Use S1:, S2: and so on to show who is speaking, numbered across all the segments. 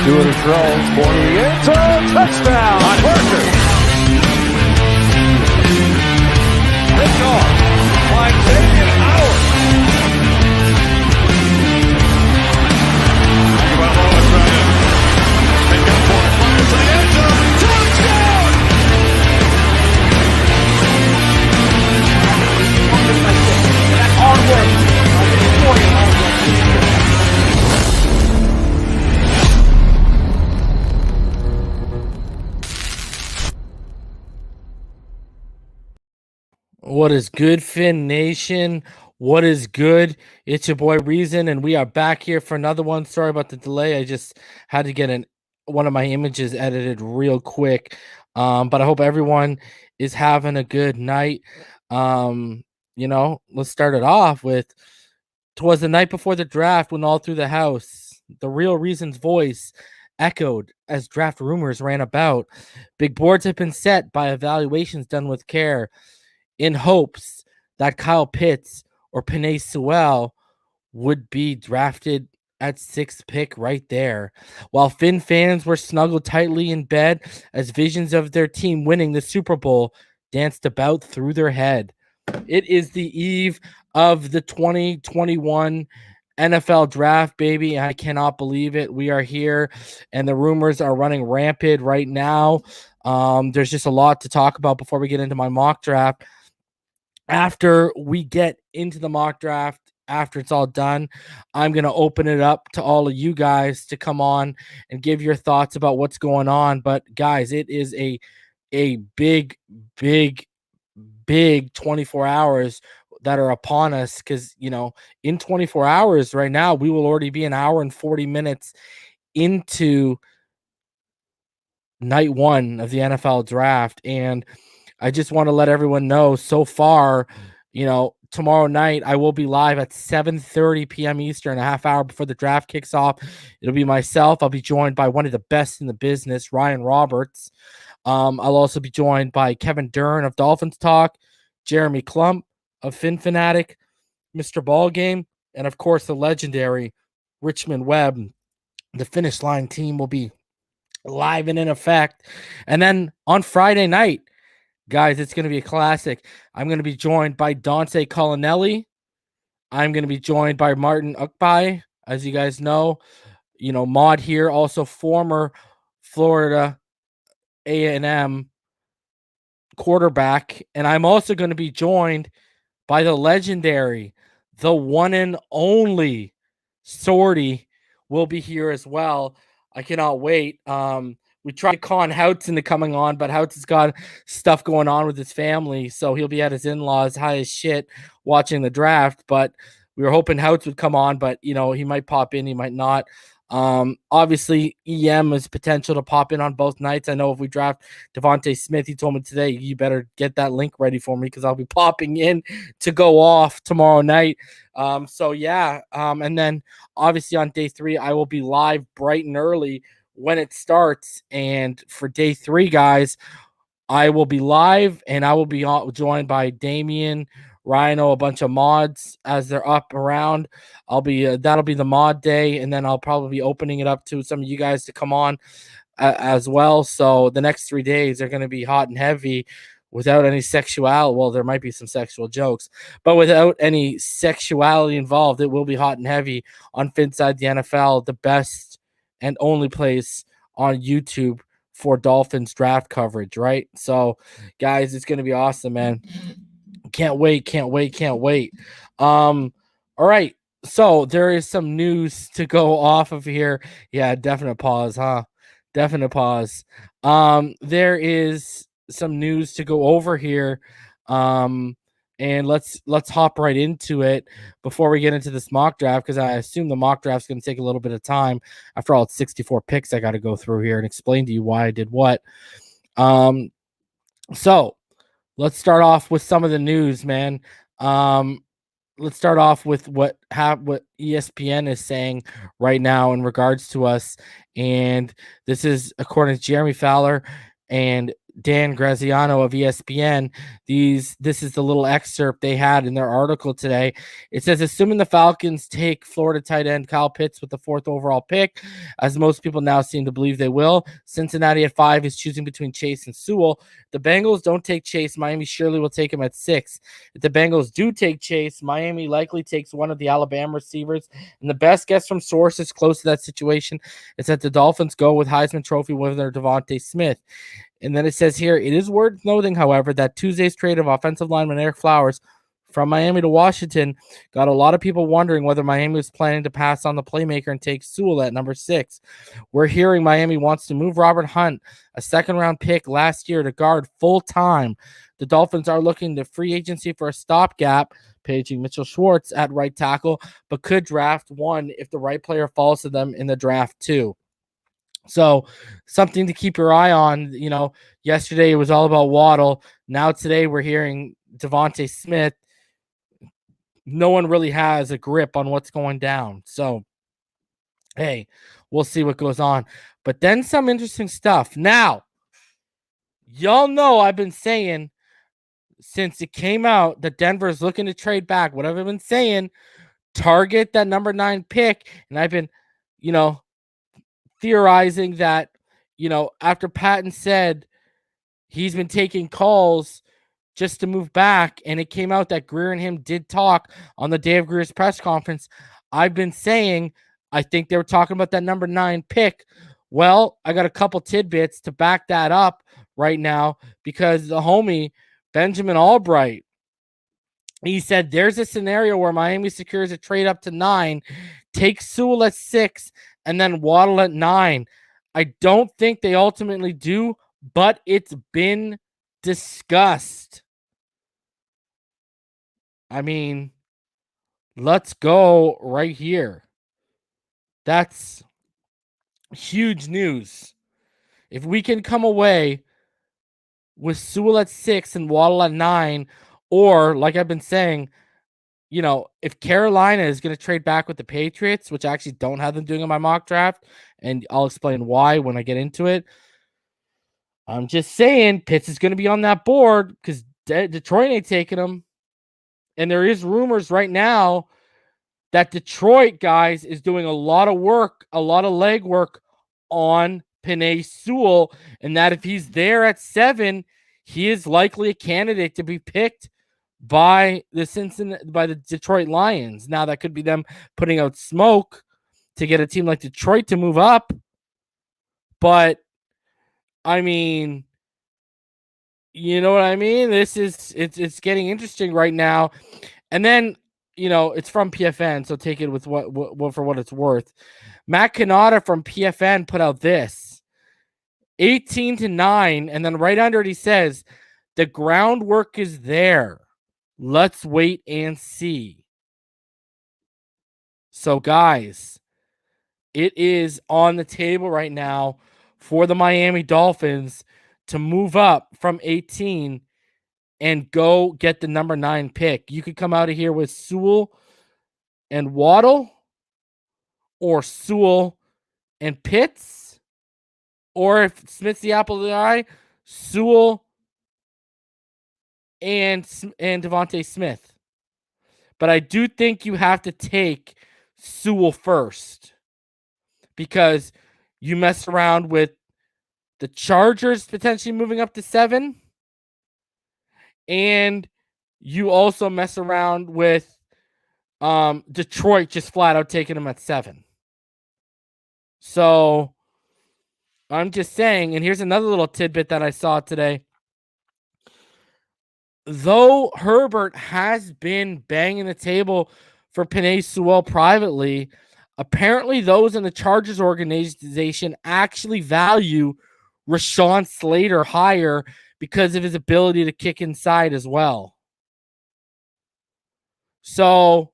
S1: Doing a throw for the end zone. Touchdown. Parker. Picked off by Xavier Howard. Pick up for it. Fires to the end zone. Touchdown. That's hard work.
S2: What is good, Finn Nation? What is good? It's your boy Reason, and we are back here for another one. Sorry about the delay. I just had to get one of my images edited real quick. But I hope everyone is having a good night. Let's start it off with, 'twas the night before the draft when all through the house, the real Reason's voice echoed as draft rumors ran about. Big boards have been set by evaluations done with care, in hopes that Kyle Pitts or Penne Sewell would be drafted at 6th pick right there. While Finn fans were snuggled tightly in bed as visions of their team winning the Super Bowl danced about through their head. It is the eve of the 2021 NFL draft, baby. I cannot believe it. We are here, and the rumors are running rampant right now. There's just a lot to talk about before we get into my mock draft. After we get into the mock draft, after it's all done, I'm going to open it up to all of you guys to come on and give your thoughts about what's going on. But guys, it is a big 24 hours that are upon us, because, in 24 hours right now, we will already be an hour and 40 minutes into night one of the NFL draft. And I just want to let everyone know, so far, tomorrow night I will be live at 7:30 p.m. Eastern, a half hour before the draft kicks off. It'll be myself. I'll be joined by one of the best in the business, Ryan Roberts. I'll also be joined by Kevin Dern of Dolphins Talk, Jeremy Klump of Fin Fanatic, Mr. Ballgame, and of course the legendary Richmond Webb. The Finish Line team will be live and in effect. And then on Friday night, guys, it's going to be a classic. I'm going to be joined by Dante Collinelli. I'm going to be joined by Martin Ukbai, as you guys know. Mod here, also former Florida A&M quarterback. And I'm also going to be joined by the legendary, the one and only Sorty will be here as well. I cannot wait. We tried to con Houts into coming on, but Houts has got stuff going on with his family, so he'll be at his in-laws high as shit watching the draft. But we were hoping Houts would come on, but, he might pop in, he might not. Obviously, EM has potential to pop in on both nights. I know if we draft Devonte Smith, he told me today, you better get that link ready for me because I'll be popping in to go off tomorrow night. And then obviously on day 3, I will be live bright and early when it starts. And for day 3, guys, I will be live and I will be joined by Damian, Rhino, a bunch of mods as they're up around. That'll be the mod day, and then I'll probably be opening it up to some of you guys to come on as well. So the next 3 days are going to be hot and heavy without any sexuality. Well, there might be some sexual jokes, but without any sexuality involved, it will be hot and heavy on Phinside the NFL, the best and only place on YouTube for Dolphins draft coverage, right? So, guys, it's going to be awesome, man. Can't wait. All right. So there is some news to go off of here. Yeah, definite pause, huh? Definite pause. There is some news to go over here. And let's hop right into it before we get into this mock draft, because I assume the mock draft is going to take a little bit of time. After all, it's 64 picks I got to go through here and explain to you why I did what. So let's start off with some of the news, man. Let's start off with what ESPN is saying right now in regards to us. And this is according to Jeremy Fowler and Dan Graziano of ESPN. This is the little excerpt they had in their article today. It says, assuming the Falcons take Florida tight end Kyle Pitts with the 4th overall pick, as most people now seem to believe they will, Cincinnati at 5 is choosing between Chase and Sewell. If the Bengals don't take Chase, Miami surely will take him at 6. If the Bengals do take Chase, Miami likely takes one of the Alabama receivers. And the best guess from sources close to that situation is that the Dolphins go with Heisman Trophy winner Devonte Smith. And then it says here, it is worth noting, however, that Tuesday's trade of offensive lineman Eric Flowers from Miami to Washington got a lot of people wondering whether Miami was planning to pass on the playmaker and take Sewell at number 6. We're hearing Miami wants to move Robert Hunt, a second-round pick last year, to guard full-time. The Dolphins are looking to free agency for a stopgap, paging Mitchell Schwartz at right tackle, but could draft one if the right player falls to them in the draft too. So something to keep your eye on. You know, yesterday it was all about Waddle. Now today we're hearing Devonte Smith. No one really has a grip on what's going down. So, hey, we'll see what goes on. But then some interesting stuff. Now, y'all know I've been saying since it came out that Denver is looking to trade back. What I've been saying, target that number 9 pick. And I've been, theorizing that, after Patton said he's been taking calls just to move back, and it came out that Greer and him did talk on the day of Greer's press conference, I've been saying I think they were talking about that number 9 pick. Well, I got a couple tidbits to back that up right now, because the homie Benjamin Albright, he said there's a scenario where Miami secures a trade up to 9, takes Sewell at 6, and then Waddle at 9. I don't think they ultimately do, but it's been discussed. I mean, let's go right here. That's huge news. If we can come away with Sewell at 6 and Waddle at 9, or like I've been saying, if Carolina is going to trade back with the Patriots, which I actually don't have them doing in my mock draft, and I'll explain why when I get into it. I'm just saying Pitts is going to be on that board because Detroit ain't taking him. And there is rumors right now that Detroit, guys, is doing a lot of work, a lot of leg work on Penne Sewell, and that if he's there at 7, he is likely a candidate to be picked by the Detroit Lions. Now that could be them putting out smoke to get a team like Detroit to move up. But I mean, you know what I mean? It's getting interesting right now. And then, it's from PFN, so take it with what for what it's worth. Matt Canada from PFN put out this 18-9, and then right under it he says the groundwork is there. Let's wait and see. So, guys, it is on the table right now for the Miami Dolphins to move up from 18 and go get the number 9 pick. You could come out of here with Sewell and Waddle, or Sewell and Pitts, or if Smith's the apple of the eye, Sewell and Devonte Smith. But I do think you have to take Sewell first, because you mess around with the Chargers potentially moving up to 7, and you also mess around with Detroit just flat out taking them at 7. So I'm just saying, and here's another little tidbit that I saw today. Though Herbert has been banging the table for Penne Sewell privately, apparently those in the Chargers organization actually value Rashawn Slater higher because of his ability to kick inside as well. So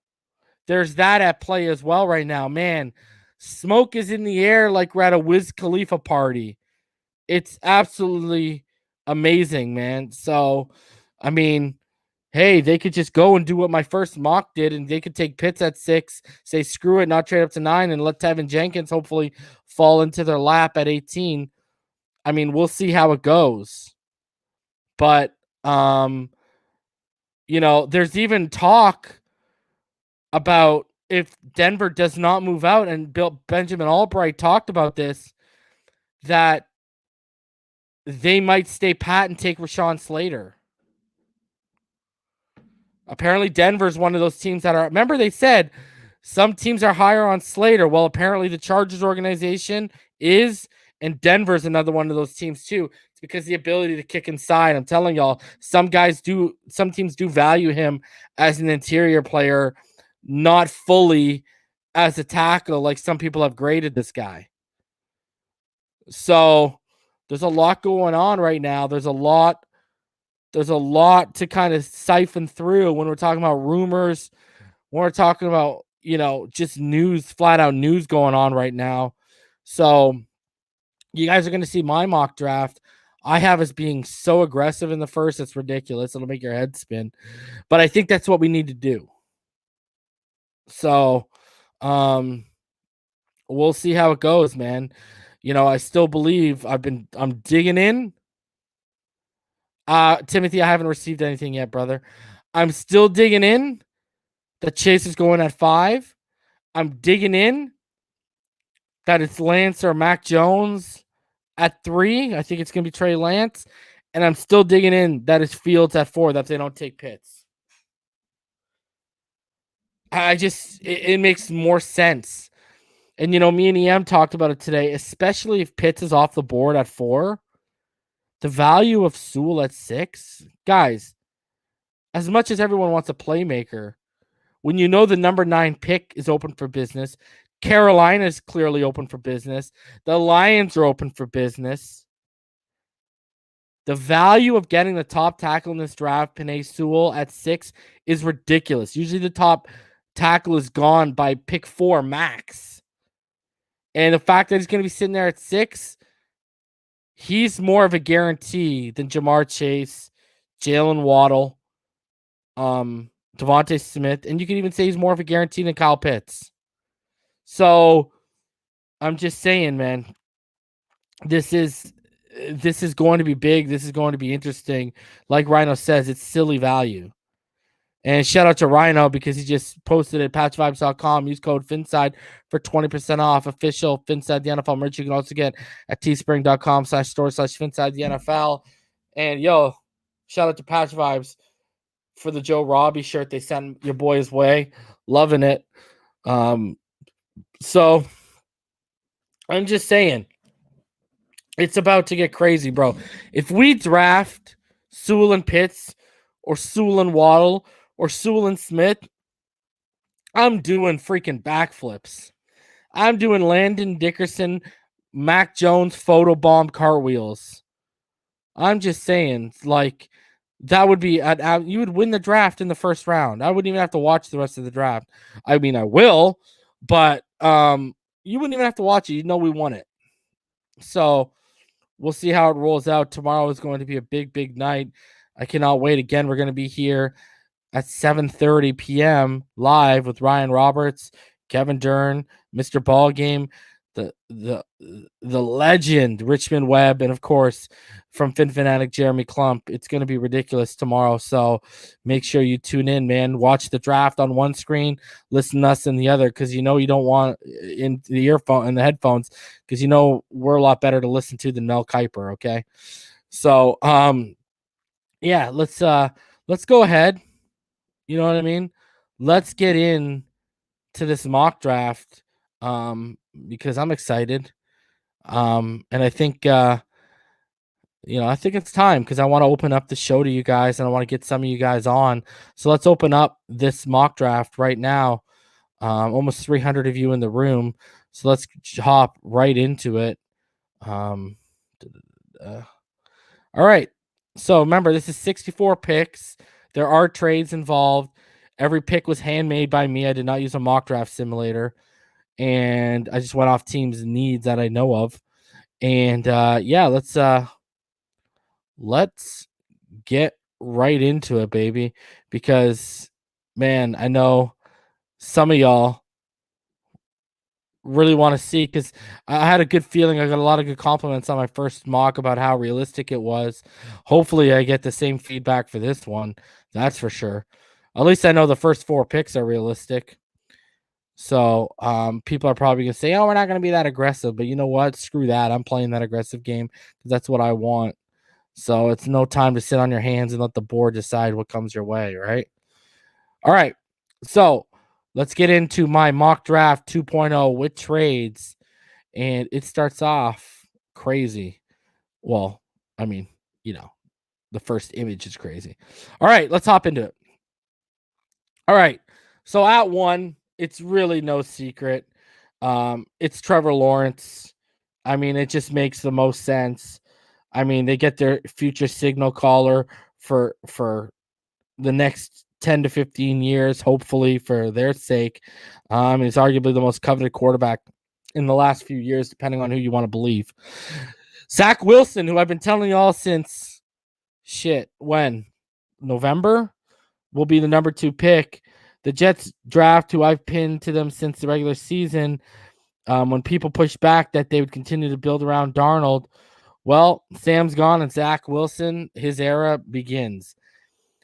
S2: there's that at play as well right now. Man, smoke is in the air like we're at a Wiz Khalifa party. It's absolutely amazing, man. So, I mean, hey, they could just go and do what my first mock did, and they could take Pitts at 6, say screw it, not trade up to 9, and let Tevin Jenkins hopefully fall into their lap at 18. I mean, we'll see how it goes. But there's even talk about if Denver does not move out, and Benjamin Albright talked about this, that they might stay pat and take Rashawn Slater. Apparently, Denver's one of those teams that are. Remember, they said some teams are higher on Slater. Well, apparently, the Chargers organization is, and Denver's another one of those teams too. It's because the ability to kick inside. I'm telling y'all, some teams do value him as an interior player, not fully as a tackle like some people have graded this guy. So there's a lot going on right now. There's a lot to kind of siphon through when we're talking about rumors, when we're talking about, just news, flat out news going on right now. So you guys are going to see my mock draft. I have us being so aggressive in the first. It's ridiculous. It'll make your head spin. But I think that's what we need to do. So we'll see how it goes, man. I still believe I'm digging in. Timothy, I haven't received anything yet, brother. I'm still digging in. The Chase is going at 5. I'm digging in that it's Lance or Mac Jones at 3. I think it's going to be Trey Lance. And I'm still digging in that it's Fields at 4, that they don't take Pitts. It makes more sense. And, me and EM talked about it today, especially if Pitts is off the board at 4. The value of Sewell at 6. Guys, as much as everyone wants a playmaker, when the number 9 pick is open for business, Carolina is clearly open for business. The Lions are open for business. The value of getting the top tackle in this draft, Penne Sewell, at 6 is ridiculous. Usually the top tackle is gone by pick 4 max. And the fact that he's going to be sitting there at 6, he's more of a guarantee than Jamar Chase, Jalen Waddle, Devonte Smith, and you can even say he's more of a guarantee than Kyle Pitts. So I'm just saying, man, this is going to be big. This is going to be interesting. Like Rhino says, it's silly value. And shout out to Rhino because he just posted at patchvibes.com. Use code Phinside for 20% off official Phinside the NFL merch. You can also get at teespring.com/store/Phinside the NFL. And shout out to Patch Vibes for the Joe Robbie shirt they sent your boy's way. Loving it. So I'm just saying, it's about to get crazy, bro. If we draft Sewell and Pitts or Sewell and Waddle or Sewell and Smith, I'm doing freaking backflips. I'm doing Landon Dickerson, Mac Jones photobomb cartwheels. I'm just saying, like, that would be you would win the draft in the first round. I wouldn't even have to watch the rest of the draft. I mean, I will, but you wouldn't even have to watch it. You know we won it. So we'll see how it rolls out. Tomorrow is going to be a big, big night. I cannot wait. Again, we're going to be here at 7:30 p.m. live with Ryan Roberts, Kevin Dern, Mr. Ballgame, the legend Richmond Webb, and of course from Fin Fanatic Jeremy Klump. It's going to be ridiculous tomorrow, so make sure you tune in, man. Watch the draft on one screen, listen to us in the other, because you don't want in the earphone and the headphones, because we're a lot better to listen to than Mel Kiper. Okay, so yeah, let's go ahead. You know what I mean? Let's get in to this mock draft because I'm excited. And I think I think it's time, because I want to open up the show to you guys and I want to get some of you guys on. So let's open up this mock draft right now. Almost 300 of you in the room. So let's hop right into it. All right. So remember, this is 64 picks. There are trades involved. Every pick was handmade by me. I did not use a mock draft simulator. And I just went off teams' needs that I know of. And let's get right into it, baby. Because, man, I know some of y'all really want to see, because I had a good feeling. I got a lot of good compliments on my first mock about how realistic it was. Hopefully I get the same feedback for this one. That's for sure. At least I know the first 4 picks are realistic. So people are probably gonna say, oh, we're not gonna be that aggressive, but you know what? Screw that. I'm playing that aggressive game because that's what I want. So it's no time to sit on your hands and let the board decide what comes your way, right? All right. So let's get into my mock draft 2.0 with trades. And it starts off crazy. Well, I mean, the first image is crazy. All right, let's hop into it. All right. So at 1, it's really no secret. It's Trevor Lawrence. I mean, it just makes the most sense. I mean, they get their future signal caller for the next 10 to 15 years, hopefully for their sake. He's arguably the most coveted quarterback in the last few years, depending on who you want to believe. Zach Wilson, who I've been telling y'all since when? November, will be the number 2 pick. The Jets draft, who I've pinned to them since the regular season, when people pushed back that they would continue to build around Darnold. Well, Sam's gone and Zach Wilson, his era begins.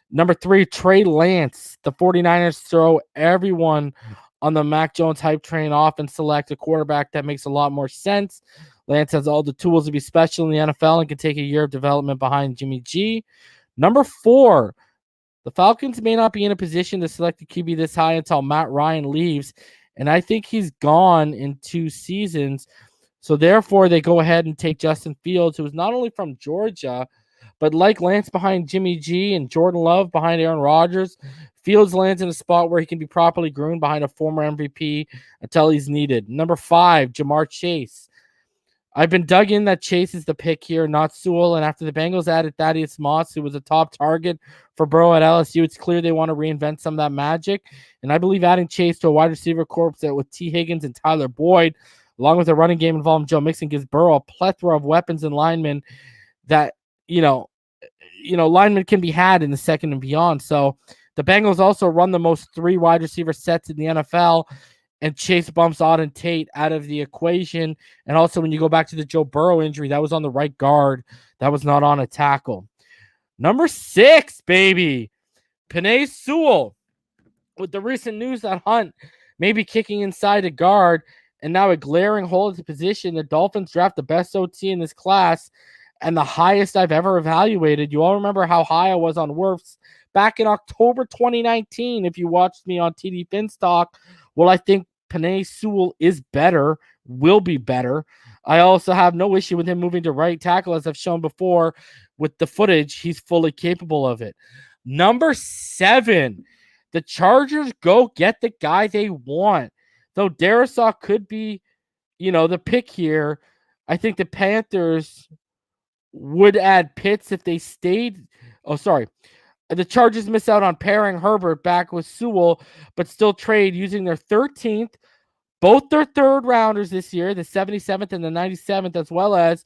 S2: Number 3, Trey Lance. The 49ers throw everyone on the Mac Jones hype train off and select a quarterback that makes a lot more sense. Lance has all the tools to be special in the NFL and can take a year of development behind Jimmy G. Number 4, the Falcons may not be in a position to select a QB this high until Matt Ryan leaves, and I think he's gone in 2 seasons. So therefore, they go ahead and take Justin Fields, who is not only from Georgia, but like Lance behind Jimmy G and Jordan Love behind Aaron Rodgers, Fields lands in a spot where he can be properly groomed behind a former MVP until he's needed. Number 5, Jamar Chase. I've been dug in that Chase is the pick here, not Sewell. And after the Bengals added Thaddeus Moss, who was a top target for Burrow at LSU, it's clear they want to reinvent some of that magic. And I believe adding Chase to a wide receiver corps with T. Higgins and Tyler Boyd, along with a running game involving Joe Mixon, gives Burrow a plethora of weapons and linemen that, linemen can be had in the second and beyond. So the Bengals also run the most 3 wide receiver sets in the NFL, and Chase bumps Auden Tate out of the equation. And also, when you go back to the Joe Burrow injury, that was on the right guard. That was not on a tackle. Number 6, baby. Penne Sewell. With the recent news that Hunt may be kicking inside a guard and now a glaring hole at the position, the Dolphins draft the best OT in this class and the highest I've ever evaluated. You all remember how high I was on Wirfs back in October 2019. If you watched me on TD Finstock, well, I think Penne Sewell is better, will be better. I also have no issue with him moving to right tackle, as I've shown before with the footage. He's fully capable of it. Number 7, the Chargers go get the guy they want. Though Darisaw could be, the pick here, I think the Panthers would add Pitts if they stayed. Oh, sorry. The Chargers miss out on pairing Herbert back with Sewell, but still trade using their 13th, both their 3rd rounders this year, the 77th and the 97th, as well as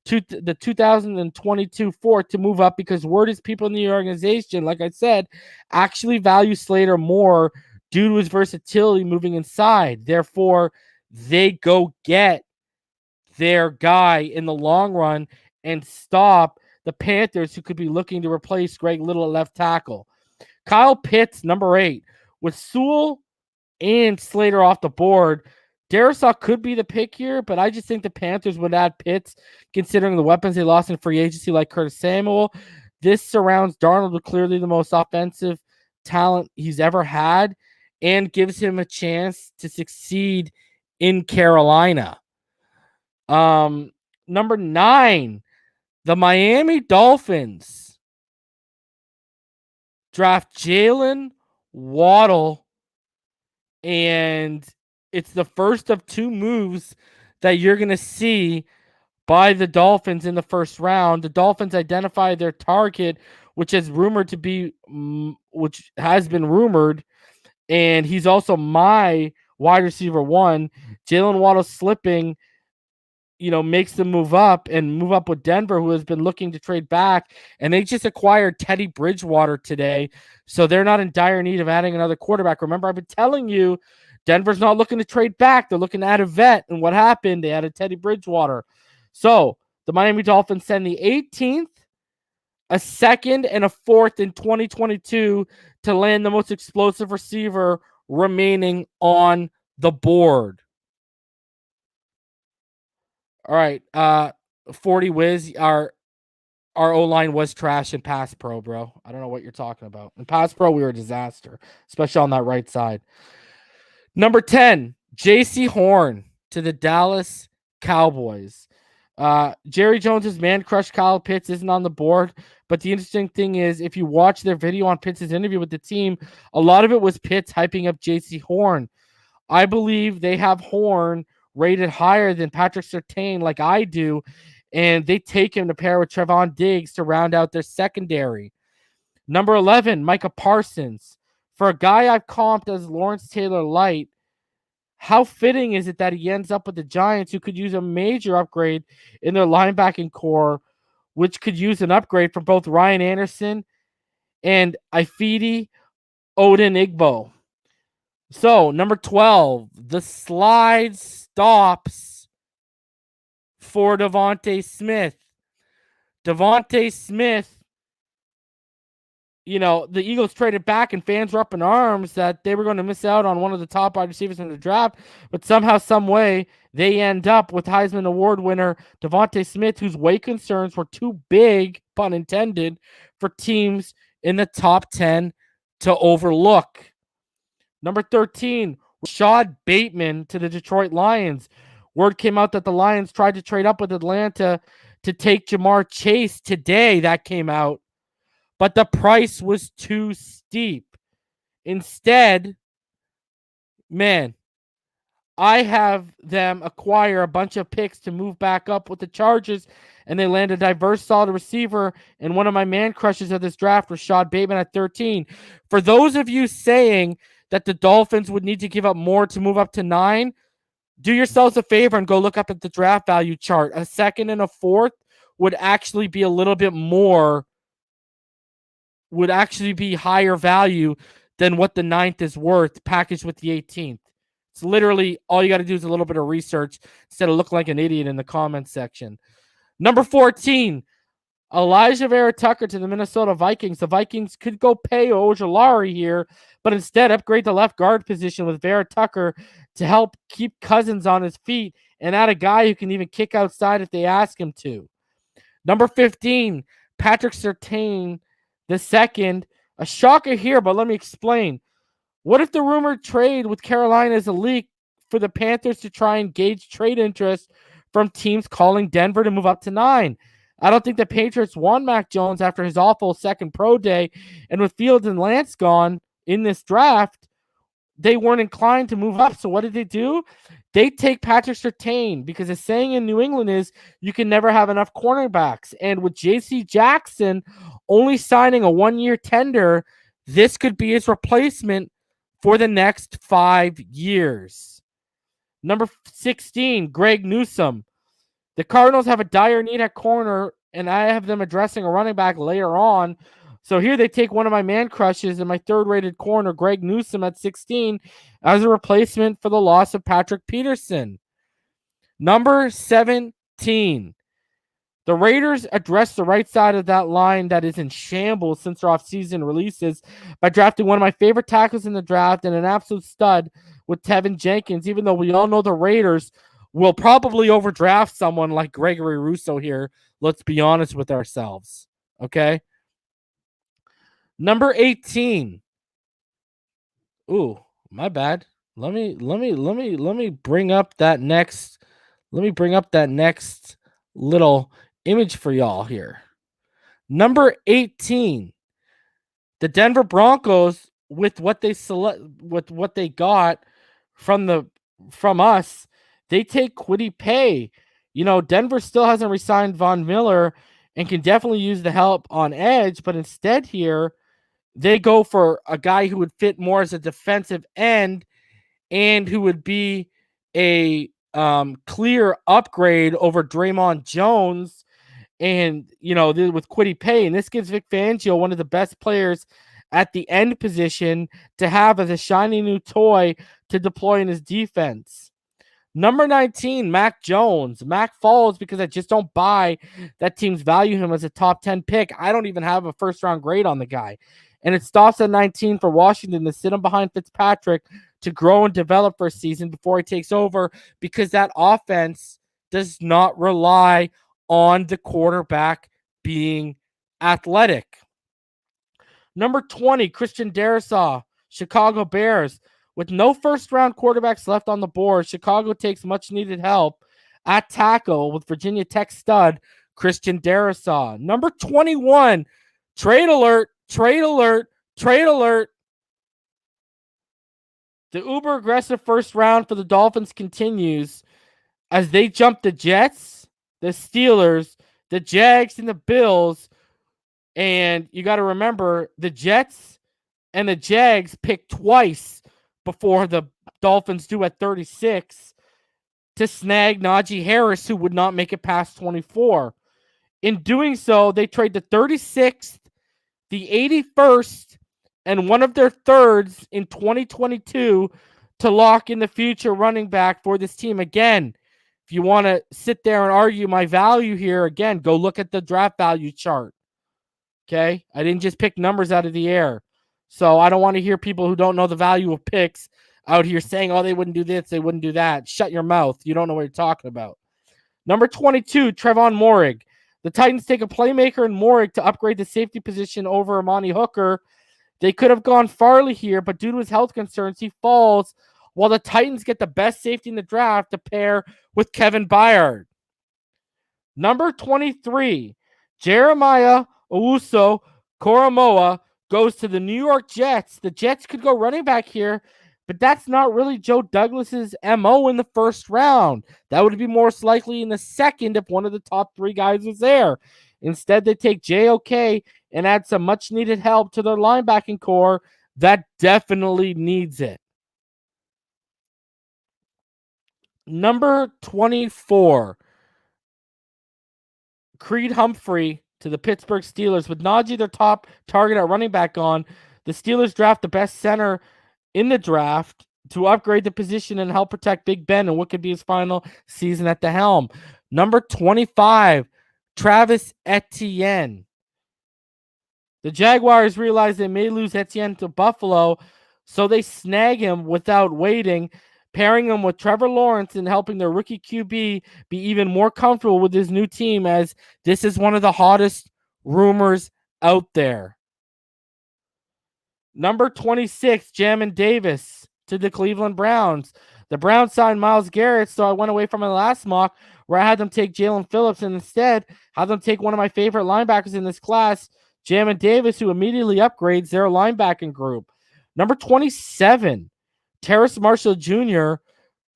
S2: the 2022 4th to move up, because word is people in the organization, like I said, actually value Slater more due to his versatility moving inside. Therefore, they go get their guy in the long run and stop the Panthers, who could be looking to replace Greg Little at left tackle. Kyle Pitts, number 8. With Sewell and Slater off the board, Darisaw could be the pick here, but I just think the Panthers would add Pitts, considering the weapons they lost in free agency like Curtis Samuel. This surrounds Darnold with clearly the most offensive talent he's ever had and gives him a chance to succeed in Carolina. Number 9, the Miami Dolphins draft Jalen Waddle, and it's the first of 2 moves that you're going to see by the Dolphins in the first round. The Dolphins identify their target, which has been rumored, and he's also my wide receiver 1. Jalen Waddle slipping, makes them move up with Denver, who has been looking to trade back. And they just acquired Teddy Bridgewater today. So they're not in dire need of adding another quarterback. Remember, I've been telling you Denver's not looking to trade back. They're looking to add a vet. And what happened? They added Teddy Bridgewater. So the Miami Dolphins send the 18th, a 2nd, and a 4th in 2022 to land the most explosive receiver remaining on the board. All right. 40 Wiz, our O-line was trash in pass pro, bro. I don't know what you're talking about. In pass pro, we were a disaster, especially on that right side. Number 10, J.C. Horn to the Dallas Cowboys. Jerry Jones's man crush Kyle Pitts isn't on the board, but the interesting thing is if you watch their video on Pitts' interview with the team, a lot of it was Pitts hyping up J.C. Horn. I believe they have Horn rated higher than Patrick Surtain like I do, and they take him to pair with Trevon Diggs to round out their secondary. Number 11, Micah Parsons. For a guy I've comped as Lawrence Taylor Light, how fitting is it that he ends up with the Giants, who could use a major upgrade in their linebacking core, which could use an upgrade from both Ryan Anderson and Ifeadi Odenigbo. So, number 12, the slide stops for Devonte Smith. Devonte Smith, the Eagles traded back and fans were up in arms that they were going to miss out on one of the top wide receivers in the draft, but somehow, some way, they end up with Heisman Award winner Devonte Smith, whose weight concerns were too big, pun intended, for teams in the top 10 to overlook. Number 13, Rashad Bateman to the Detroit Lions. Word came out that the Lions tried to trade up with Atlanta to take Jamar Chase today. That came out. But the price was too steep. Instead, I have them acquire a bunch of picks to move back up with the Chargers, and they land a diverse, solid receiver. And one of my man crushes of this draft, Rashad Bateman at 13. For those of you saying that the Dolphins would need to give up more to move up to 9, do yourselves a favor and go look up at the draft value chart. A 2nd and a 4th would actually be a little bit more, would actually be higher value than what the 9th is worth packaged with the 18th. It's literally all you got to do is a little bit of research instead of look like an idiot in the comments section. Number 14, Elijah Vera Tucker to the Minnesota Vikings. The Vikings could go pay Ojulari here, but instead upgrade the left guard position with Vera Tucker to help keep Cousins on his feet and add a guy who can even kick outside if they ask him to. Number 15, Patrick Surtain the second. A shocker here, but let me explain. What if the rumored trade with Carolina is a leak for the Panthers to try and gauge trade interest from teams calling Denver to move up to 9? I don't think the Patriots want Mac Jones after his awful second pro day, and with Fields and Lance gone in this draft, they weren't inclined to move up. So what did they do? They take Patrick Surtain, because the saying in New England is you can never have enough cornerbacks. And with J.C. Jackson only signing a 1-year tender, this could be his replacement for the next 5 years. Number 16, Greg Newsom. The Cardinals have a dire need at corner, and I have them addressing a running back later on. So here they take one of my man crushes and my 3rd-rated corner, Greg Newsom, at 16 as a replacement for the loss of Patrick Peterson. Number 17. The Raiders addressed the right side of that line that is in shambles since their offseason releases by drafting one of my favorite tackles in the draft and an absolute stud with Tevin Jenkins, even though we all know the Raiders will probably overdraft someone like Gregory Rousseau here. Let's be honest with ourselves. Okay? Number 18. Ooh, my bad. Let me bring up that next. Let me bring up that next little image for y'all here. Number 18. The Denver Broncos, with what they got from us, they take Kwity Paye. Denver still hasn't re-signed Von Miller and can definitely use the help on edge, but instead here they go for a guy who would fit more as a defensive end and who would be a clear upgrade over Draymond Jones and, with Kwity Paye. And this gives Vic Fangio one of the best players at the end position to have as a shiny new toy to deploy in his defense. Number 19, Mac Jones. Mac falls because I just don't buy that teams value him as a top 10 pick. I don't even have a first-round grade on the guy. And it stops at 19 for Washington to sit him behind Fitzpatrick to grow and develop for a season before he takes over, because that offense does not rely on the quarterback being athletic. Number 20, Christian Darrisaw, Chicago Bears. With no first-round quarterbacks left on the board, Chicago takes much-needed help at tackle with Virginia Tech stud Christian Darrisaw. Number 21, trade alert, trade alert, trade alert. The uber-aggressive first round for the Dolphins continues as they jump the Jets, the Steelers, the Jags, and the Bills. And you got to remember, the Jets and the Jags picked twice before the Dolphins do at 36 to snag Najee Harris, who would not make it past 24. In doing so, they trade the 36th, the 81st, and one of their thirds in 2022 to lock in the future running back for this team. Again, if you want to sit there and argue my value here, again, go look at the draft value chart. Okay? I didn't just pick numbers out of the air. So I don't want to hear people who don't know the value of picks out here saying, oh, they wouldn't do this, they wouldn't do that. Shut your mouth. You don't know what you're talking about. Number 22, Trevon Morig. The Titans take a playmaker in Morig to upgrade the safety position over Amani Hooker. They could have gone Farley here, but due to his health concerns, he falls, while the Titans get the best safety in the draft to pair with Kevin Byard. Number 23, Jeremiah Owusu-Koramoah goes to the New York Jets. The Jets could go running back here, but that's not really Joe Douglas's MO in the first round. That would be most likely in the second if one of the top three guys was there. Instead, they take JOK and add some much-needed help to their linebacking core that definitely needs it. Number 24, Creed Humphrey to the Pittsburgh Steelers. With Najee their top target at running back on, the Steelers draft the best center in the draft to upgrade the position and help protect Big Ben in what could be his final season at the helm. Number 25, Travis Etienne. The Jaguars realize they may lose Etienne to Buffalo, so they snag him without waiting, pairing him with Trevor Lawrence and helping their rookie QB be even more comfortable with his new team, as this is one of the hottest rumors out there. Number 26, Jamin Davis to the Cleveland Browns. The Browns signed Myles Garrett, so I went away from my last mock where I had them take Jalen Phillips and instead had them take one of my favorite linebackers in this class, Jamin Davis, who immediately upgrades their linebacking group. Number 27, Terrace Marshall Jr.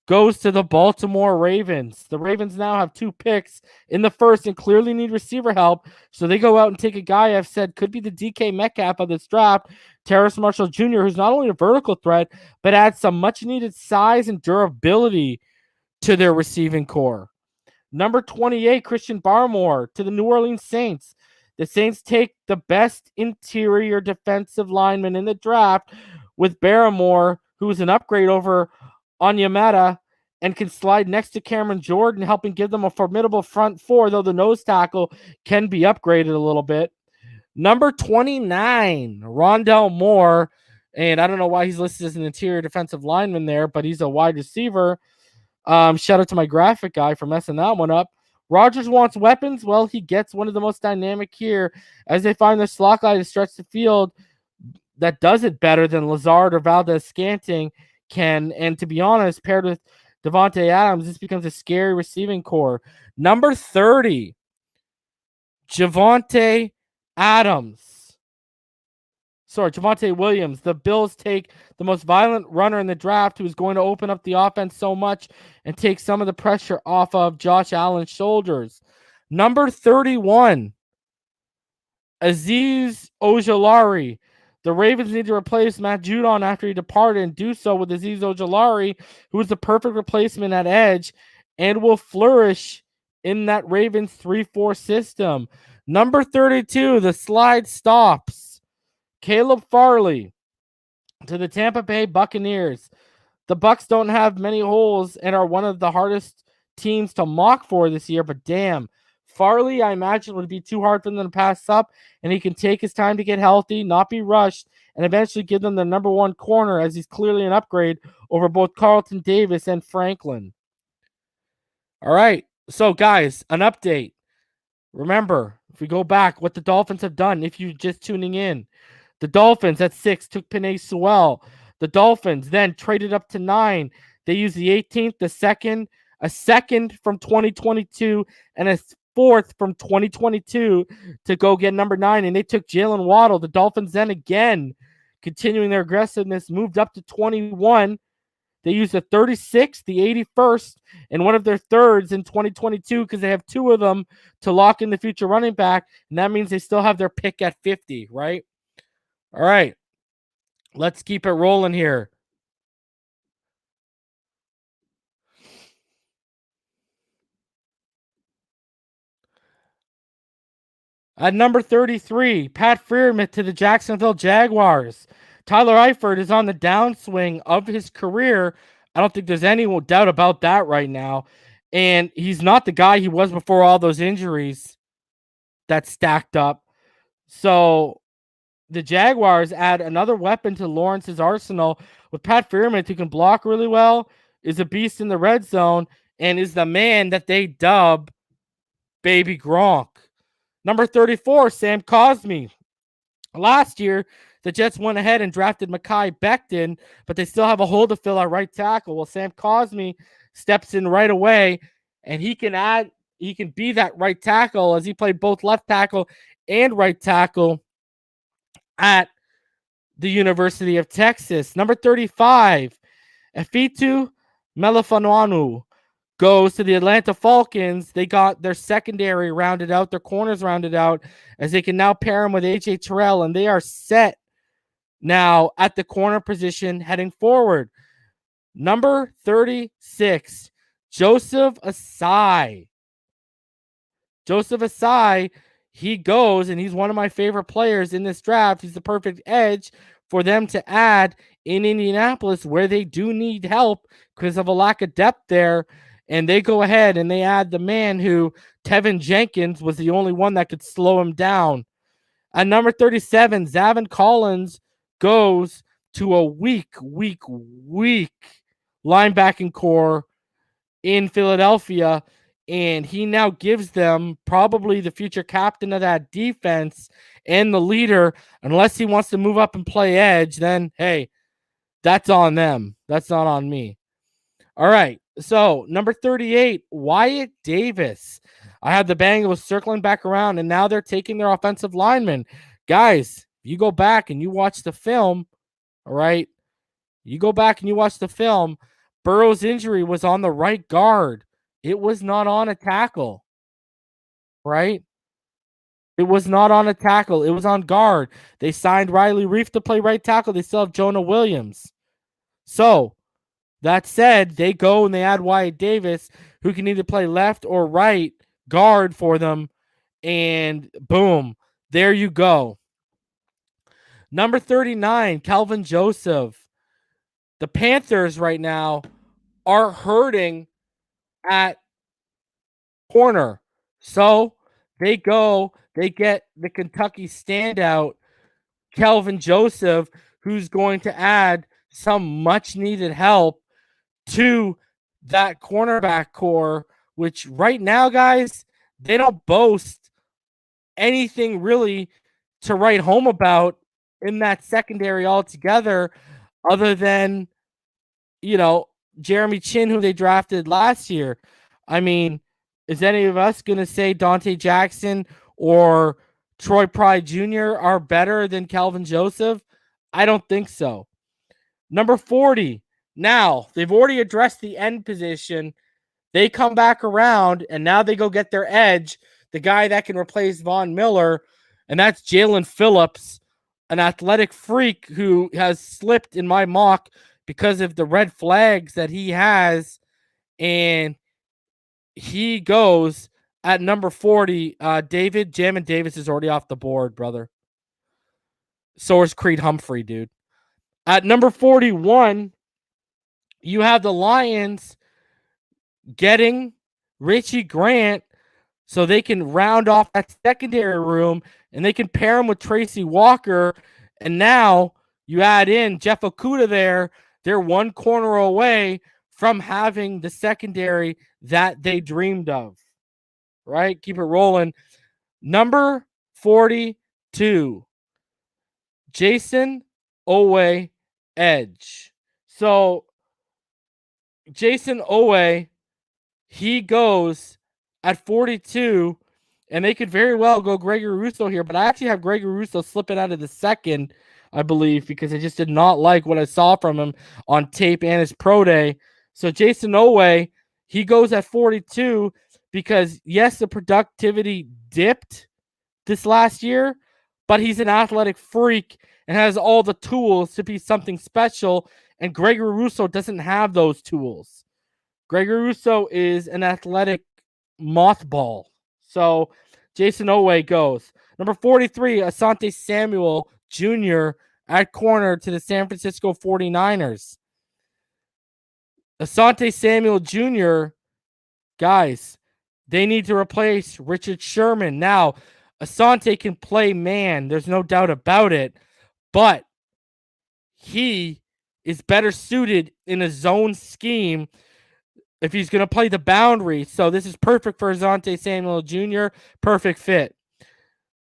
S2: goes to the Baltimore Ravens. The Ravens now have 2 picks in the first and clearly need receiver help, so they go out and take a guy I've said could be the DK Metcalf of this draft, Terrace Marshall Jr., who's not only a vertical threat, but adds some much-needed size and durability to their receiving core. Number 28, Christian Barmore to the New Orleans Saints. The Saints take the best interior defensive lineman in the draft with Barmore, who is an upgrade over Onyemata and can slide next to Cameron Jordan, helping give them a formidable front four, though the nose tackle can be upgraded a little bit. Number 29, Rondelle Moore, and I don't know why he's listed as an interior defensive lineman there, but he's a wide receiver. Shout out to my graphic guy for messing that one up. Rodgers wants weapons. Well, he gets one of the most dynamic here as they find their slot guy to stretch the field that does it better than Lazard or Valdez-Scantling can. And to be honest, paired with Devontae Adams, this becomes a scary receiving core. Number 30, Javonte Williams. The Bills take the most violent runner in the draft who is going to open up the offense so much and take some of the pressure off of Josh Allen's shoulders. Number 31, Azeez Ojulari. The Ravens need to replace Matt Judon after he departed and do so with Azeez Ojulari, who is the perfect replacement at edge and will flourish in that Ravens 3-4 system. Number 32, the slide stops. Caleb Farley to the Tampa Bay Buccaneers. The Bucs don't have many holes and are one of the hardest teams to mock for this year, but damn, Farley, I imagine, would be too hard for them to pass up, and he can take his time to get healthy, not be rushed, and eventually give them the number one corner, as he's clearly an upgrade over both Carlton Davis and Franklin. All right, so guys, an update. Remember, if we go back, what the Dolphins have done, if you're just tuning in, the Dolphins at 6 took Penne Sewell. The Dolphins then traded up to 9. They used the 18th, the second, a second from 2022, and a fourth from 2022 to go get number 9. And they took Jalen Waddle. The Dolphins then again, continuing their aggressiveness, moved up to 21. They used the 36th, the 81st, and one of their thirds in 2022 because they have 2 of them to lock in the future running back. And that means they still have their pick at 50, right? All right. Let's keep it rolling here. At number 33, Pat Freiermuth to the Jacksonville Jaguars. Tyler Eifert is on the downswing of his career. I don't think there's any doubt about that right now. And he's not the guy he was before all those injuries that stacked up. So the Jaguars add another weapon to Lawrence's arsenal with Pat Freiermuth, who can block really well, is a beast in the red zone, and is the man that they dub Baby Gronk. Number 34, Sam Cosmi. Last year, the Jets went ahead and drafted Mekhi Becton, but they still have a hole to fill at right tackle. Well, Sam Cosmi steps in right away, and he can be that right tackle, as he played both left tackle and right tackle at the University of Texas. Number 35, Efitu Melifonwu goes to the Atlanta Falcons. They got their secondary rounded out, their corners rounded out, as they can now pair him with A.J. Terrell, and they are set now at the corner position heading forward. Number 36, Joseph Asai. Joseph Asai, he goes, and he's one of my favorite players in this draft. He's the perfect edge for them to add in Indianapolis, where they do need help because of a lack of depth there. And they go ahead and they add the man who, Tevin Jenkins, was the only one that could slow him down. At number 37, Zavin Collins goes to a weak linebacking core in Philadelphia, and he now gives them probably the future captain of that defense and the leader. Unless he wants to move up and play edge, then, hey, that's on them. That's not on me. All right, so number 38, Wyatt Davis. I have the Bengals circling back around, and now they're taking their offensive lineman. Guys, you go back and you watch the film, all right? You go back and you watch the film. Burrow's injury was on the right guard. It was not on a tackle, right? It was not on a tackle. It was on guard. They signed Riley Reef to play right tackle. They still have Jonah Williams. So, that said, they go and they add Wyatt Davis, who can either play left or right guard for them, and boom, there you go. Number 39, Calvin Joseph. The Panthers right now are hurting at corner. So they get the Kentucky standout, Calvin Joseph, who's going to add some much needed help to that cornerback core, which right now, guys, they don't boast anything really to write home about in that secondary altogether, other than, Jeremy Chin, who they drafted last year. I mean, is any of us going to say Dante Jackson or Troy Pride Jr. are better than Calvin Joseph? I don't think so. Number 40. Now, they've already addressed the end position. They come back around, and now they go get their edge, the guy that can replace Von Miller, and that's Jalen Phillips, an athletic freak who has slipped in my mock because of the red flags that he has, and he goes at number 40. David Jamin Davis is already off the board, brother. So is Creed Humphrey, dude. At number 41, you have the Lions getting Richie Grant so they can round off that secondary room and they can pair him with Tracy Walker. And now you add in Jeff Okudah there. They're one corner away from having the secondary that they dreamed of. Right? Keep it rolling. Number 42, Jason Owe, edge. So Jason Owe, he goes at 42, and they could very well go Gregory Rousseau here, but I actually have Gregory Rousseau slipping out of the second, I believe, because I just did not like what I saw from him on tape and his pro day. So Jason Owe, he goes at 42 because, yes, the productivity dipped this last year, but he's an athletic freak and has all the tools to be something special, and Gregory Rousseau doesn't have those tools. Gregory Rousseau is an athletic mothball. So Jason Owe goes. Number 43, Asante Samuel Jr. at corner to the San Francisco 49ers. Asante Samuel Jr., guys, they need to replace Richard Sherman. Now, Asante can play man. There's no doubt about it. But he is better suited in a zone scheme if he's going to play the boundary. So this is perfect for Asante Samuel Jr. Perfect fit.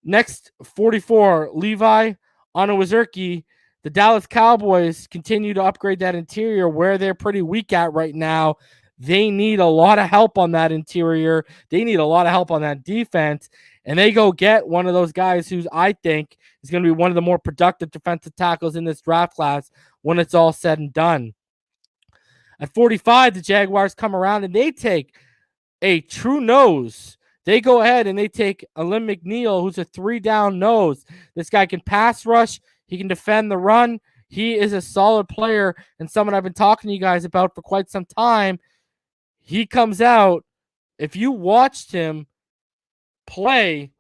S2: Next, 44, Levi Onwuzurike. The Dallas Cowboys continue to upgrade that interior where they're pretty weak at right now. They need a lot of help on that interior. They need a lot of help on that defense. And they go get one of those guys who I think is going to be one of the more productive defensive tackles in this draft class when it's all said and done. At 45, the Jaguars come around and they take a true nose. They go ahead and they take Alim McNeill, who's a 3-down nose. This guy can pass rush. He can defend the run. He is a solid player and someone I've been talking to you guys about for quite some time. He comes out. If you watched him play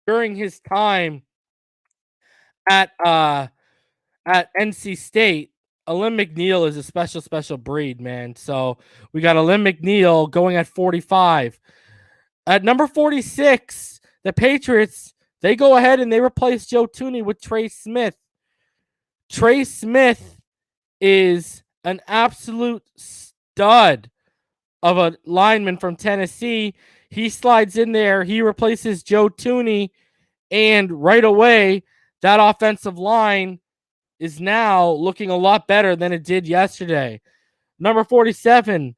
S2: during his time at NC State, Alim McNeill is a special breed, man. So we got Alim McNeill going at 45. At number 46, the Patriots, they go ahead and they replace Joe Thuney with Trey Smith. Trey Smith is an absolute stud of a lineman from Tennessee. He slides in there. He replaces Joe Thuney. And right away, that offensive line is now looking a lot better than it did yesterday. Number 47,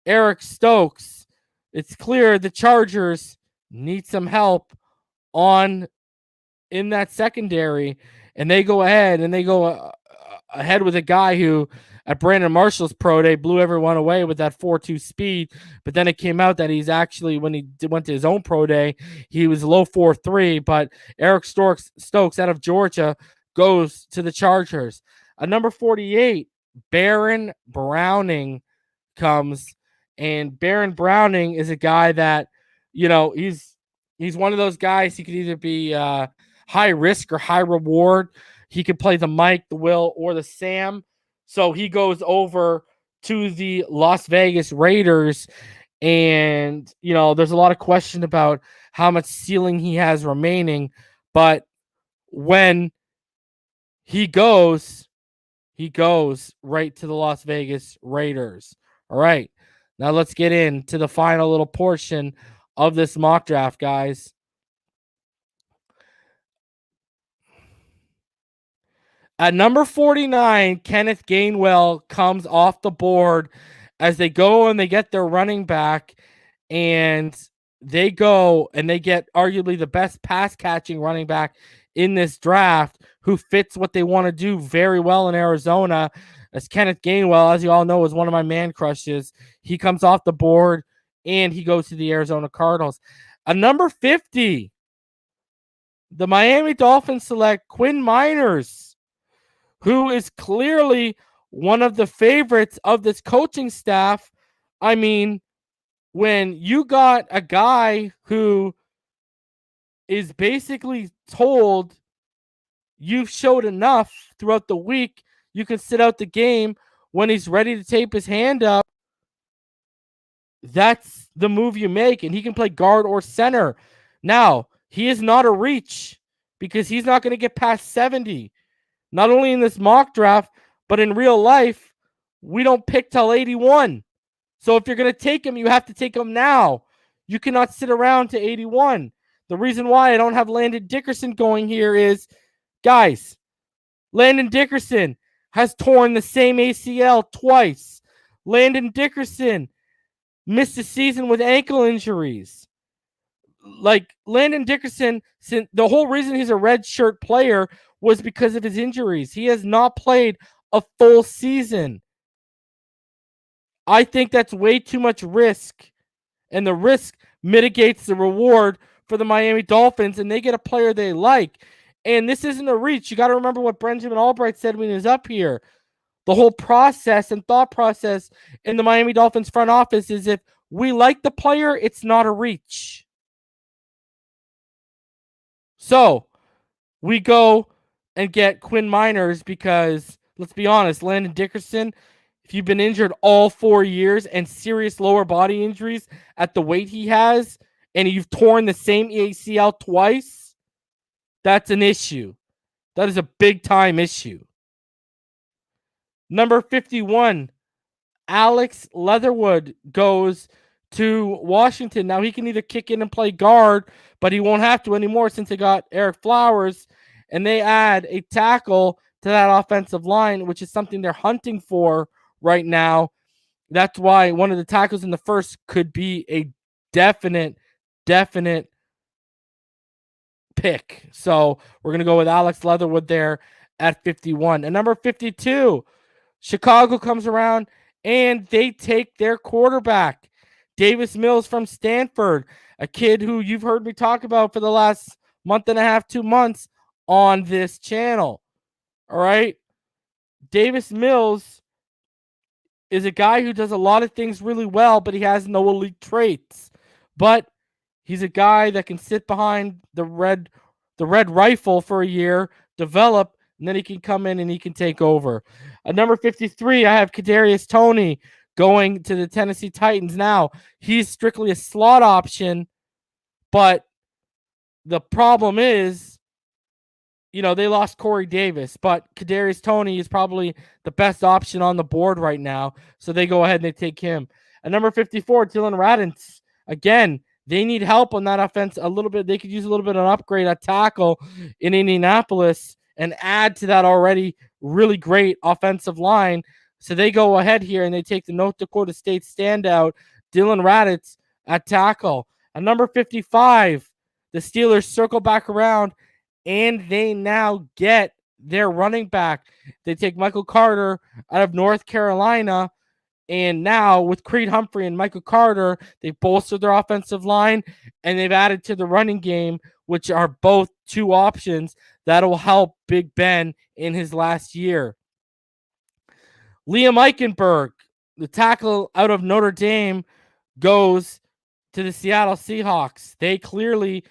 S2: Eric Stokes. It's clear the Chargers need some help in that secondary, and they go ahead and they go ahead with a guy who at Brandon Marshall's pro day blew everyone away with that 4.2 speed, but then it came out that he's actually, when he went to his own pro day, he was low 4.3, but Eric Stokes out of Georgia goes to the Chargers. At number 48, Baron Browning comes, and Baron Browning is a guy that, he's one of those guys. He could either be high risk or high reward. He could play the Mike, the Will, or the Sam. So he goes over to the Las Vegas Raiders, and there's a lot of question about how much ceiling he has remaining, but when he goes right to the Las Vegas Raiders. All right. Now let's get into the final little portion of this mock draft, guys. At number 49, Kenneth Gainwell comes off the board as they go and they get their running back, and they go and they get arguably the best pass catching running back in this draft, who fits what they want to do very well in Arizona. As Kenneth Gainwell, as you all know, is one of my man crushes. He comes off the board and he goes to the Arizona Cardinals. At number 50, the Miami Dolphins select Quinn Miners, who is clearly one of the favorites of this coaching staff. I mean, when you got a guy who is basically told you've showed enough throughout the week. You can sit out the game when he's ready to tape his hand up. That's the move you make, and he can play guard or center. Now, he is not a reach because he's not going to get past 70. Not only in this mock draft, but in real life, we don't pick till 81. So if you're going to take him, you have to take him now. You cannot sit around to 81. The reason why I don't have Landon Dickerson going here is, guys, Landon Dickerson has torn the same ACL twice. Landon Dickerson missed a season with ankle injuries. Like, Landon Dickerson, the whole reason he's a red shirt player was because of his injuries. He has not played a full season. I think that's way too much risk, and the risk mitigates the reward for the Miami Dolphins, and they get a player they like. And this isn't a reach. You got to remember what Benjamin Albright said when he was up here. The whole process and thought process in the Miami Dolphins front office is, if we like the player, it's not a reach. So we go and get Quinn Miners because, let's be honest, Landon Dickerson, if you've been injured all 4 years and serious lower body injuries at the weight he has, and you've torn the same ACL twice, that's an issue. That is a big-time issue. Number 51, Alex Leatherwood goes to Washington. Now, he can either kick in and play guard, but he won't have to anymore since they got Eric Flowers, and they add a tackle to that offensive line, which is something they're hunting for right now. That's why one of the tackles in the first could be a definite pick. So we're going to go with Alex Leatherwood there at 51. And number 52, Chicago comes around and they take their quarterback, Davis Mills from Stanford, a kid who you've heard me talk about for the last month and a half, 2 months on this channel. All right. Davis Mills is a guy who does a lot of things really well, but he has no elite traits. But he's a guy that can sit behind the red rifle for a year, develop, and then he can come in and he can take over. At number 53, I have Kadarius Toney going to the Tennessee Titans. Now, he's strictly a slot option, but the problem is, they lost Corey Davis, but Kadarius Toney is probably the best option on the board right now, so they go ahead and they take him. At number 54, Dylan Radunz. Again, they need help on that offense a little bit. They could use a little bit of an upgrade at tackle in Indianapolis and add to that already really great offensive line. So they go ahead here and they take the North Dakota State standout, Dylan Radunz, at tackle. At number 55, the Steelers circle back around and they now get their running back. They take Michael Carter out of North Carolina. And now with Creed Humphrey and Michael Carter, they've bolstered their offensive line and they've added to the running game, which are both two options that will help Big Ben in his last year. Liam Eichenberg, the tackle out of Notre Dame, goes to the Seattle Seahawks. They clearly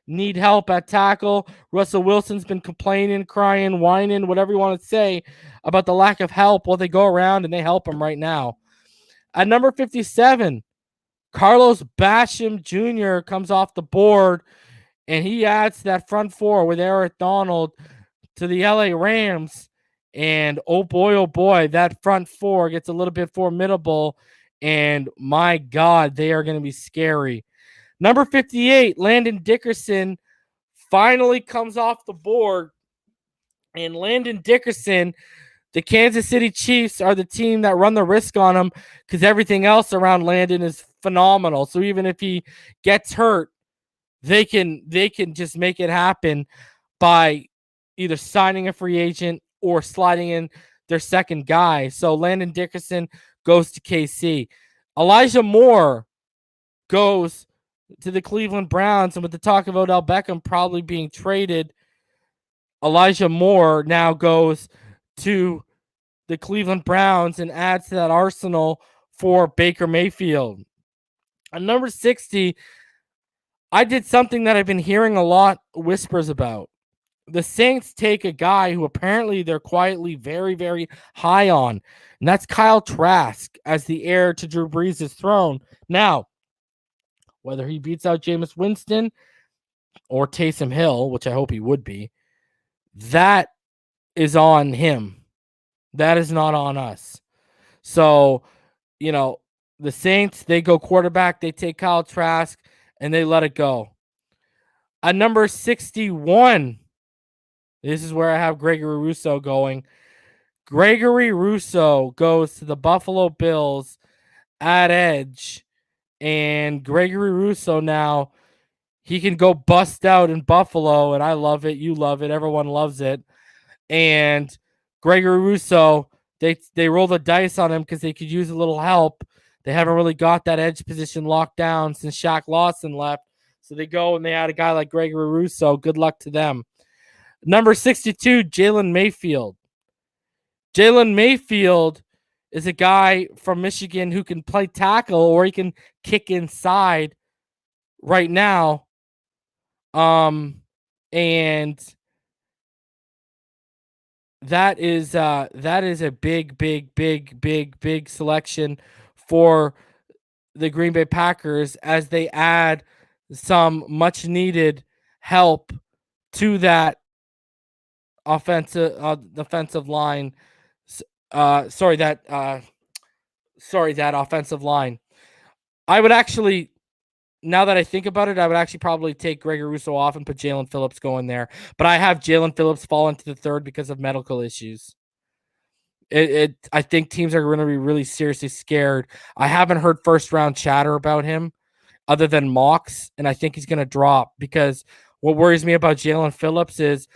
S2: need help at tackle. Russell Wilson's been complaining, crying, whining, whatever you want to say about the lack of help. Well, they go around and they help him right now. At number 57, Carlos Basham Jr. comes off the board, and he adds to that front four with Eric Donald to the LA Rams. And oh boy, that front four gets a little bit formidable. And my God, they are going to be scary. Number 58, Landon Dickerson finally comes off the board. And Landon Dickerson, the Kansas City Chiefs are the team that run the risk on him because everything else around Landon is phenomenal. So even if he gets hurt, they can just make it happen by either signing a free agent or sliding in their second guy. So Landon Dickerson goes to KC. Elijah Moore goes to the Cleveland Browns, and with the talk of Odell Beckham probably being traded, Elijah Moore now goes to the Cleveland Browns and adds to that arsenal for Baker Mayfield. At number 60, I did something that I've been hearing a lot whispers about. the Saints take a guy who apparently they're quietly very, very high on, and that's Kyle Trask as the heir to Drew Brees' throne. Now, whether he beats out Jameis Winston or Taysom Hill, which I hope he would be, that is on him. That is not on us. So, the Saints, they go quarterback, they take Kyle Trask, and they let it go. At number 61, this is where I have Gregory Rousseau going. Gregory Rousseau goes to the Buffalo Bills at edge, and Gregory Rousseau now, he can go bust out in Buffalo, and I love it. You love it. Everyone loves it. And Gregory Rousseau, they roll the dice on him because they could use a little help. They haven't really got that edge position locked down since Shaq Lawson left. So they go and they add a guy like Gregory Rousseau. Good luck to them. Number 62, Jalen Mayfield. Jalen Mayfield is a guy from Michigan who can play tackle or he can kick inside right now. And that is a big selection for the Green Bay Packers as they add some much needed help to that offensive line. That offensive line. I would actually, now that I think about it, I would actually probably take Gregory Rousseau off and put Jalen Phillips going there. But I have Jalen Phillips fall into the third because of medical issues. I think teams are going to be really seriously scared. I haven't heard first round chatter about him other than mocks, and I think he's going to drop because what worries me about Jalen Phillips is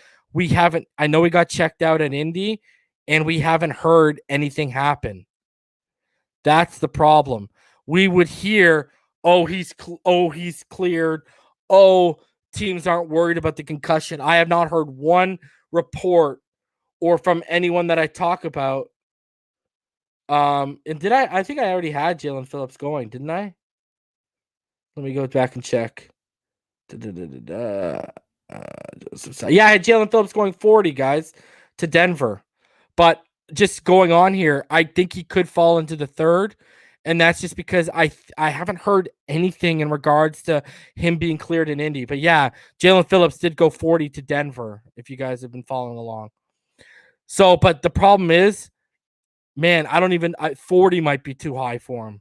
S2: I know we got checked out at Indy, and we haven't heard anything happen. That's the problem. We would hear, he's cleared. Teams aren't worried about the concussion. I have not heard one report or from anyone that I talk about. And I think I already had Jalen Phillips going, didn't I? Let me go back and check. Yeah, I had Jalen Phillips going 40, guys, to Denver. But just going on here, I think he could fall into the third. And that's just because I haven't heard anything in regards to him being cleared in Indy. But yeah, Jalen Phillips did go 40 to Denver, if you guys have been following along. So, but the problem is, man, 40 might be too high for him.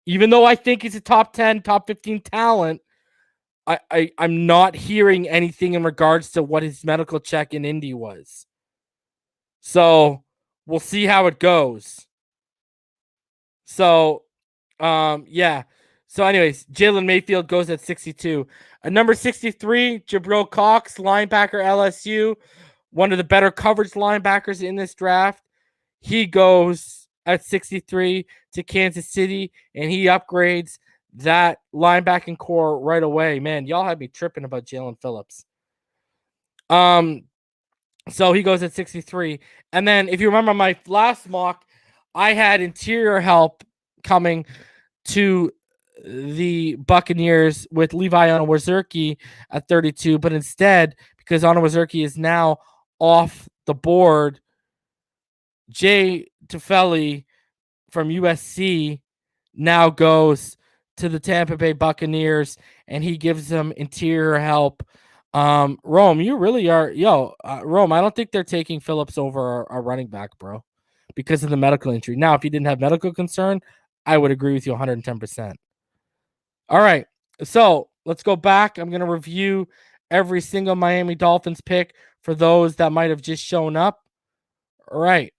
S2: Even though I think he's a top 10, top 15 talent, I'm not hearing anything in regards to what his medical check in Indy was. So we'll see how it goes. So, yeah. So anyways, Jalen Mayfield goes at 62. At number 63, Jabril Cox, linebacker LSU, one of the better coverage linebackers in this draft. He goes at 63 to Kansas City, and he upgrades that linebacking core right away. Man, y'all had me tripping about Jalen Phillips. So he goes at 63. And then if you remember my last mock, I had interior help coming to the Buccaneers with Levi Onwuzurike at 32, but instead, because Onwuzurike is now off the board, Jay Tufele from USC now goes to the Tampa Bay Buccaneers, and he gives them interior help. Rome, you really are, Rome, I don't think they're taking Phillips over a running back, bro, because of the medical injury. Now, if he didn't have medical concern, I would agree with you 110%. All right, so let's go back. I'm going to review every single Miami Dolphins pick for those that might have just shown up. All right.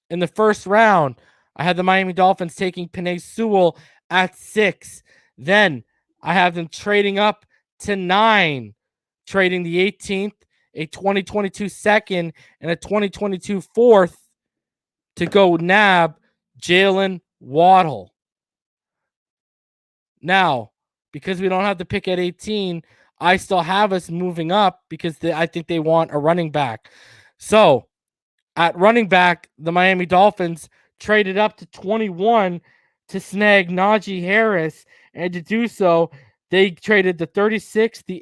S2: In the first round, I had the Miami Dolphins taking Penne Sewell at 6. Then I have them trading up to 9, trading the 18th, a 2022 second, and a 2022 fourth to go nab Jalen Waddle. Now, because we don't have the pick at 18, I still have us moving up because I think they want a running back. So, at running back, the Miami Dolphins traded up to 21 to snag Najee Harris. And to do so, they traded the 36th, the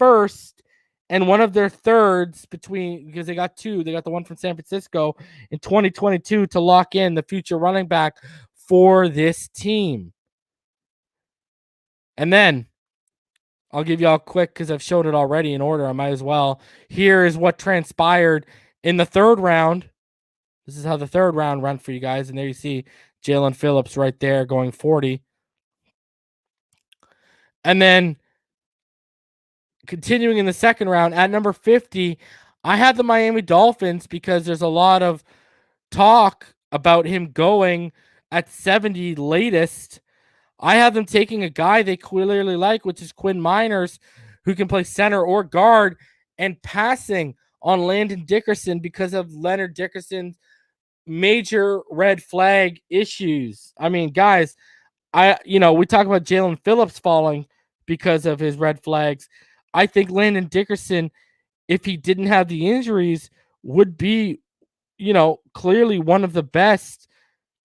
S2: 81st, and one of their thirds because they got two. They got the one from San Francisco in 2022 to lock in the future running back for this team. And then I'll give y'all quick because I've showed it already in order. I might as well. Here is what transpired in the third round. This is how the third round went for you guys. And there you see Jalen Phillips right there going 40. And then continuing in the second round at number 50, I had the Miami Dolphins because there's a lot of talk about him going at 70 latest. I have them taking a guy they clearly like, which is Quinn Miners, who can play center or guard, and passing on Landon Dickerson because of Leonard Dickerson's major red flag issues. I mean, guys, we talk about Jalen Phillips falling because of his red flags. I think Landon Dickerson, if he didn't have the injuries, would be, clearly one of the best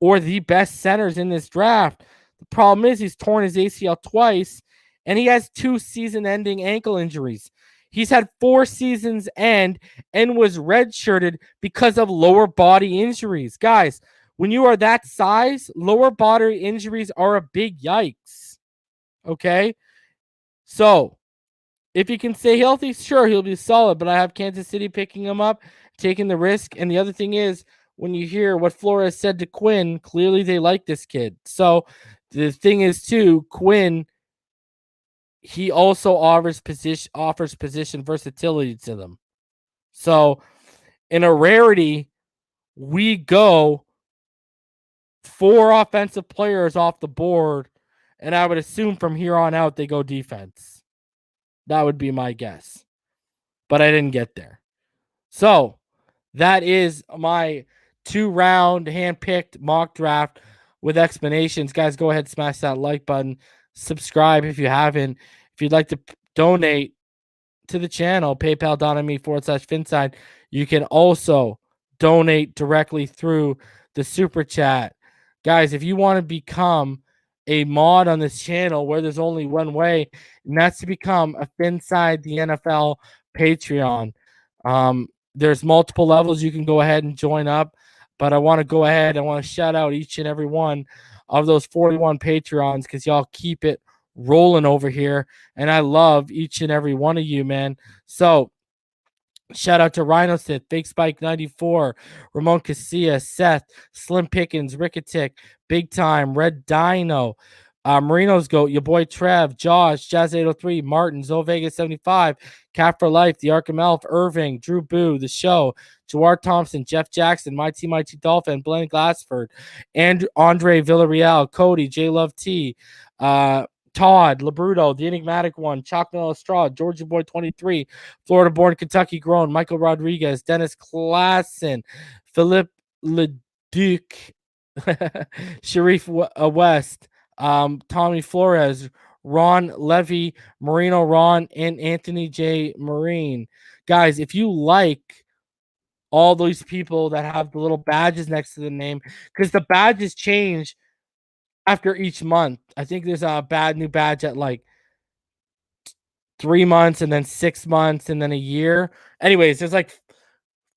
S2: or the best centers in this draft. The problem is he's torn his ACL twice, and he has 2 season-ending ankle injuries. He's had 4 seasons end and was redshirted because of lower body injuries. Guys, when you are that size, lower body injuries are a big yikes. Okay? So, if he can stay healthy, sure, he'll be solid, but I have Kansas City picking him up, taking the risk. And the other thing is, when you hear what Flores said to Quinn, clearly they like this kid. So, the thing is, too, Quinn, he also offers position versatility to them. So, in a rarity, we go 4 offensive players off the board, and I would assume from here on out they go defense. That would be my guess. But I didn't get there. So, that is my 2-round hand-picked mock draft with explanations. Guys, go ahead, smash that like button. Subscribe if you haven't. If you'd like to donate to the channel, paypal.me/Phinside. You can also donate directly through the super chat. Guys, if you want to become a mod on this channel where there's only one way, and that's to become a Phinside the NFL Patreon. There's multiple levels you can go ahead and join up, but I want to shout out each and every one of those 41 Patreons because y'all keep it rolling over here, and I love each and every one of you, man. So shout out to Rhino Sith, Fake Spike 94, Ramon Casilla, Seth, Slim Pickens, Ricketic, Big Time, Red Dino, Marino's Goat, your boy Trev, Josh, Jazz 803, Martin, Zovega 75, Cat for Life, the Arkham Elf, Irving, Drew Boo, The Show, Jawar Thompson, Jeff Jackson, My T Dolphin, Blaine Glassford, and Andre Villarreal, Cody, J Love T, Todd, Labruto, the Enigmatic One, Chocolate Straw, Georgia Boy 23, Florida Born, Kentucky Grown, Michael Rodriguez, Dennis Klassen, Philip Leduc, Sharif West, Tommy Flores, Ron Levy, Marino Ron, and Anthony J. Marine. Guys, if you like all those people that have the little badges next to the name, because the badges change after each month. I think there's a new badge at like 3 months and then 6 months and then a year. Anyways, there's like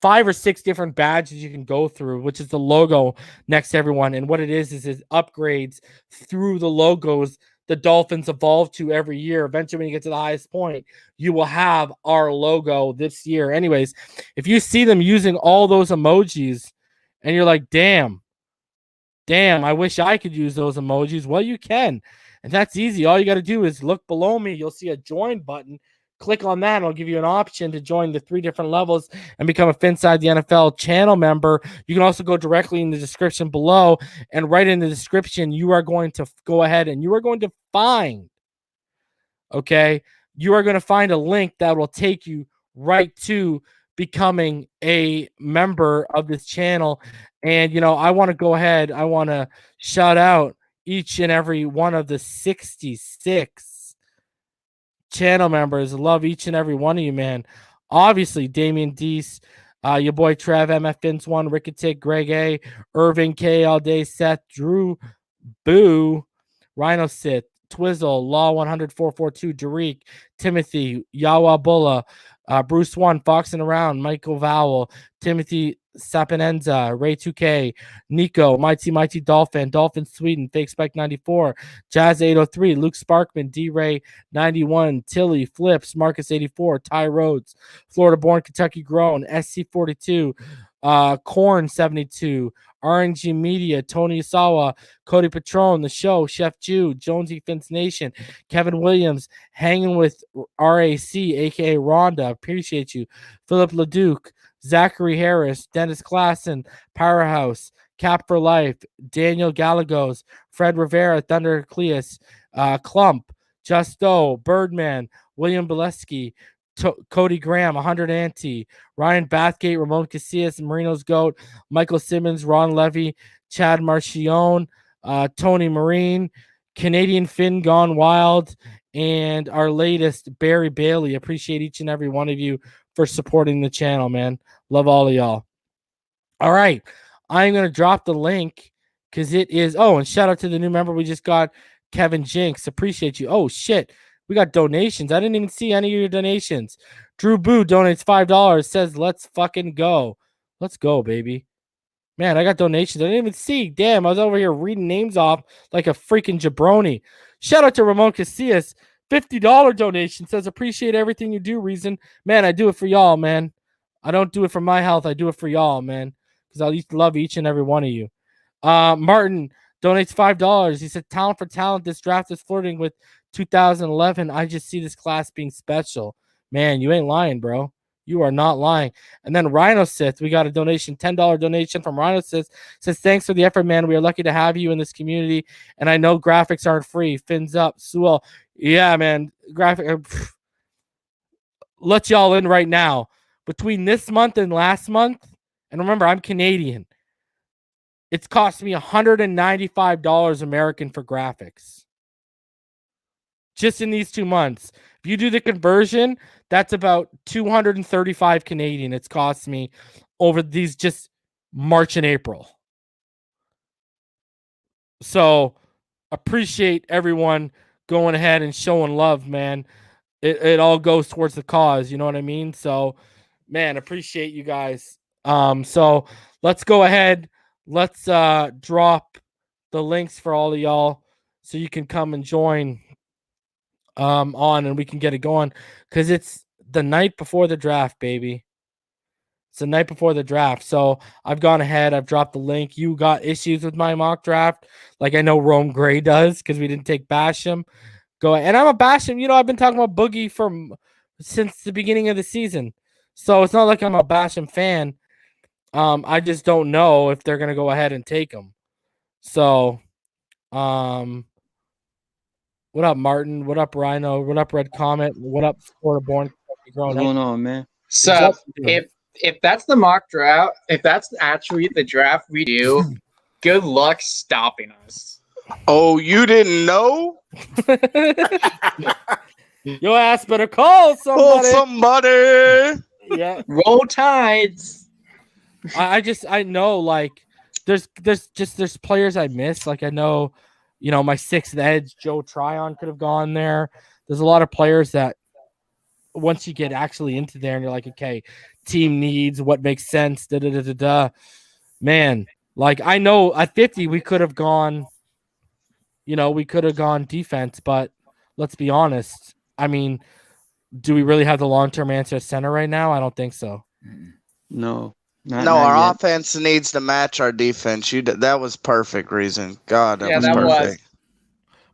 S2: 5 or 6 different badges you can go through, which is the logo next to everyone. And what it is it upgrades through the logos the Dolphins evolve to every year. Eventually, when you get to the highest point, you will have our logo this year. Anyways, if you see them using all those emojis and you're like, damn, I wish I could use those emojis. Well, you can. And that's easy. All you got to do is look below me. You'll see a join button. Click on that. It'll give you an option to join the 3 different levels and become a Phinside the NFL channel member. You can also go directly in the description below. And right in the description, you are going to go ahead and you are going to find, you are going to find a link that will take you right to becoming a member of this channel. And, I want to go ahead. I want to shout out each and every one of the 66 channel members. Love each and every one of you, man. Obviously, Damian Deese, your boy Trev, MF Vince1, Ricketic, Greg A, Irving K, All Day, Seth, Drew, Boo, Rhino Sith, Twizzle, Law 100 442, Jarik, Timothy, Yawa Bulla, Bruce One, Foxing Around, Michael Vowell, Timothy Sapinenza, Ray 2K, Nico, Mighty Dolphin, Dolphin Sweden, Fake Spike 94, Jazz 803, Luke Sparkman, D Ray 91, Tilly, Flips, Marcus 84, Ty Rhodes, Florida Born, Kentucky Grown, SC 42, Corn 72, RNG Media, Tony Asawa, Cody Patron, The Show, Chef Jew, Jonesy Finns Nation, Kevin Williams, Hanging with RAC, aka Rhonda, appreciate you, Philip Leduc, Zachary Harris, Dennis Klassen, Powerhouse, Cap for Life, Daniel Gallegos, Fred Rivera, Thunder Cleus, Clump, Justo, Birdman, William Bolesky, Cody Graham, 100 Ante, Ryan Bathgate, Ramon Casillas, Marino's Goat, Michael Simmons, Ron Levy, Chad Marchione, Tony Marine, Canadian Finn Gone Wild, and our latest, Barry Bailey. Appreciate each and every one of you for supporting the channel, man. Love all of y'all. All right. I'm going to drop the link because it is. Oh, and shout out to the new member we just got, Kevin Jinks. Appreciate you. Oh, shit. We got donations. I didn't even see any of your donations. Drew Boo donates $5. Says, let's fucking go. Let's go, baby. Man, I got donations. I didn't even see. Damn, I was over here reading names off like a freaking jabroni. Shout out to Ramon Casillas. $50 donation. Says, appreciate everything you do, Reason. Man, I do it for y'all, man. I don't do it for my health. I do it for y'all, man. Because I used to love each and every one of you. Martin donates $5. He said, talent for talent. This draft is flirting with 2011. I just see this class being special. Man, you ain't lying, bro. You are not lying. And then Rhino Sith, we got a donation, $10 donation from Rhino Sith. Says, thanks for the effort, man. We are lucky to have you in this community. And I know graphics aren't free. Fins up. Sewell. Yeah, man. Graphic. Let y'all in right now. Between this month and last month, and remember, I'm Canadian, it's cost me $195 American for graphics. Just in these 2 months. If you do the conversion, that's about 235 Canadian. It's cost me over these just March and April. So appreciate everyone going ahead and showing love, man. It all goes towards the cause. You know what I mean? So, man, appreciate you guys. So let's go ahead. Let's drop the links for all of y'all so you can come and join on and we can get it going because it's the night before the draft, baby. It's the night before the draft. So I've gone ahead. I've dropped the link. You got issues with my mock draft, like I know Rome Gray does because we didn't take Basham. Go ahead. And I'm a Basham. You know, I've been talking about Boogie since the beginning of the season. So it's not like I'm a Basham fan. I just don't know if they're gonna go ahead and take him. So, what up, Martin? What up, Rhino? What up, Red Comet? What up, Florida Born?
S3: What's going on, man?
S4: So if that's the mock draft, if that's actually the draft we do, good luck stopping us.
S5: Oh, you didn't know?
S2: Your ass better call somebody.
S5: Call somebody.
S2: Yeah.
S4: Roll Tides.
S2: I know, like there's players I miss. Like I know, you know, my sixth edge, Joe Tryon could have gone there. There's a lot of players that once you get actually into there and you're like, okay, team needs, what makes sense, man. Like I know at 50 we could have gone, you know, we could have gone defense, but let's be honest. I mean, do we really have the long-term answer at center right now? I don't think so.
S3: No.
S5: Our offense needs to match our defense. That was perfect, Reason. God, that was perfect.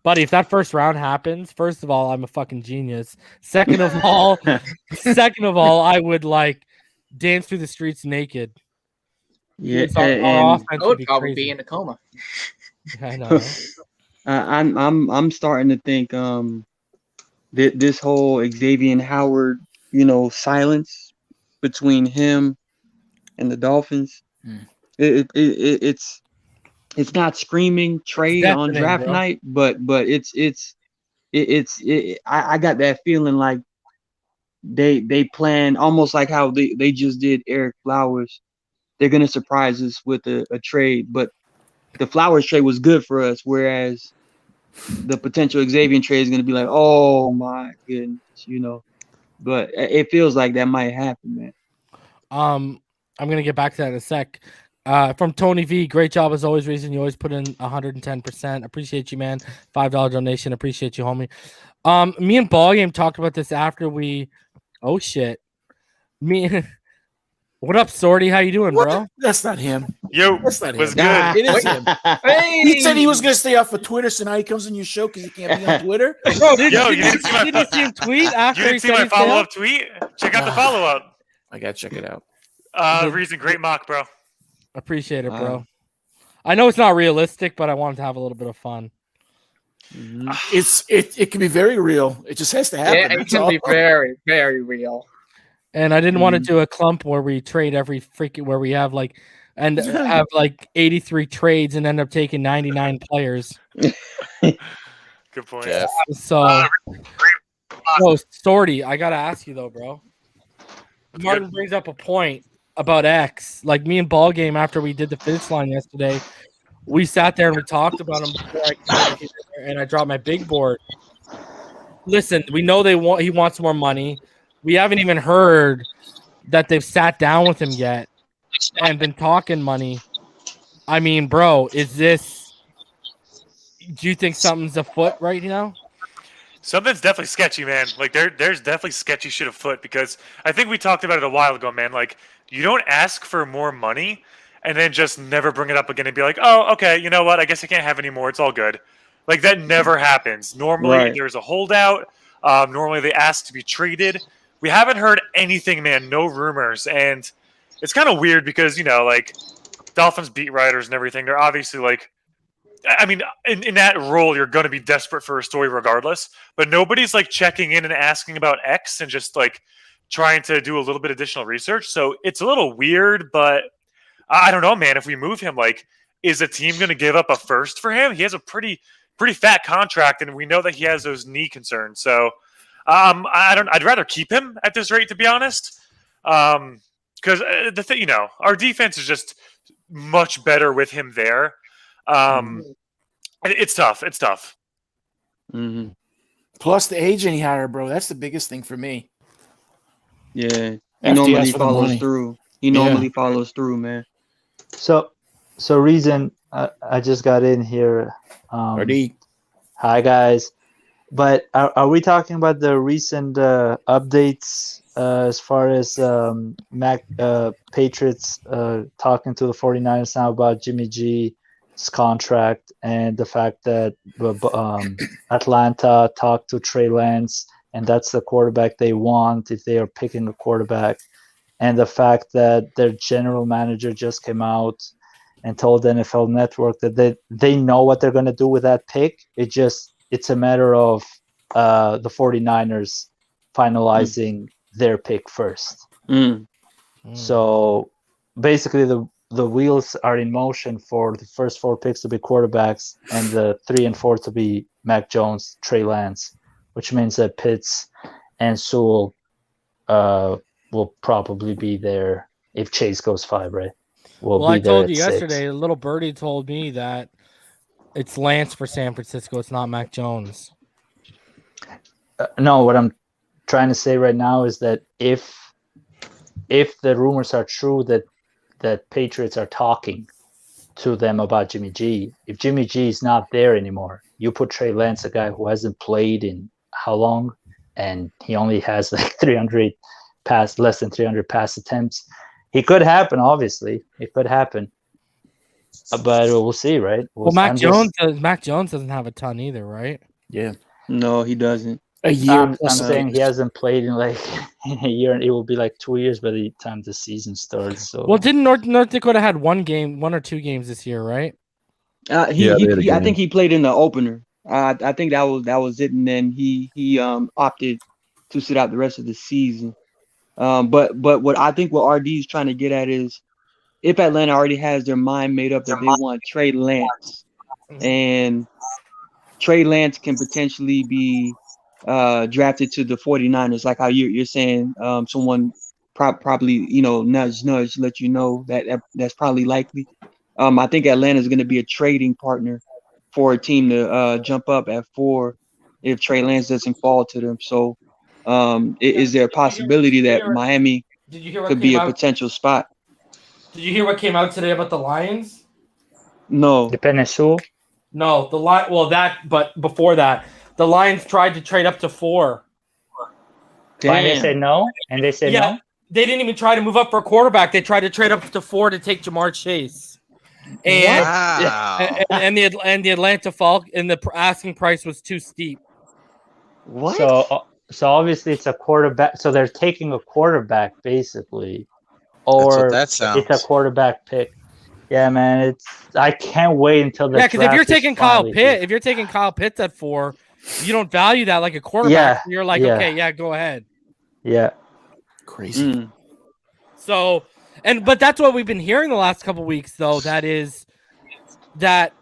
S2: Buddy, if that first round happens, first of all, I'm a fucking genius. Second of all, I would like dance through the streets naked.
S3: Yeah,
S4: I would probably be in a coma.
S2: I know.
S3: I'm starting to think this whole Xavier Howard, you know, silence between him and the Dolphins. It's not screaming trade on draft night, but I got that feeling like they plan almost like how they just did Eric Flowers. They're gonna surprise us with a trade, but the Flowers trade was good for us, whereas the potential Xavier trade is gonna be like, oh my goodness, you know. but it feels like that might happen, man.
S2: I'm gonna get back to that in a sec. From Tony V, great job as always, Reason. You always put in 110%. Appreciate you, man. $5 donation. Appreciate you, homie. Me and Ballgame talked about this after we. Oh shit. What up, Sorty? How you doing, bro?
S6: That's not him.
S7: Yo,
S6: That's not him.
S7: was good.
S6: It is him.
S4: Hey!
S6: He said he was going to stay off of Twitter, so now he comes on your show because he can't be on Twitter.
S2: Bro,
S7: Yo, you didn't see my
S2: did you see him tweet after
S7: You didn't see my follow-up tweet? Check out the follow-up.
S6: I got to check it out.
S7: Reason, great mock, bro.
S2: Appreciate it, bro. I know it's not realistic, but I wanted to have a little bit of fun.
S6: It can be very real. It just has to happen.
S4: Yeah, it can be very, very real.
S2: And I didn't want to do a clump where we trade every freaking where we have like 83 trades and end up taking 99 players.
S7: Good point.
S6: Jeff.
S2: So, Storty, I gotta ask you though, bro. Martin brings up a point about X. Like me and Ballgame after we did the finish line yesterday, we sat there and we talked about him before I came there, and I dropped my big board. Listen, we know he wants more money. We haven't even heard that they've sat down with him yet and been talking money. I mean, bro, do you think something's afoot right now?
S7: Something's definitely sketchy, man. Like there's definitely sketchy shit afoot because I think we talked about it a while ago, man. Like you don't ask for more money and then just never bring it up again and be like, oh, okay, you know what? I guess I can't have any more. It's all good. Like that never happens. Normally there's a holdout. Normally they ask to be traded. We haven't heard anything, man. No rumors. And it's kind of weird because, like Dolphins beat writers and everything, they're obviously like, I mean, in that role, you're going to be desperate for a story regardless. But nobody's like checking in and asking about X and just like trying to do a little bit of additional research. So it's a little weird, but I don't know, man. If we move him, like, is a team going to give up a first for him? He has a pretty fat contract, and we know that he has those knee concerns. So I'd rather keep him at this rate, to be honest. Because the thing, our defense is just much better with him there. It's tough. It's tough.
S3: Mm-hmm.
S6: Plus the agent he hired, bro. That's the biggest thing for me.
S3: Yeah, he normally follows through. He normally follows through, man.
S8: So Reason, I just got in here. Hi guys. But are we talking about the recent updates as far as Patriots talking to the 49ers now about Jimmy G's contract and the fact that Atlanta talked to Trey Lance and that's the quarterback they want if they are picking a quarterback, and the fact that their general manager just came out and told the NFL Network that they know what they're going to do with that pick. It's a matter of the 49ers finalizing their pick first. So basically the wheels are in motion for the first 4 picks to be quarterbacks and the 3 and 4 to be Mac Jones, Trey Lance, which means that Pitts and Sewell will probably be there if Chase goes 5, right?
S2: Well, I told you yesterday, a little birdie told me that it's Lance for San Francisco. It's not Mac Jones.
S8: No, what I'm trying to say right now is that if the rumors are true that Patriots are talking to them about Jimmy G, if Jimmy G is not there anymore, you put Trey Lance, a guy who hasn't played in how long, and he only has like less than 300 pass attempts. It could happen, obviously. It could happen. But we'll see, right?
S2: Mac Jones doesn't have a ton either, right?
S6: Yeah.
S3: No, he doesn't.
S8: A year. I'm saying he hasn't played in like a year, and it will be like 2 years by the time the season starts. So,
S2: well, didn't North Dakota had 1 or 2 games this year, right?
S3: I think he played in the opener. I think that was it, and then he opted to sit out the rest of the season. But what I think what RD is trying to get at is if Atlanta already has their mind made up that they want Trey Lance, and Trey Lance can potentially be drafted to the 49ers, like how you're saying, someone probably, nudge, let you know that's probably likely. I think Atlanta is going to be a trading partner for a team to jump up at 4 if Trey Lance doesn't fall to them. So Is there a possibility that Miami
S2: Did you hear what
S3: could be
S2: came
S3: a
S2: out?
S3: potential spot?
S2: Did you hear what came out today about the Lions?
S3: No.
S8: The Penne.
S2: No, the line. Well, but before that, the Lions tried to trade up to 4.
S8: And they said no. And they said no.
S2: They didn't even try to move up for a quarterback. They tried to trade up to 4 to take Jamar Chase. And
S5: Wow.
S2: and the Atlanta Falcons, and the asking price was too steep.
S5: What?
S8: So obviously it's a quarterback. So they're taking a quarterback basically,
S5: That's
S8: or
S5: what that sounds.
S8: it's a quarterback pick. Yeah, man. I can't wait until the
S2: Because if you're
S8: draft is
S2: taking Kyle
S8: finally
S2: Pitt,
S8: here.
S2: if you're taking Kyle Pitts at 4, you don't value that like a quarterback.
S8: Yeah,
S2: So you're like,
S8: yeah.
S2: okay, yeah, go ahead.
S8: Yeah.
S6: Crazy.
S2: So, but that's what we've been hearing the last couple weeks, though. That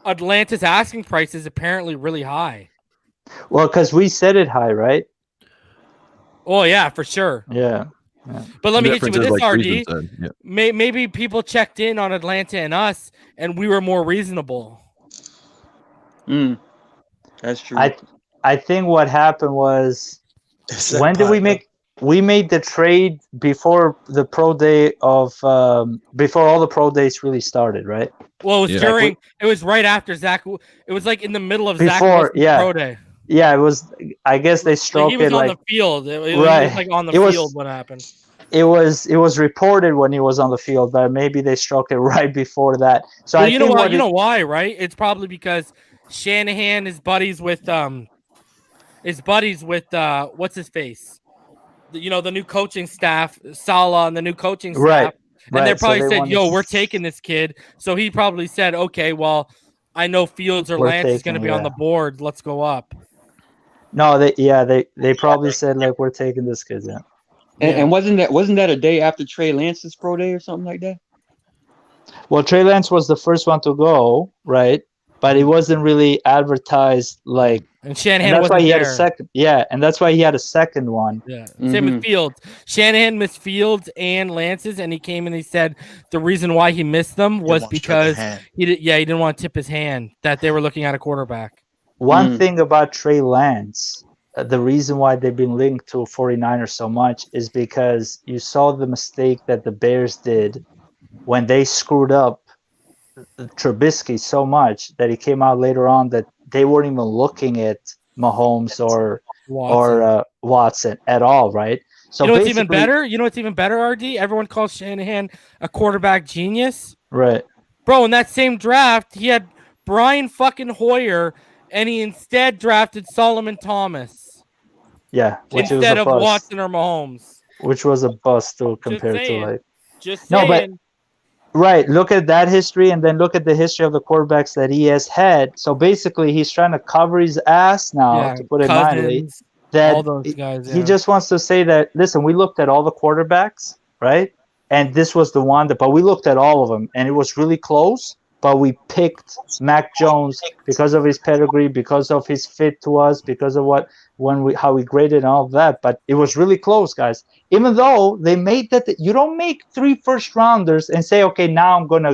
S2: Atlanta's asking price is apparently really high.
S8: Well, because we said it high, right?
S2: Oh yeah, for sure.
S8: Yeah.
S2: But let me hit you with this, RD.
S1: Reason said,
S2: Maybe people checked in on Atlanta and us, and we were more reasonable.
S3: That's true.
S8: I think what happened was when did we made the trade before the pro day of before all the pro days really started, right?
S2: Well, it was it was right after Zach. It was like in the middle of Zach
S8: Before,
S2: Wilson's pro day.
S8: Yeah, it was. I guess they stroked
S2: He was
S8: it
S2: on
S8: like
S2: the field. It was
S8: Right.
S2: like on the
S8: It was-
S2: field when it happened.
S8: it was reported when he was on the field, but maybe they struck it right before that. So
S2: Well,
S8: I
S2: you know
S8: think
S2: what? You know why, right? It's probably because Shanahan is buddies with what's his face? The new coaching staff, Saleh, and the new coaching staff.
S8: Right.
S2: And they
S8: Right, so
S2: probably
S8: they
S2: said,
S8: wanna
S2: "Yo, we're taking this kid." So he probably said, "Okay, well, I know Fields or
S8: We're
S2: Lance is going to
S8: taking,
S2: be on
S8: yeah.
S2: the board. Let's go up."
S8: No, they probably said like we're taking this kid. Yeah.
S3: And wasn't that a day after Trey Lance's pro day or something like that?
S8: Well, Trey Lance was the first one to go, right? But it wasn't really advertised like.
S2: And Shanahan
S8: And that's why
S2: wasn't
S8: he had
S2: there.
S8: a second. Yeah, and that's why he had a second one.
S2: Yeah. Same with Fields. Shanahan missed Fields and Lance's, and he came and he said the reason why he missed them was because he didn't want to tip his hand that they were looking at a quarterback.
S8: One thing about Trey Lance, the reason why they've been linked to 49ers so much is because you saw the mistake that the Bears did when they screwed up Trubisky so much that he came out later on that they weren't even looking at Mahomes or Watson at all, right? So
S2: you know what's even better? You know what's even better, RD? Everyone calls Shanahan a quarterback genius.
S8: Right.
S2: Bro, in that same draft, he had Brian fucking Hoyer, and he instead drafted Solomon Thomas.
S8: Yeah.
S2: Instead of Watson or Mahomes.
S8: Which was a bust to compare to like.
S2: Just saying.
S8: No, but right. Look at that history and then look at the history of the quarterbacks that he has had. So basically he's trying to cover his ass now, to put it mildly. That
S2: all those guys,
S8: he just wants to say that, listen, we looked at all the quarterbacks, right? And this was the one but we looked at all of them and it was really close, but we picked Mac Jones because of his pedigree, because of his fit to us, because of how we graded and all of that. But it was really close, guys. Even though they made that, you don't make 3 first-rounders and say, okay, now I'm going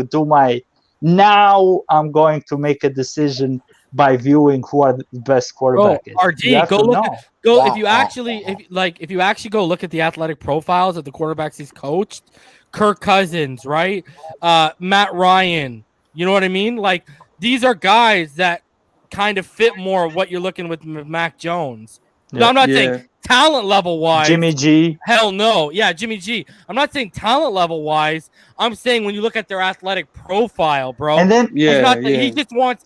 S8: to make a decision by viewing who are the best quarterback is.
S2: RD, go look. If you actually go look at the athletic profiles of the quarterbacks he's coached, Kirk Cousins, right? Matt Ryan. You know what I mean? Like, these are guys that kind of fit more of what you're looking with Mac Jones. No, I'm not saying talent level wise.
S8: Jimmy G.
S2: Hell no. Yeah, Jimmy G. I'm not saying talent level wise. I'm saying when you look at their athletic profile, bro.
S8: And then
S2: he wants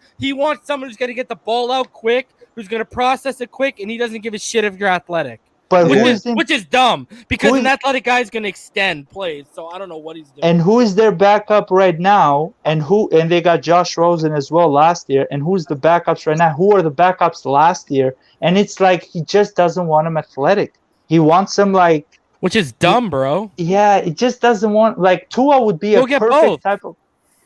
S2: someone who's going to get the ball out quick, who's going to process it quick, and he doesn't give a shit if you're athletic.
S8: But
S2: which is dumb because an athletic guy is going to extend plays. So I don't know what he's doing.
S8: And who is their backup right now? And they got Josh Rosen as well last year. And who's the backups right now? Who are the backups last year? And it's like he just doesn't want them athletic. He wants them like,
S2: which is dumb, bro.
S8: Yeah, it just doesn't want like Tua would be a perfect
S2: both.
S8: type of.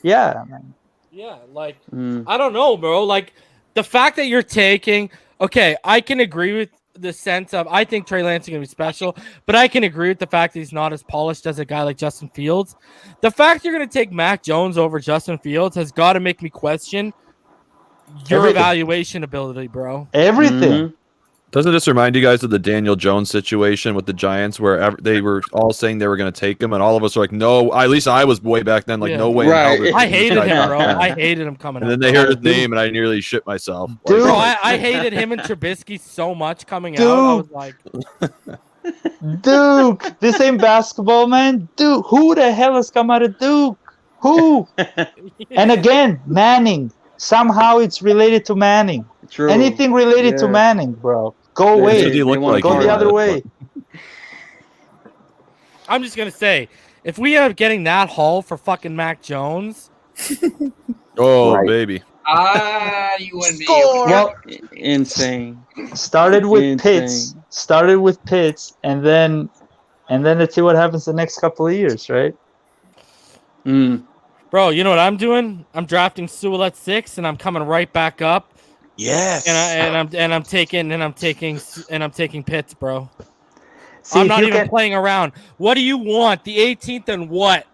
S8: Yeah, man.
S2: Yeah, like I don't know, bro. Like the fact that you're taking. Okay, I can agree with the sense of I think Trey Lance is going to be special, but I can agree with the fact that he's not as polished as a guy like Justin Fields. The fact you're going to take Mac Jones over Justin Fields has got to make me question your evaluation ability, bro.
S8: Everything.
S9: Doesn't this remind you guys of the Daniel Jones situation with the Giants, where they were all saying they were going to take him, and all of us were like, "No." At least I was way back then, like, "No way."
S3: Right.
S2: I hated him, bro. I hated him coming
S9: And
S2: out.
S9: then they heard his name, and I nearly shit myself.
S8: Dude.
S2: Bro, I hated him and Trubisky so much coming out. I was like,
S8: Duke, this ain't basketball, man. Duke, who the hell has come out of Duke? Who? And again, Manning. Somehow it's related to Manning.
S3: True.
S8: Anything related to
S3: Yeah.
S8: Manning, bro. Go
S3: Yeah,
S8: away.
S9: Does he look like
S8: Go
S9: him?
S8: the other way.
S2: I'm just gonna say, if we end up getting that haul for fucking Mac Jones,
S9: Oh,
S3: Right.
S9: baby.
S4: You wouldn't be able to.
S8: Well,
S3: Insane.
S8: started with
S3: Insane.
S8: Pitts. Started with Pitts, and then let's see what happens the next couple of years, right?
S2: bro, you know what I'm doing? I'm drafting Sewell at 6, and I'm coming right back up,
S5: Yes.
S2: and I'm taking Pitts, bro.
S8: See,
S2: I'm
S8: if
S2: not
S8: you
S2: even
S8: can-
S2: playing around. What do you want? The 18th and what?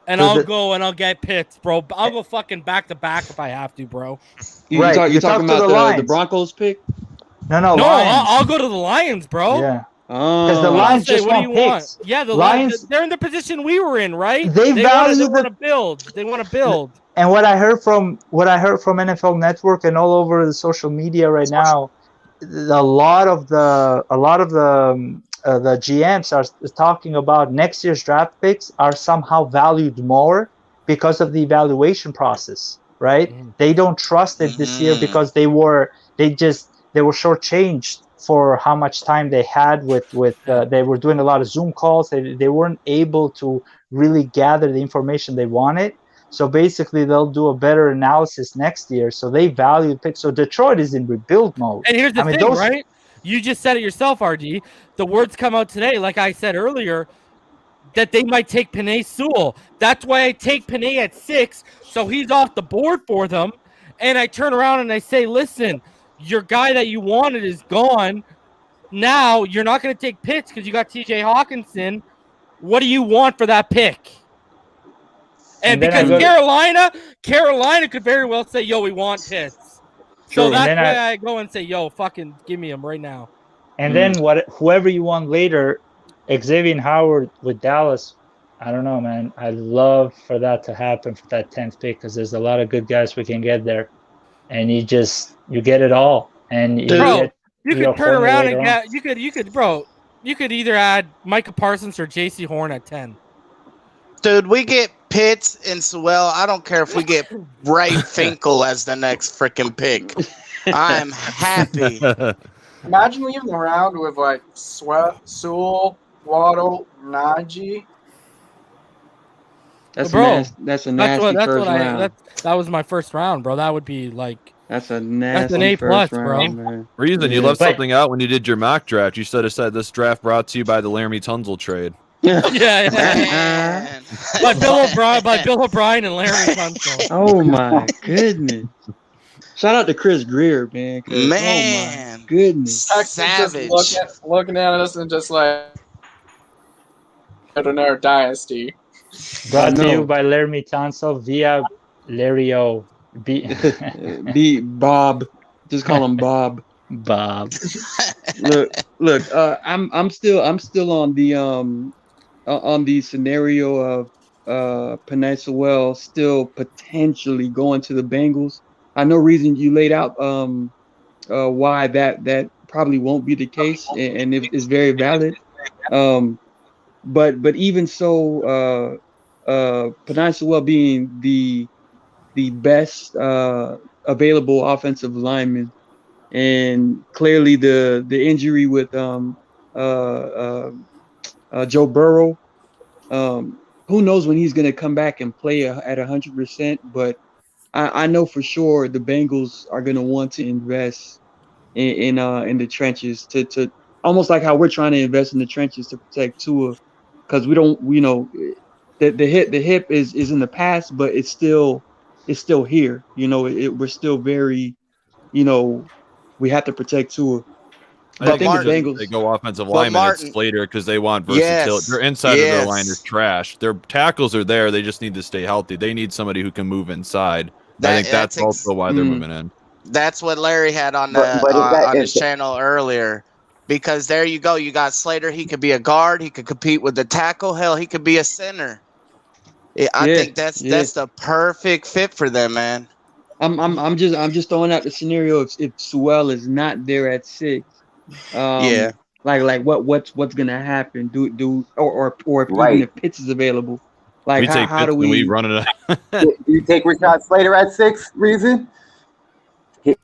S2: And
S8: So
S2: I'll
S8: the-
S2: go and I'll get Pitts, bro. I'll go fucking back to back if I have to, bro.
S8: Right,
S3: You're
S8: you
S3: talking
S8: talk to
S3: about
S8: the
S3: the
S8: Lions.
S3: Broncos pick?
S8: No,
S2: No,
S8: Lions.
S2: I'll go to the Lions, bro.
S8: Yeah.
S3: Because
S8: the
S2: I'll
S8: Lions
S2: say,
S8: just
S2: what do
S8: want
S2: you want?
S8: picks.
S2: Yeah, the
S8: Lions-
S2: Lions. They're in the position we were in, right?
S8: They value
S2: want to
S8: the-
S2: build. They want to build.
S8: And what I heard from NFL Network and all over the social media right now, a lot of the GMs are talking about next year's draft picks are somehow valued more because of the evaluation process, right? They don't trust it this year because they were shortchanged for how much time they had with they were doing a lot of Zoom calls. They weren't able to really gather the information they wanted. So basically, they'll do a better analysis next year. So they value picks. So Detroit is in rebuild mode.
S2: And here's the thing,
S8: those-
S2: right? You just said it yourself, RD. The words come out today, like I said earlier, that they might take Penne Sewell. That's why I take Penne at 6, so he's off the board for them. And I turn around and I say, listen, your guy that you wanted is gone. Now you're not going to take Pitts because you got TJ Hawkinson. What do you want for that pick? And
S8: then I
S2: because
S8: go
S2: Carolina could very well say, yo, we want Pitts. So
S8: True.
S2: that's
S8: And
S2: why
S8: then
S2: I go and say, yo, fucking give me him right now.
S8: And then whoever you want later, Xavier Howard with Dallas, I don't know, man. I'd love for that to happen for that 10th pick because there's a lot of good guys we can get there. And you get it all. And you
S2: Bro, you
S8: your
S2: could turn
S8: corner
S2: around
S8: later
S2: and
S8: on.
S2: you could either add Micah Parsons or JC Horn at 10.
S5: Dude, we get Pitts and Sewell. I don't care if we get Ray Finkel as the next freaking pick. I'm happy.
S4: Imagine leaving the round with like Sewell, Waddle, Najee.
S3: That's
S2: Bro,
S3: that's a nasty first round.
S2: That was my first round, bro. That would be like
S3: That's a nasty
S2: an A
S3: first
S2: plus,
S3: round,
S2: bro.
S3: man.
S9: Reason you
S3: Yeah.
S9: left
S8: But-
S9: something out when you did your mock draft. You should have said this draft brought to you by the Laramie Tunzel trade.
S2: yeah.
S5: Man.
S2: by Bill O'Brien and Larry Tunsil.
S3: Oh my goodness! Shout out to Chris Greer, man. 'cause, oh
S5: Man.
S3: my goodness!
S5: Savage.
S4: Just looking at us and just like, I don't know, dynasty.
S8: Brought to
S3: No.
S8: you by Laramie Tunsil via Lario.
S3: Be Bob. Just call him Bob.
S8: Bob.
S3: Look. I'm still on the scenario of Penne Sewell still potentially going to the Bengals. I know reason you laid out why that probably won't be the case, and it is very valid. But even so, Penne Sewell being the best available offensive lineman, and clearly the injury with Joe Burrow, who knows when he's going to come back and play at 100%, but I know for sure the Bengals are going to want to invest in the trenches to almost like how we're trying to invest in the trenches to protect Tua, because we don't, the hip is in the past, but it's still here. We're still very, we have to protect Tua.
S9: I
S3: I think the Bengals.
S9: they go offensive
S5: But
S9: lineman.
S5: Martin-
S9: It's later because they want versatility.
S5: Yes,
S9: Their inside of their line
S5: yes.
S9: is trash. Their tackles are there. They just need to stay healthy. They need somebody who can move inside. I think that's also why they're moving in.
S5: That's what Larry had on his channel earlier. Because there you go. You got Slater. He could be a guard. He could compete with the tackle. Hell, he could be a center. I think that's the perfect fit for them, man.
S3: I'm just throwing out the scenario if Sewell is not there at 6. Like what's gonna happen? Or if even if Pitts is available, like how do we
S9: run it?
S10: Do you take Rashad Slater at 6? Reason?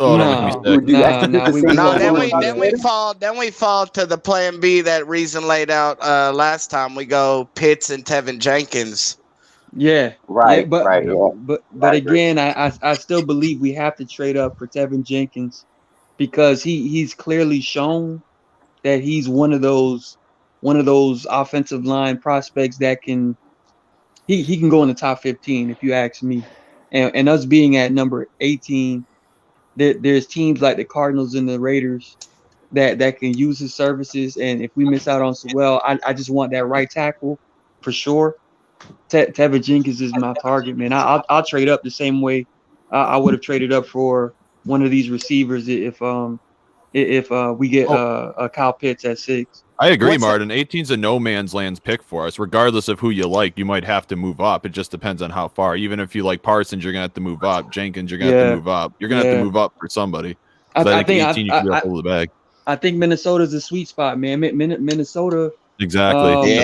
S3: No,
S5: then we fall to the plan B that Reason laid out last time. We go Pitts and Tevin Jenkins.
S3: Yeah,
S10: right,
S3: yeah, but again, I still believe we have to trade up for Tevin Jenkins because he's clearly shown that he's one of those offensive line prospects that can he can go in the top 15 if you ask me, and us being at number 18. There's teams like the Cardinals and the Raiders that can use his services, and if we miss out on Sewell, I just want that right tackle for sure. Tevin Jenkins is my target, man. I'll trade up the same way I would have traded up for one of these receivers if we get Kyle Pitts at 6.
S9: I agree, Martin. 18's a no man's land pick for us. Regardless of who you like, you might have to move up. It just depends on how far. Even if you like Parsons, you're gonna have to move up. Jenkins, you're gonna have to move up. You're gonna have to move up for somebody. I think 18 you can be hold the bag.
S3: I think Minnesota's a sweet spot, man. Minnesota.
S9: Exactly.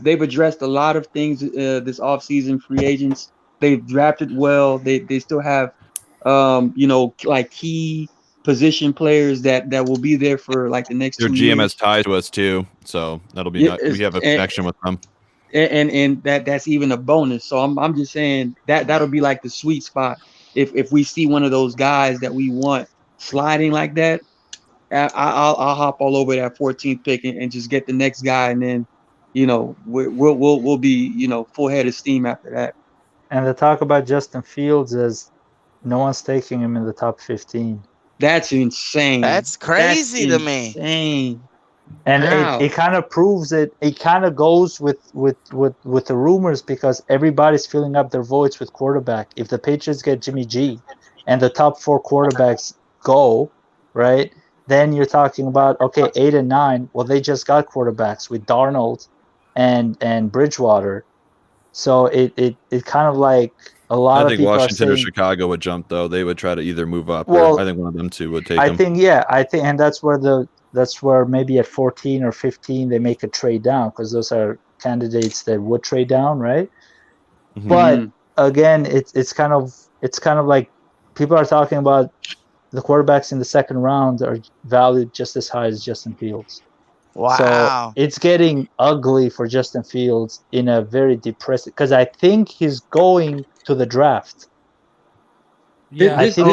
S3: They've addressed a lot of things this offseason. Free agents. They've drafted well. They still have like key position players that will be there for like the next 2 years.
S9: Their GM has ties to us too, so that'll be we have a connection with them.
S3: And that's even a bonus. So I'm just saying that'll be like the sweet spot. If we see one of those guys that we want sliding like that, I'll hop all over that 14th pick and just get the next guy, and then we'll be full head of steam after that.
S8: And the talk about Justin Fields is no one's taking him in the top 15.
S3: That's insane.
S5: That's crazy to me.
S3: Insane.
S8: And it kind of proves it. It kind of goes with the rumors because everybody's filling up their voids with quarterback. If the Patriots get Jimmy G and the top 4 quarterbacks go, right, then you're talking about, okay, 8 and 9. Well, they just got quarterbacks with Darnold and Bridgewater. So it kind of like a lot of people
S9: Washington
S8: are
S9: or
S8: saying,
S9: Chicago would jump though. They would try to either move up
S8: well,
S9: or I think one of them two would take
S8: I
S9: them.
S8: think and that's where maybe at 14 or 15 they make a trade down because those are candidates that would trade down, right? Mm-hmm. But again, it's kind of like people are talking about the quarterbacks in the second round are valued just as high as Justin Fields.
S5: Wow.
S8: So it's getting ugly for Justin Fields in a very depressing because I think he's going to the draft.
S3: Yeah,
S8: I think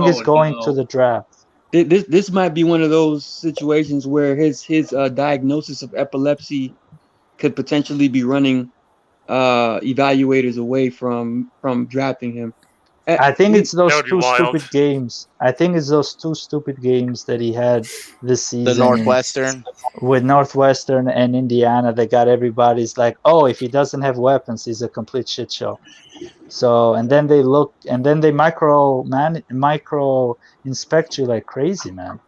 S8: he's going to the draft.
S3: This might be one of those situations where his diagnosis of epilepsy could potentially be running evaluators away from drafting him.
S8: I think it's those two stupid games. I think it's those 2 stupid games that he had this season.
S5: The Northwestern.
S8: With Northwestern and Indiana, they got everybody's like, oh, if he doesn't have weapons, he's a complete shit show. So, and then they look, and then they micro inspect you like crazy, man.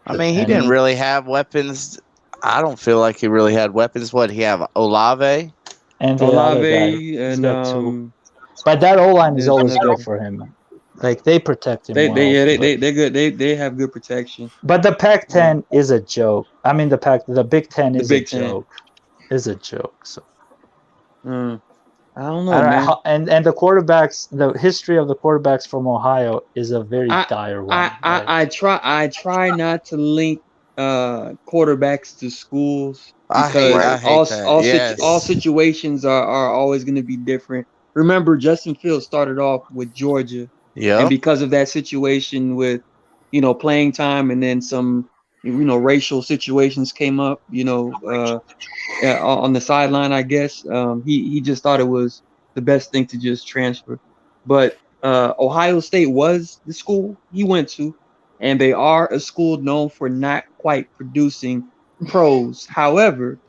S5: I mean, he didn't really have weapons. I don't feel like he really had weapons. What he have? Olave
S8: and
S3: Olave and
S8: but that O-line is always good for him. Like they protect him.
S3: They're good. They have good protection.
S8: But the Pac-10 is a joke. I mean, the Big Ten is a joke. Is a joke. So
S3: I don't know, man.
S8: And the quarterbacks, the history of the quarterbacks from Ohio is a very dire one.
S3: I try not to link quarterbacks to schools because all situations are always going to be different. Remember, Justin Fields started off with Georgia, and because of that situation with, playing time, and then some, racial situations came up, on the sideline, I guess. He just thought it was the best thing to just transfer. But Ohio State was the school he went to, and they are a school known for not quite producing pros. However,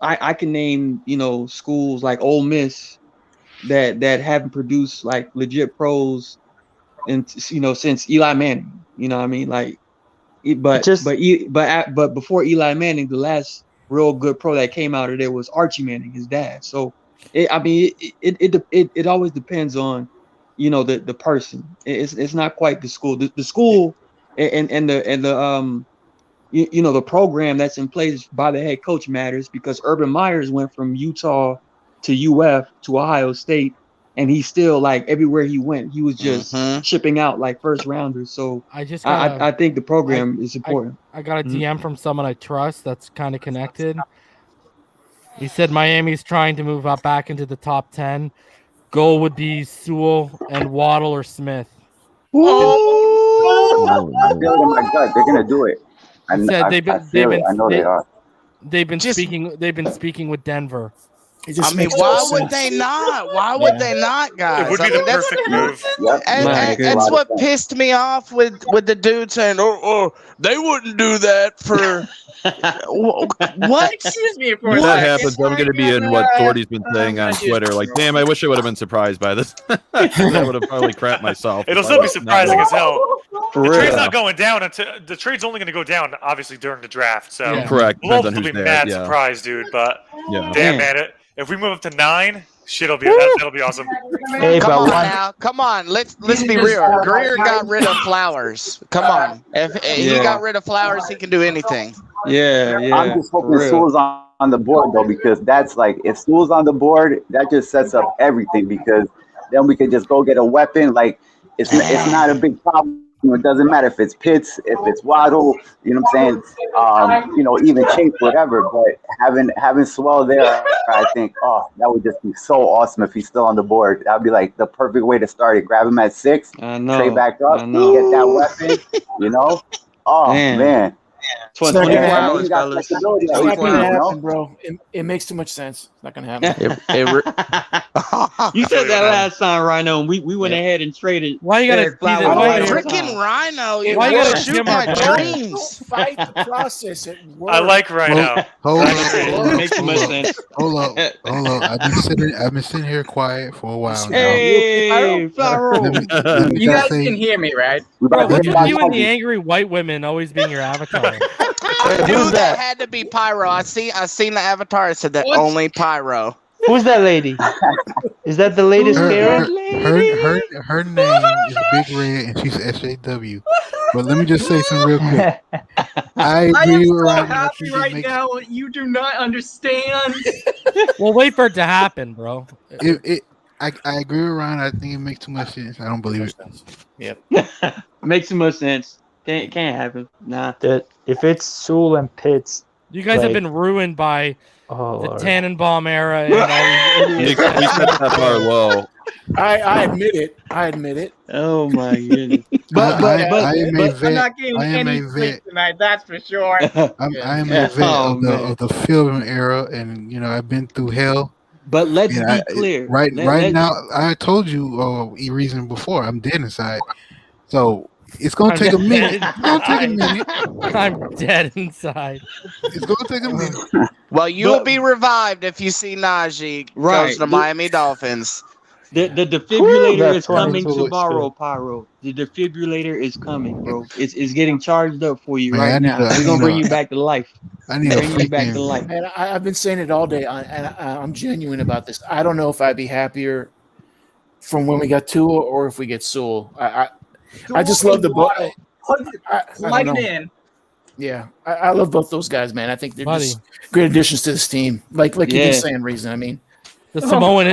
S3: I can name, schools like Ole Miss that haven't produced like legit pros and since Eli Manning. You know what I mean? Like, but before Eli Manning, the last real good pro that came out of there was Archie Manning, his dad. So it always depends on the person. It's not quite the school. The school and the the program that's in place by the head coach matters, because Urban Myers went from Utah to UF to Ohio State, and he's still, like, everywhere he went, he was just shipping out like first rounders. So I think the program is important.
S2: I got a DM from someone I trust that's kind of connected. He said Miami's trying to move up back into the top 10. Goal would be Sewell and Waddle or Smith.
S10: I feel it in my gut. They're gonna do it. I know they are.
S2: They've been speaking with Denver.
S5: I mean, why would they not? Why would they not, guys?
S7: It would be the perfect move.
S5: That's what pissed me off with the dude saying, "Oh, they wouldn't do that for." What?
S4: Excuse me for
S9: If
S4: a
S9: that
S4: second.
S9: happens, I'm going to be in what Thordy's been saying on Twitter. Like, damn, I wish I would have been surprised by this. I would have probably crapped myself.
S7: It'll still be surprising as hell.
S9: For
S7: The
S9: real.
S7: trade's not going down until the trade's only going to go down, obviously, during the draft. So
S9: Correct.
S7: we'll
S9: Depends on
S7: hopefully
S9: who's
S7: be
S9: there.
S7: mad
S9: Yeah.
S7: surprised, dude. But
S9: Yeah.
S7: damn, man, if we move up to 9, that'll be awesome.
S8: Hey,
S5: Come
S8: but
S5: on
S8: one,
S5: now, come on. Let's be real. Greer got rid of Flowers. Come on. If he got rid of Flowers, he can do anything.
S3: Yeah.
S10: I'm just hoping Sewell's on the board, though, because that's like, if Sewell's on the board, that just sets up everything, because then we could just go get a weapon. Like, it's not a big problem. It doesn't matter if it's Pitts, if it's Waddle, you know what I'm saying? Even Chink, whatever. But having Sewell there, I think, that would just be so awesome if he's still on the board. That'd be like the perfect way to start it. Grab him at 6, trade back up, get that weapon, Oh, man.
S3: 24 hours, fellas.
S6: It's not gonna happen, bro. It makes too much sense. It's not gonna happen.
S3: You said that last time, Rhino, and we went ahead and traded.
S2: Why you gotta
S3: Eric Flowers?
S5: Freaking Rhino!
S2: Why you gotta
S5: shoot my dreams?
S6: Fight the process.
S7: I like Rhino.
S11: Hold
S3: Makes too much sense.
S11: up. I've been sitting here quiet for a while now.
S3: Hey, Flower.
S4: You guys can hear me, right?
S2: Bro, what's with you and the angry white women always being your avatar?
S5: I knew that had to be Pyro. I seen the avatar. It said that only Pyro.
S8: who's that lady? Is that the latest Karen?
S11: Her name is Big Red, and she's SJW. But let me just say something real quick. I
S4: I am
S11: agree with
S4: so
S11: Ryan.
S4: happy right now. You do not understand.
S2: We'll wait for it to happen, bro.
S11: I agree with Ryan. I think it makes too much sense. I don't believe it.
S6: Yep.
S3: Makes too much sense. Can't happen. Nah.
S8: If it's Sewell and Pitts,
S2: You guys have been ruined by the
S8: Lord.
S2: Tannenbaum era. And all
S9: We
S2: these
S9: set that bar low.
S6: I admit it.
S3: Oh my goodness.
S11: I am a
S4: I'm
S11: vet.
S4: not getting
S11: I am
S4: any
S11: a
S4: sleep
S11: vet.
S4: tonight. That's for sure.
S11: I am a vet of the film era, and I've been through hell.
S3: But let's be clear.
S11: Right now, I told you reason before. I'm dead inside, so it's gonna take a minute. It's gonna take a minute.
S2: I'm dead inside.
S11: It's gonna take a minute.
S5: Well, you will be revived if you see Najee goes to the Miami Dolphins.
S3: The defibrillator is
S11: funny.
S3: coming
S11: That's
S3: tomorrow, Pyro. The defibrillator is coming, bro. It's getting charged up for you right now. We're gonna bring you back to life.
S11: I need
S3: Bring you back to life.
S6: And I've been saying it all day, and I'm genuine about this. I don't know if I'd be happier from when we got Tua or if we get Sewell. I just love the both.
S4: Like man.
S6: Yeah, I love both those guys, man. I think they're just great additions to this team. Like you've been saying, Reason. I mean,
S2: the Samoan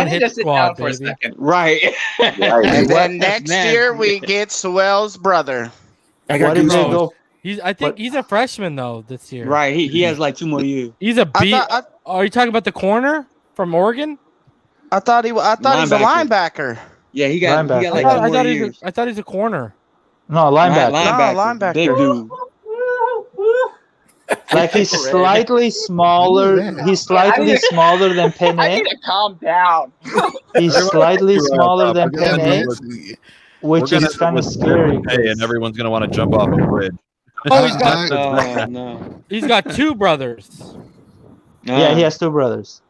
S2: hit squad,
S4: for a
S2: baby.
S4: second.
S3: Right.
S5: And then next year we get Sewell's brother.
S6: I got goosebumps.
S2: I think he's a freshman though this year.
S3: Right. He has like 2 more years.
S2: He's a B. Are you talking about the corner from Oregon?
S5: I thought he was a linebacker.
S3: Yeah, he got like 2 more years.
S2: I thought he's a corner.
S8: No, linebacker.
S5: Linebacker.
S3: Big dude.
S8: Like he's slightly smaller. He's slightly smaller than
S4: I
S8: Penne.
S4: need to calm down.
S8: He's slightly smaller than Penne, which
S9: We're
S8: is kind of scary.
S9: Hey, and everyone's gonna want to jump off a bridge.
S2: Oh, he's got 2 brothers.
S8: Yeah, he has 2 brothers.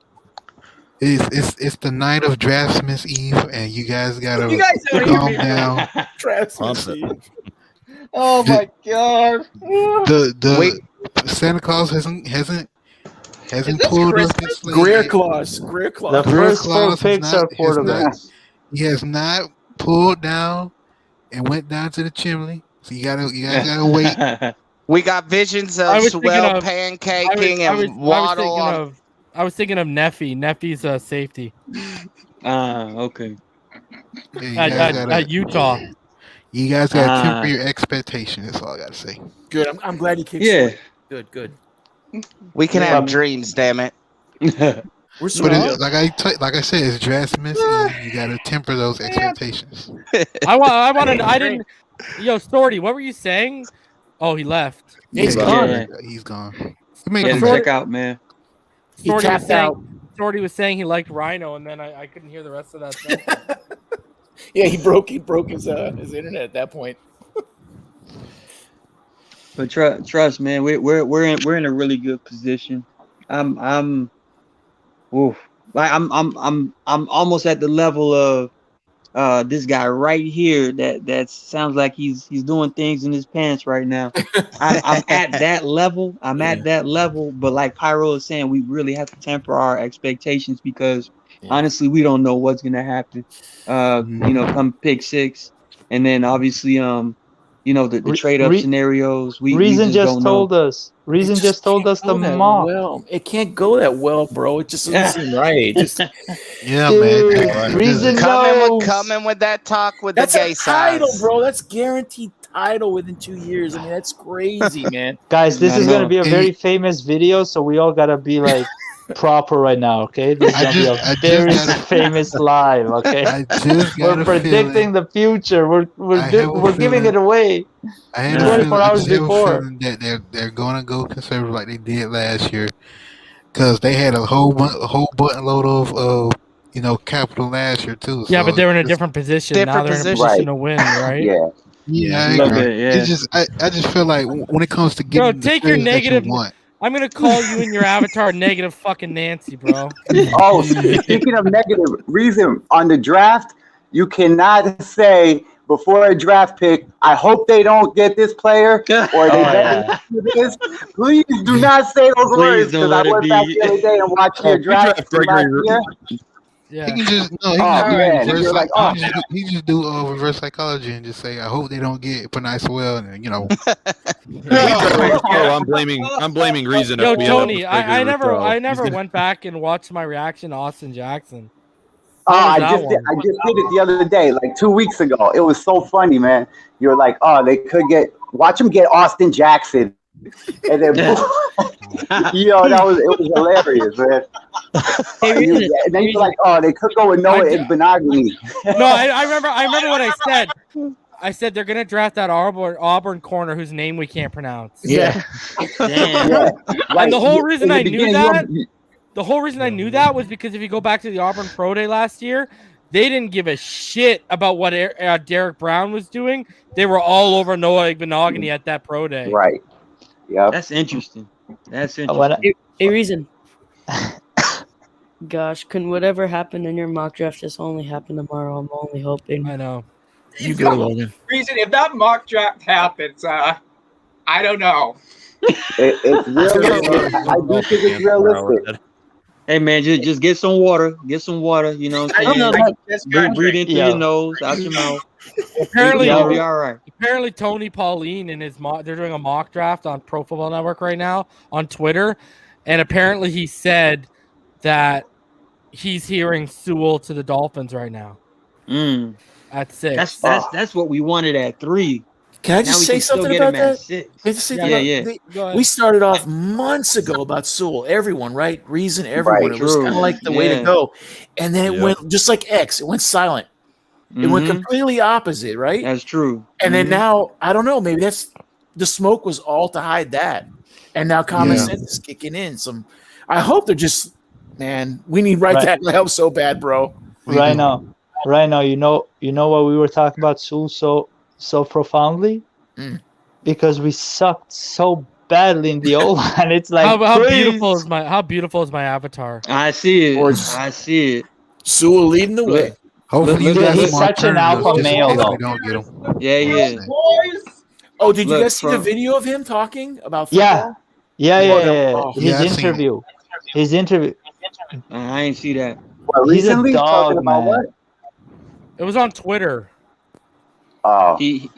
S11: It's the night of Draftsman's Eve, and you guys gotta calm down.
S6: Draftsman's Eve.
S4: Oh my god!
S11: The Santa Claus hasn't pulled up his sleeve.
S6: Greer Claus.
S8: The first 4 picks are quarterbacks.
S11: He has not pulled down and went down to the chimney. So you guys gotta wait.
S5: We got visions of Sewell pancaking and Waddle.
S2: I was thinking of Neffy. Neffy's a safety.
S3: Okay.
S11: Yeah,
S2: at Utah.
S11: You guys gotta temper your expectations. That's all I gotta say.
S6: Good. I'm glad you kicked.
S3: Yeah.
S6: Good.
S5: We can have dreams, damn it.
S6: We're
S11: like I said, it's Draftsman's Eve. You gotta temper those expectations.
S2: I didn't. Yo, Storty, what were you saying? Oh, he left.
S6: He's gone.
S3: Yeah.
S11: He's gone.
S3: Check out, man.
S6: He tapped out.
S2: Storty was saying he liked Rhino, and then I couldn't hear the rest of that sentence.
S6: Yeah, he broke his internet at that point.
S3: But trust, man, we're in a really good position. I'm almost at the level of this guy right here that sounds like he's doing things in his pants right now. I'm at that level. At that level, but like Pyro is saying, we really have to temper our expectations because honestly, we don't know what's gonna happen. Come pick 6, and then obviously the trade up scenarios.
S8: Reason just told us the mock.
S6: Well, it can't go that well, bro. It just doesn't seem right.
S11: Yeah,
S8: dude,
S11: man.
S8: Reason
S5: coming with that talk with
S6: that's
S5: the gay
S6: a title,
S5: size.
S6: bro. That's guaranteed title within 2 years. I mean, that's crazy, man.
S8: Guys, this is gonna be a very famous video, so we all gotta be like proper right now, okay? This is gonna be a very famous live, okay? We're predicting the future. We're giving it away.
S11: I had
S8: 24 hours before
S11: that they're gonna go conservative like they did last year because they had a whole buttload of capital last year too.
S2: Yeah,
S11: so
S2: but they're in a different position now. They're in a position to win, right?
S11: Yeah, it's just I just feel like when it comes to getting
S2: take your negative. I'm gonna call you in your avatar negative fucking Nancy, bro.
S10: Oh, speaking of negative, reason on the draft, you cannot say before a draft pick, I hope they don't get this player or they better do this. Please do not say those words because I went back the other day and watched their draft last year.
S2: Yeah.
S11: He can just he just do reverse psychology and just say, I hope they don't get Penne Sewell, and
S9: I'm blaming Reason.
S2: Yo, Tony, I never went back and watched my reaction to Austin Jackson.
S10: I just did it the other day, like 2 weeks ago. It was so funny, man. You're like, they could watch them get Austin Jackson. And then it was hilarious, man. And then you're like, they could go with Noah and Benogany.
S2: No, I remember what I said. I said they're gonna draft that Auburn corner whose name we can't pronounce.
S6: Yeah.
S10: Yeah.
S2: And the whole reason I knew that. The whole reason I knew that was because if you go back to the Auburn Pro Day last year, they didn't give a shit about what Derek Brown was doing. They were all over Noah Benogany at that Pro Day.
S10: Right. Yeah.
S3: That's interesting.
S12: Hey, Reason. Gosh, can whatever happened in your mock draft just only happen tomorrow? I'm only hoping.
S2: I know.
S6: You go, Logan.
S4: Reason, if that mock draft happens, I don't know.
S10: It's realistic. I do think it's realistic.
S3: Hey man, just get some water. Get some water. You know what I'm saying? Breathe into your nose, out your mouth.
S2: Apparently,
S3: you'll be all right.
S2: Apparently, Tony Pauline and his they're doing a mock draft on Pro Football Network right now on Twitter, and apparently he said that he's hearing Sewell to the Dolphins right now. At 6.
S3: That's what we wanted at 3.
S6: Can I just say something about that? We started off months ago about Sewell. Everyone, right? Reason, everyone. It was kind of like the way to go. And then it went just like X. It went silent. It went completely opposite, right?
S3: That's true.
S6: And then now, I don't know. Maybe that's the smoke was all to hide that. And now common sense is kicking in. I hope they're just, man, we need tackle help so bad, bro.
S8: Right now, you know what we were talking about Sewell so profoundly? Because we sucked so badly in the O-line. It's like
S2: how beautiful is my avatar?
S3: I see it.
S6: Sewell leading the way.
S11: Hopefully,
S8: he's such an alpha male, though.
S11: We don't get him.
S3: Yeah.
S6: Oh, did you guys see the video of him talking about football?
S8: Yeah. His interview.
S3: I ain't see that.
S8: He's a dog, man.
S2: It was on Twitter.
S10: Oh,
S3: he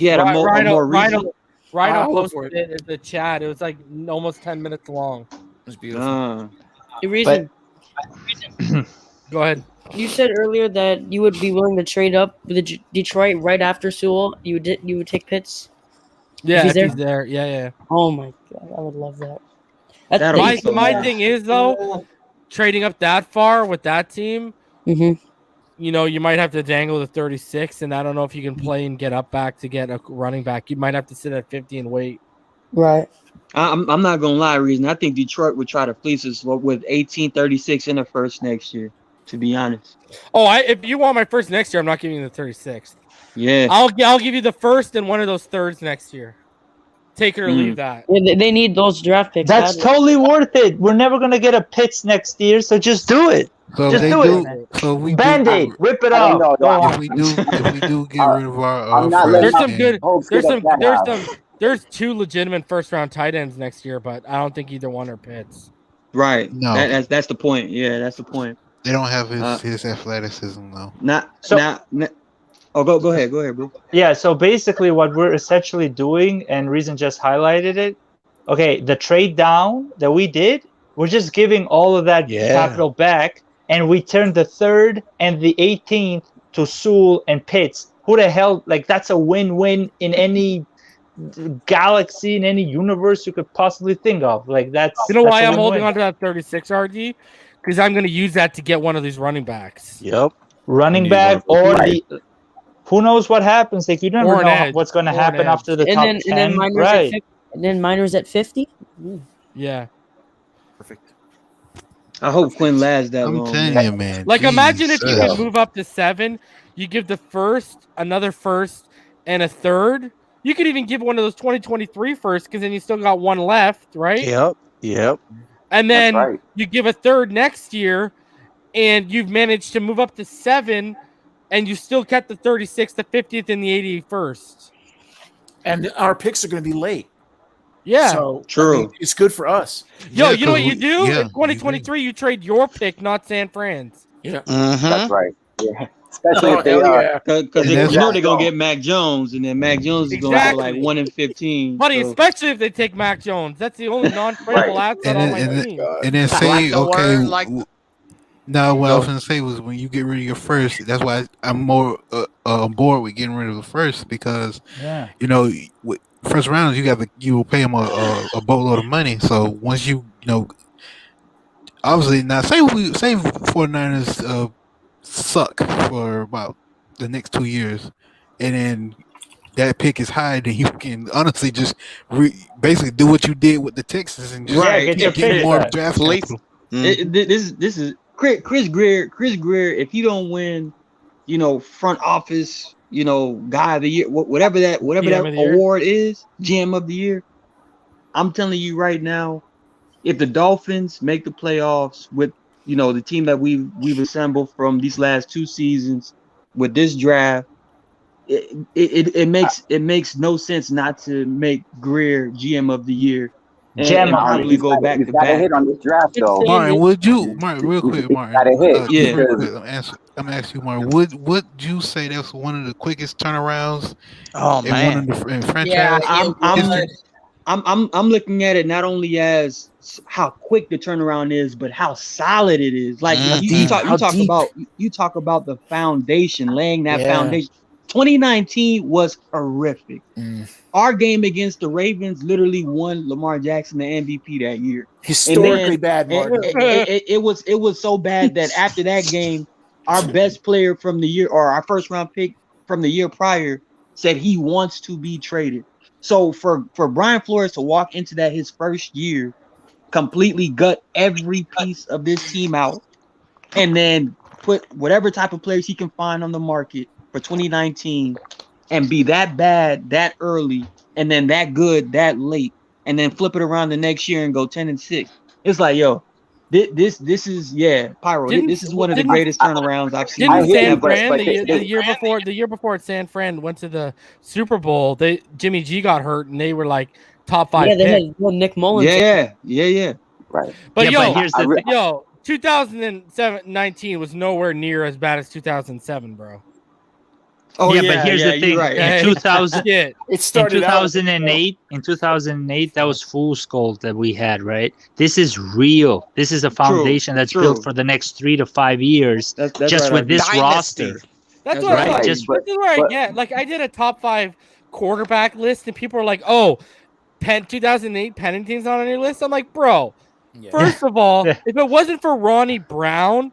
S3: had a more recent.
S2: Rhino posted it in the chat. It was like almost 10 minutes long.
S6: It was beautiful.
S12: Reason.
S2: Go ahead.
S12: You said earlier that you would be willing to trade up with Detroit right after Sewell. You would take Pitts.
S2: Yeah, if he's there. Yeah.
S12: Oh my god, I would love that.
S2: My thing is though, trading up that far with that team.
S12: Mm-hmm.
S2: You know, you might have to dangle the 36, and I don't know if you can play and get up back to get a running back. You might have to sit at 50 and wait.
S12: Right.
S3: I'm not gonna lie, Reason. I think Detroit would try to fleece us with 1836 in the first next year. To be honest.
S2: Oh, if you want my first next year, I'm not giving you the 36th.
S3: Yeah.
S2: I'll give you the first and one of those thirds next year. Take it or leave that.
S12: Yeah, they need those draft picks.
S8: That's totally worth it. We're never gonna get a Pitts next year, so just do it.
S11: So
S8: just do it.
S11: So we
S8: Band-Aid, rip it off.
S11: If we do get rid of our,
S2: there's two legitimate first round tight ends next year, but I don't think either one are Pitts.
S3: Right.
S11: No.
S3: That's the point. Yeah, that's the point.
S11: They don't have his athleticism though.
S3: Go ahead, bro.
S8: Yeah, so basically what we're essentially doing, and Reason just highlighted it. Okay, the trade down that we did, we're just giving all of that capital back, and we turned the 3rd and the 18th to Sewell and Pitts. Who the hell? Like, that's a win-win in any galaxy, in any universe you could possibly think of. Like, that's
S2: why I'm holding on to that 36 RG? Because I'm going to use that to get one of these running backs.
S6: Yep.
S8: Running back or the... Who knows what happens? Like, you never know what's going to happen after the top 10.
S12: And then minors at 50?
S2: Yeah.
S6: Perfect.
S3: I hope Quinn lasts that long.
S11: I'm telling you, man.
S2: Like, imagine if you could move up to 7. You give the first, another first, and a third. You could even give one of those 2023 first, because then you still got one left, right?
S6: Yep.
S2: And then you give a third next year, and you've managed to move up to 7, and you still kept the 36th, the 50th, and the 81st.
S6: And our picks are going to be late.
S2: Yeah.
S6: So,
S3: true.
S6: I mean, it's good for us.
S2: Yo, you know what you do? In 2023, you trade your pick, not San Fran's.
S6: Yeah.
S10: That's right. Yeah. Especially if they are.
S3: Because you know they're going to get Mac Jones, and then Mac Jones is going to go like 1-15.
S2: Buddy, especially if they take Mac Jones. That's the only non-tradable asset on my team.
S11: And then say, okay... No, what I was gonna say was when you get rid of your first, that's why I'm more on board with getting rid of the first, because you know, first round you will pay them a boatload of money. So once you obviously now say 49ers suck for about the next 2 years, and then that pick is high, then you can honestly just basically do what you did with the Texans and just get more draft capital.
S3: This is Chris Greer, if you don't win, front office, guy of the year, whatever that award is, GM of the year, I'm telling you right now, if the Dolphins make the playoffs with, the team that we've assembled from these last 2 seasons with this draft, it makes no sense not to make Greer GM of the year. And probably go back to back.
S10: Hit on this draft, though.
S11: Martin, real quick, Martin.
S10: Got a hit.
S11: I'm gonna ask you, Martin. Would you say that's one of the quickest turnarounds?
S5: Oh man,
S11: in franchise.
S3: Yeah, I'm looking at it not only as how quick the turnaround is, but how solid it is. Like you talk about the foundation, laying that foundation. 2019 was horrific. Our game against the Ravens literally won Lamar Jackson the MVP that year.
S6: Historically bad, Martin.
S3: It was so bad that after that game, our best player from the year, or our first round pick from the year prior, said he wants to be traded. So for Brian Flores to walk into that his first year, completely gut every piece of this team out, and then put whatever type of players he can find on the market for 2019 and be that bad that early and then that good that late and then flip it around the next year and go 10-6. It's like, yo, this is Pyro. This is one of the greatest turnarounds I've seen.
S2: Didn't San Fran the year before San Fran went to the Super Bowl? Jimmy G got hurt and they were like top 5.
S12: Yeah, they had Nick Mullins.
S3: Yeah.
S12: Right.
S2: But here's the 2019 was nowhere near as bad as 2007, bro.
S8: Oh yeah, but here's the thing.
S3: Right.
S8: In 2000,
S6: it started
S8: in 2008. In 2008, that was fool's gold that we had, right? This is real. This is a foundation that's built for the next 3 to 5 years,
S3: that's
S8: just
S3: right,
S8: with this roster.
S2: That's what I get. Like I did a top 5 quarterback list, and people are like, "Oh, 2008 Pennington's not on your list." I'm like, bro. Yeah. First of all, if it wasn't for Ronnie Brown,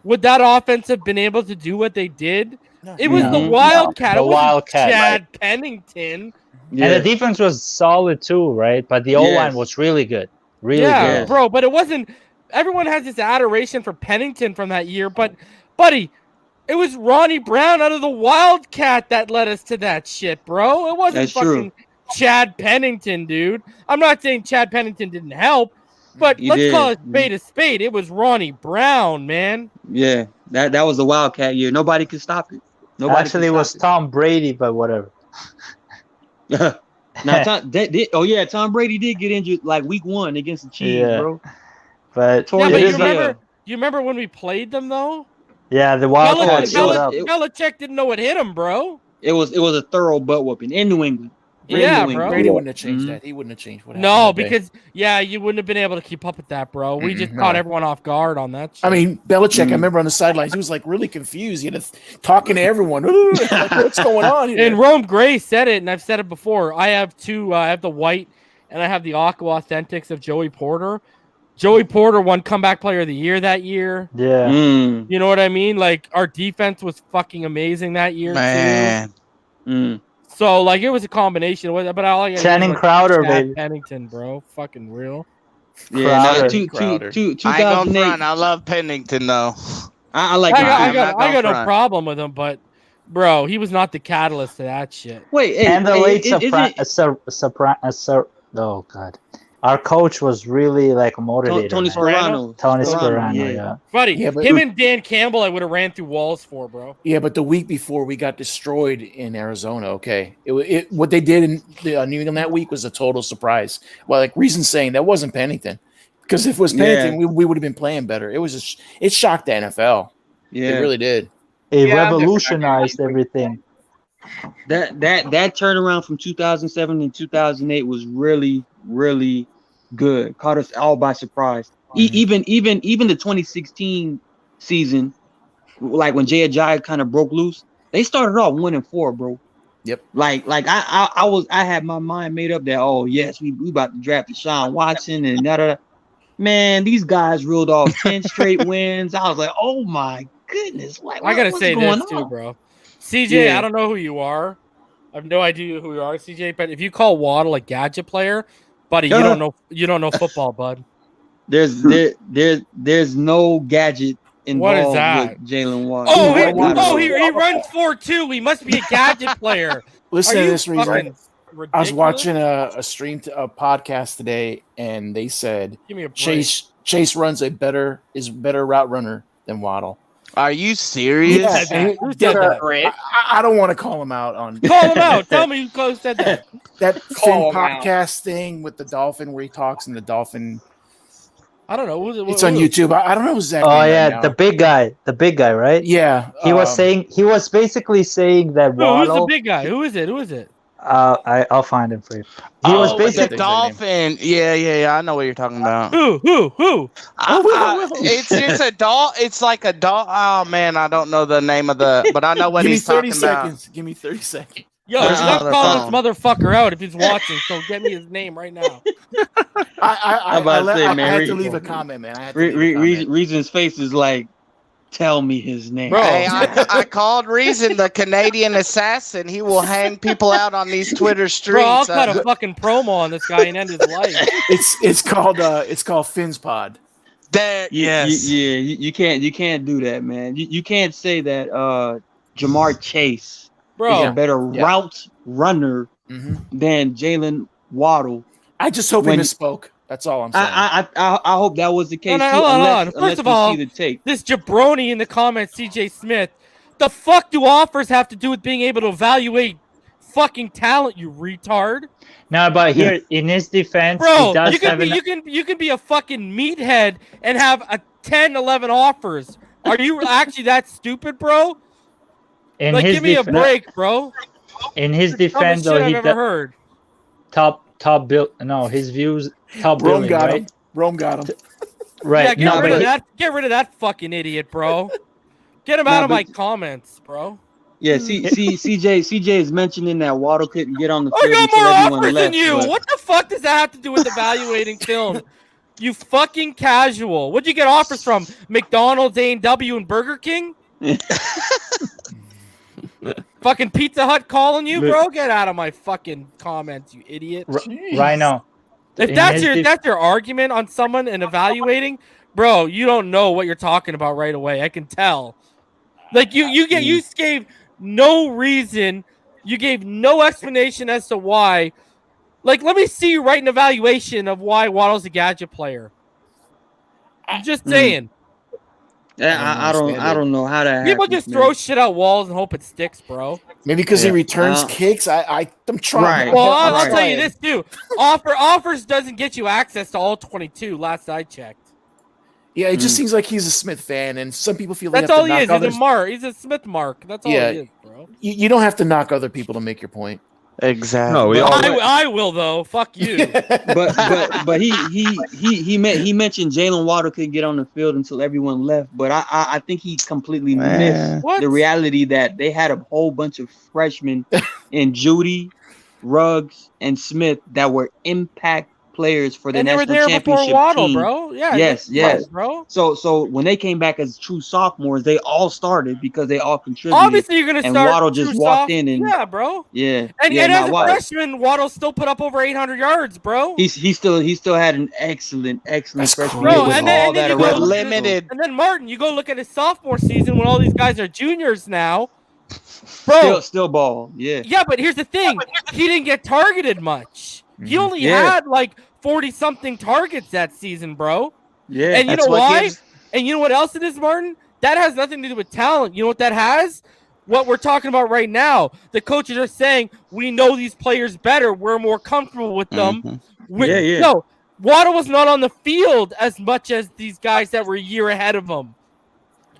S2: would that offense have been able to do what they did? It was the Wildcat.
S8: The Wildcat.
S2: Chad Pennington.
S8: Yeah. And the defense was solid too, right? But the O-line was really good. Really good.
S2: Bro. But it wasn't – everyone has this adoration for Pennington from that year. But, buddy, it was Ronnie Brown out of the Wildcat that led us to that shit, bro. It wasn't Chad Pennington, dude. I'm not saying Chad Pennington didn't help. But let's call it spade a spade. It was Ronnie Brown, man.
S3: Yeah, that was the Wildcat year. Nobody could stop it.
S8: Actually, it was Tom Brady, but whatever.
S3: Now, Tom Brady did get injured like week 1 against the Chiefs, bro.
S8: But
S2: you remember when we played them though?
S8: Yeah, the Wildcats showed up.
S2: Belichick didn't know what hit him, bro.
S3: It was a thorough butt whooping in New England.
S2: Bro.
S6: Brady wouldn't have changed that. He wouldn't have changed what happened.
S2: No, because you wouldn't have been able to keep up with that, bro. We just caught everyone off guard on that shit.
S6: I mean, Belichick, I remember on the sidelines, he was like really confused. Talking to everyone. Like, what's going on here?
S2: And Rome Gray said it, and I've said it before. I have two. I have the white, and I have the Aqua Authentics of Joey Porter. Joey Porter won Comeback Player of the Year that year.
S8: Yeah.
S2: You know what I mean? Like, our defense was fucking amazing that year, too. So, like, it was a combination. But all I
S8: Channing Crowder, baby.
S2: Pennington, bro. Fucking real.
S3: Yeah,
S5: I ain't gonna front. I love Pennington, though.
S3: I like him.
S2: I got no problem with him, but, bro, he was not the catalyst to that shit.
S8: And the late oh, God. Our coach was really like a motivator.
S3: Tony Sperano.
S8: Yeah.
S2: Buddy, him and Dan Campbell I would have ran through walls for, bro.
S6: Yeah, but the week before we got destroyed in Arizona, okay? What they did in New England that week was a total surprise. Well, like Reason's saying, that wasn't Pennington. Because if it was Pennington, we would have been playing better. It shocked the NFL. Yeah. It really did.
S8: It revolutionized everything.
S3: That turnaround from 2007 and 2008 was really, really good. Caught us all by surprise. Even the 2016 season, like when Jay Ajayi kind of broke loose, they started off 1-4, bro.
S6: Yep.
S3: Like I had my mind made up that we about to draft Deshaun Watson and da. Man, these guys reeled off 10 straight wins. I was like, oh my goodness! Like,
S2: I gotta say this too, bro. CJ, I don't know who you are. I have no idea who you are, CJ. But if you call Waddle a gadget player, buddy, you don't know football, bud.
S3: There's no gadget involved with Jalen Waddle.
S2: He runs 4.2. He must be a gadget player.
S6: Listen to this reason. I was watching a podcast today, and they said Chase runs a better route runner than Waddle.
S5: Are you serious?
S6: Yeah, I don't want to call him out on.
S2: Call him out. Tell me who said that.
S6: That Finn podcast thing with the Dolphin where he talks in the Dolphin.
S2: I don't know.
S6: It's on YouTube. I don't know exactly.
S8: Oh yeah, the big guy, right?
S6: Yeah.
S8: He was basically saying that Waddle.
S2: Who's the big guy? Who is it?
S8: I'll find him for you. He was basically
S5: the Dolphin. Yeah. I know what you're talking about.
S2: Who?
S5: It's a doll. It's like a doll. Oh man, I don't know the name of but I know what he's talking about.
S6: Give me 30 seconds.
S2: Yo, you're not calling this motherfucker out if he's watching. So get me his name right now.
S6: I had to leave a comment, man.
S3: Reason's face is like, tell me his name.
S5: Bro. Hey, I called Reason the Canadian assassin. He will hang people out on these Twitter streets.
S2: Bro, I'll cut a fucking promo on this guy and end his life.
S6: It's called Finn's Pod.
S3: You can't do that, man. You can't say that Jamar Chase is a better route runner than Jalen Waddle.
S6: I just hope he misspoke. That's all I'm saying.
S3: I hope that was the case.
S2: No,
S3: too,
S2: hold
S3: unless,
S2: on. First of all,
S3: see the tape.
S2: this jabroni in the comments, CJ Smith. The fuck do offers have to do with being able to evaluate fucking talent, you retard?
S8: No, but here in his defense,
S2: bro,
S8: he does
S2: you can be a fucking meathead and have a 10, 11 offers. Are you actually that stupid, bro? Give me a break, bro.
S8: In his defense, though,
S2: I've ever heard.
S8: Top bill. No, his views top
S6: Rome
S8: billing,
S6: got
S8: right?
S6: him. Rome got him.
S8: Right.
S2: Yeah, get rid of that fucking idiot, bro. Get him out of my comments, bro.
S3: Yeah, CJ is mentioning that Waddle couldn't get on the field.
S2: I got more offers
S3: left,
S2: than you.
S3: but...
S2: What the fuck does that have to do with evaluating film? You fucking casual. What'd you get offers from? McDonald's, A&W, and Burger King? Fucking Pizza Hut calling you, bro? Get out of my fucking comments, you idiot.
S8: Rhino.
S2: If that's your argument on someone and evaluating, bro, you don't know what you're talking about right away. I can tell. Like you gave no reason, you gave no explanation as to why. Like, let me see you write an evaluation of why Waddle's a gadget player. I'm just saying.
S3: Yeah, I don't know how that
S2: people
S3: happens,
S2: just throw shit out walls and hope it sticks, bro.
S6: Maybe because he returns kicks. I'm trying.
S3: Right.
S2: Well, I'll tell you this too. Offers doesn't get you access to all 22. Last I checked.
S6: Yeah, it just seems like he's a Smith fan, and some people feel
S2: that's all he is. He's a mark. He's a Smith mark. That's all he is, bro.
S6: You don't have to knock other people to make your point.
S5: Exactly.
S9: No,
S2: I will though. Fuck you.
S3: but he mentioned Jalen Waddle couldn't get on the field until everyone left. But I think he completely missed the reality that they had a whole bunch of freshmen in Judy, Ruggs, and Smith that were impact players for the national championship
S2: Waddle,
S3: team.
S2: Bro. Yeah.
S3: Yes,
S2: bro.
S3: So when they came back as true sophomores, they all started because they all contributed.
S2: Obviously, you're gonna start.
S3: And Waddle just walked in and
S2: bro.
S3: Yeah.
S2: And as a freshman, Waddle still put up over 800 yards, bro.
S3: He still had an excellent freshman
S2: bro.
S3: year.
S2: And then you go limited. And then Martin, you go look at his sophomore season when all these guys are juniors now. Bro,
S3: still ball. Yeah.
S2: Yeah, but here's the thing: he didn't get targeted much. He only had like 40-something targets that season, bro.
S3: Yeah.
S2: And you know why? And you know what else it is, Martin? That has nothing to do with talent. You know what that has? What we're talking about right now. The coaches are saying, we know these players better. We're more comfortable with them. No, Waddle was not on the field as much as these guys that were a year ahead of him.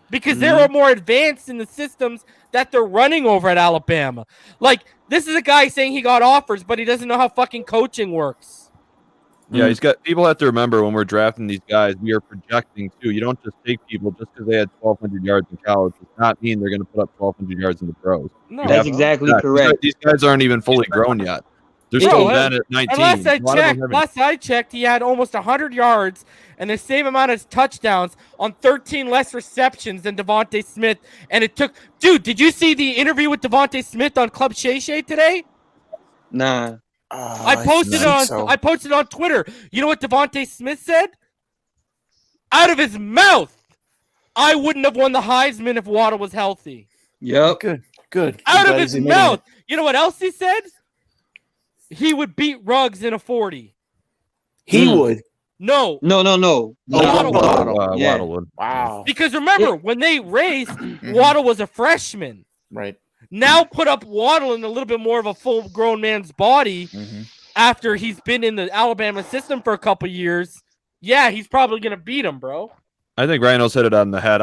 S2: Because they were more advanced in the systems that they're running over at Alabama. Like, this is a guy saying he got offers, but he doesn't know how fucking coaching works.
S9: Yeah, he's got. People have to remember when we're drafting these guys, we are projecting too. You don't just take people just because they had 1,200 yards in college. Does not mean they're going to put up 1,200 yards in the pros.
S3: No, that's exactly correct.
S9: These guys aren't even fully grown yet. They're still men at 19.
S2: Last I checked, he had almost 100 yards and the same amount of touchdowns on 13 less receptions than Devonte Smith. And it took, dude, did you see the interview with Devonte Smith on Club Shay Shay today?
S3: Nah.
S2: I posted on Twitter. You know what Devonte Smith said? Out of his mouth, I wouldn't have won the Heisman if Waddle was healthy.
S3: Yep.
S6: Good.
S2: Out of his mouth. You know what else he said? He would beat Ruggs in a 40.
S6: He would.
S2: No.
S9: Waddle would.
S6: Wow.
S2: Because remember, when they raced, Waddle was a freshman.
S6: Right.
S2: Now put up Waddle in a little bit more of a full-grown man's body after he's been in the Alabama system for a couple years. Yeah, he's probably going to beat him, bro.
S9: I think Rhino's hit it on the head.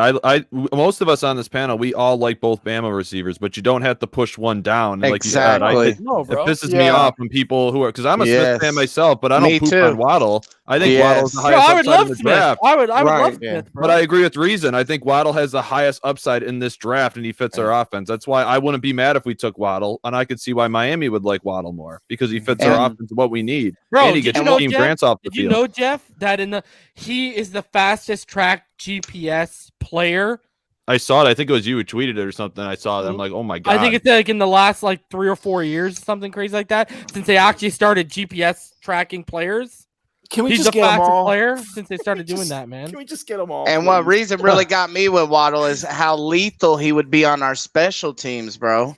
S9: Most of us on this panel, we all like both Bama receivers, but you don't have to push one down. Like
S5: exactly.
S9: You said, it pisses me off when people who are, because I'm a Smith fan myself, but I don't poop on Waddle. I think Waddle's the highest upside in the draft.
S2: I would love Smith, bro.
S9: But I agree with reason. I think Waddle has the highest upside in this draft, and he fits our offense. That's why I wouldn't be mad if we took Waddle, and I could see why Miami would like Waddle more because he fits our offense, what we need.
S2: Bro,
S9: and he gets Team Grants off the field.
S2: Did you know, Jeff, that he is the fastest track GPS player?
S9: I saw it. I think it was you who tweeted it or something. I saw it. I'm like, oh my god.
S2: I think it's like in the last like 3 or 4 years, something crazy like that, since they actually started GPS tracking players.
S6: Can we
S2: He's
S6: just
S2: the
S6: get them
S2: fastest
S6: all?
S2: player since they started doing that, man.
S6: Can we just get them all?
S5: And what reason really got me with Waddle is how lethal he would be on our special teams, bro.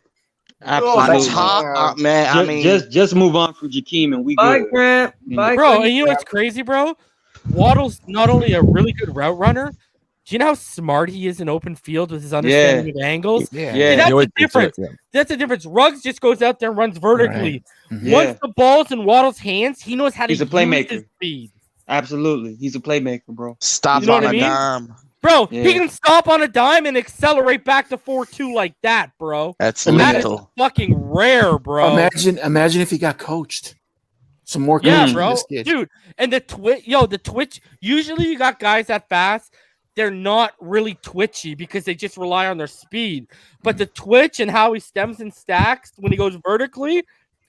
S3: Absolutely.
S5: Man, I mean,
S3: just move on from Jakeem and we good.
S2: Bro, and you know what's crazy, bro? Waddle's not only a really good route runner. Do you know how smart he is in open field with his understanding of angles?
S3: Yeah.
S2: That's the difference. That's the difference. Ruggs just goes out there and runs vertically.
S3: Right.
S2: Once the ball's in Waddle's hands, he knows how to use his speed.
S3: Absolutely. He's a playmaker, bro.
S5: Stop on a dime.
S2: Bro, he can stop on a dime and accelerate back to 4-2 like that, bro.
S5: That's
S2: lethal. Fucking rare, bro.
S6: Imagine if he got coached. Some more coaching.
S2: Yeah, bro. Dude, and the twitch, usually you got guys that fast, they're not really twitchy because they just rely on their speed. But the twitch and how he stems and stacks when he goes vertically,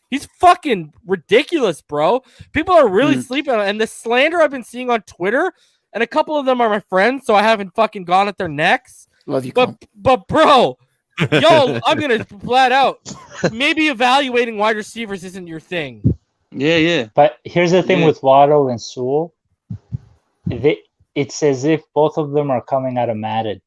S2: he's fucking ridiculous, bro. People are really sleeping on it. And the slander I've been seeing on Twitter, and a couple of them are my friends, so I haven't fucking gone at their necks.
S6: Love you,
S2: but bro, yo, I'm gonna flat out. Maybe evaluating wide receivers isn't your thing.
S3: Yeah.
S8: But here's the thing with Waddle and Sewell. It's as if both of them are coming out of Madden.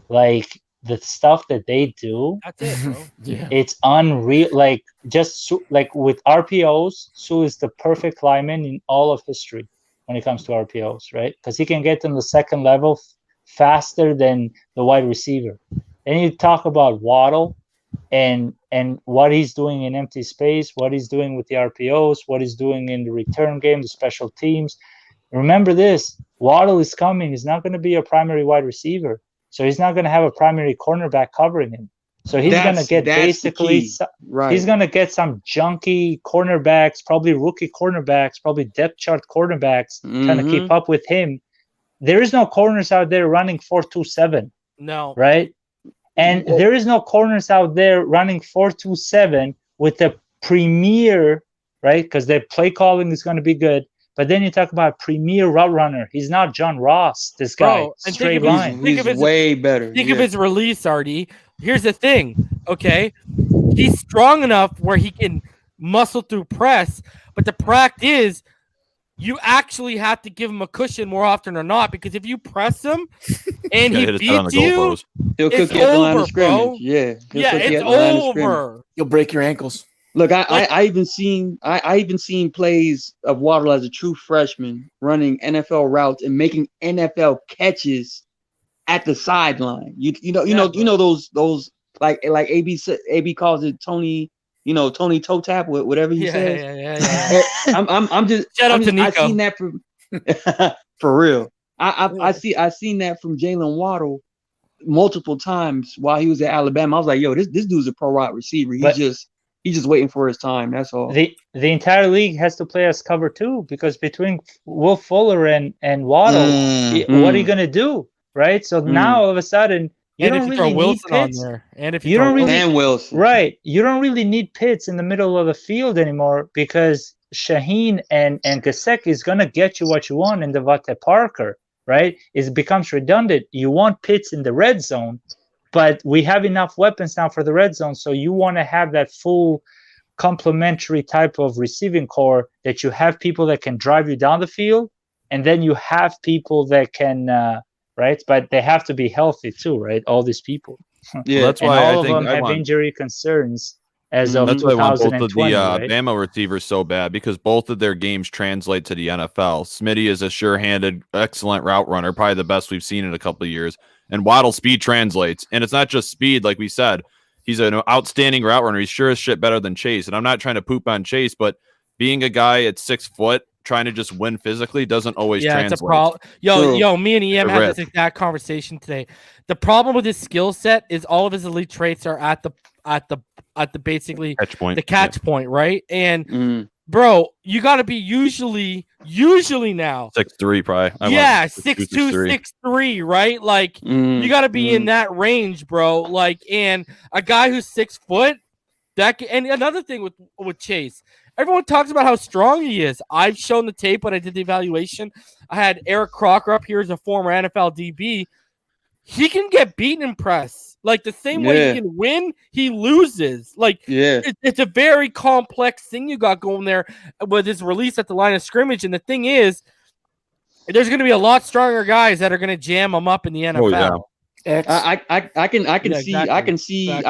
S8: Like the stuff that they do,
S2: that's it, bro.
S8: It's unreal. Like with RPOs, Sewell is the perfect lineman in all of history when it comes to RPOs, right? Because he can get them the second level faster than the wide receiver. Then you talk about Waddle and what he's doing in empty space, what he's doing with the RPOs, what he's doing in the return game, the special teams. Remember this, Waddle is coming. He's not going to be a primary wide receiver. So he's not going to have a primary cornerback covering him. So he's going to get he's going to get some junky cornerbacks, probably rookie cornerbacks, probably depth chart cornerbacks trying to keep up with him. There is no corners out there running 4.27.
S2: No.
S8: Right? And there is no corners out there running 4.27 with the premier, right? Because their play calling is going to be good. But then you talk about premier route runner. He's not John Ross, this guy. Straight line.
S3: He's way better.
S2: Think of his release, RD. Here's the thing, okay? He's strong enough where he can muscle through press, but the practice is you actually have to give him a cushion more often than not, because if you press him and he beats you,
S3: he'll cook you at the line of scrimmage. Yeah,
S2: it's over.
S6: You'll break your ankles.
S3: Look, I even seen plays of Waddle as a true freshman running NFL routes and making NFL catches at the sideline. You know those like AB calls it Tony toe tap, whatever he says.
S2: Yeah.
S3: I'm just
S2: shout out to Nico.
S3: I seen that from for real. I seen that from Jalen Waddle multiple times while he was at Alabama. I was like, yo, this dude's a pro wide receiver. He's just waiting for his time. That's all.
S8: The entire league has to play us cover two, because between Will Fuller and Waddle, what are you gonna do, right? So now all of a sudden you don't really need Pitts. And
S3: Wilson,
S8: right? You don't really need Pitts in the middle of the field anymore, because Shaheen and Gesicki is gonna get you what you want in Devontae Parker, right? It becomes redundant. You want Pitts in the red zone. But we have enough weapons now for the red zone, so you want to have that full complementary type of receiving core, that you have people that can drive you down the field, and then you have people that can, right? But they have to be healthy too, right? All these people.
S9: Yeah, that's why
S8: all of them have injury concerns as of
S9: that's why I want
S8: 2020.
S9: both of the
S8: right?
S9: Bama receivers so bad, because both of their games translate to the NFL. Smitty is a sure-handed, excellent route runner, probably the best we've seen in a couple of years. And Waddle speed translates. And it's not just speed, like we said. He's an outstanding route runner. He's sure as shit better than Chase. And I'm not trying to poop on Chase, but being a guy at 6 foot trying to just win physically doesn't always translate.
S2: It's a problem. Yo, me and EM had this exact conversation today. The problem with his skill set is all of his elite traits are at the basically
S9: catch point.
S2: The catch point, right? And bro, you got to be usually now
S9: 6'3", probably.
S2: 6'2", 6'3", right? Like you got to be in that range, bro. Like, and a guy who's 6 foot, and another thing with Chase, everyone talks about how strong he is. I've shown the tape when I did the evaluation. I had Eric Crocker up here as a former NFL DB. He can get beaten in press. Like the same way he can win, he loses. Like it's a very complex thing you got going there with his release at the line of scrimmage. And the thing is, there's going to be a lot stronger guys that are going to jam him up in the NFL.
S3: I can see a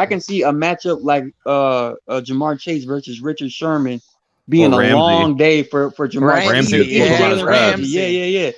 S3: matchup like Jamar Chase versus Richard Sherman being a long day for Jamar.
S5: Ramsey,
S3: Jalen Ramsey. Yeah.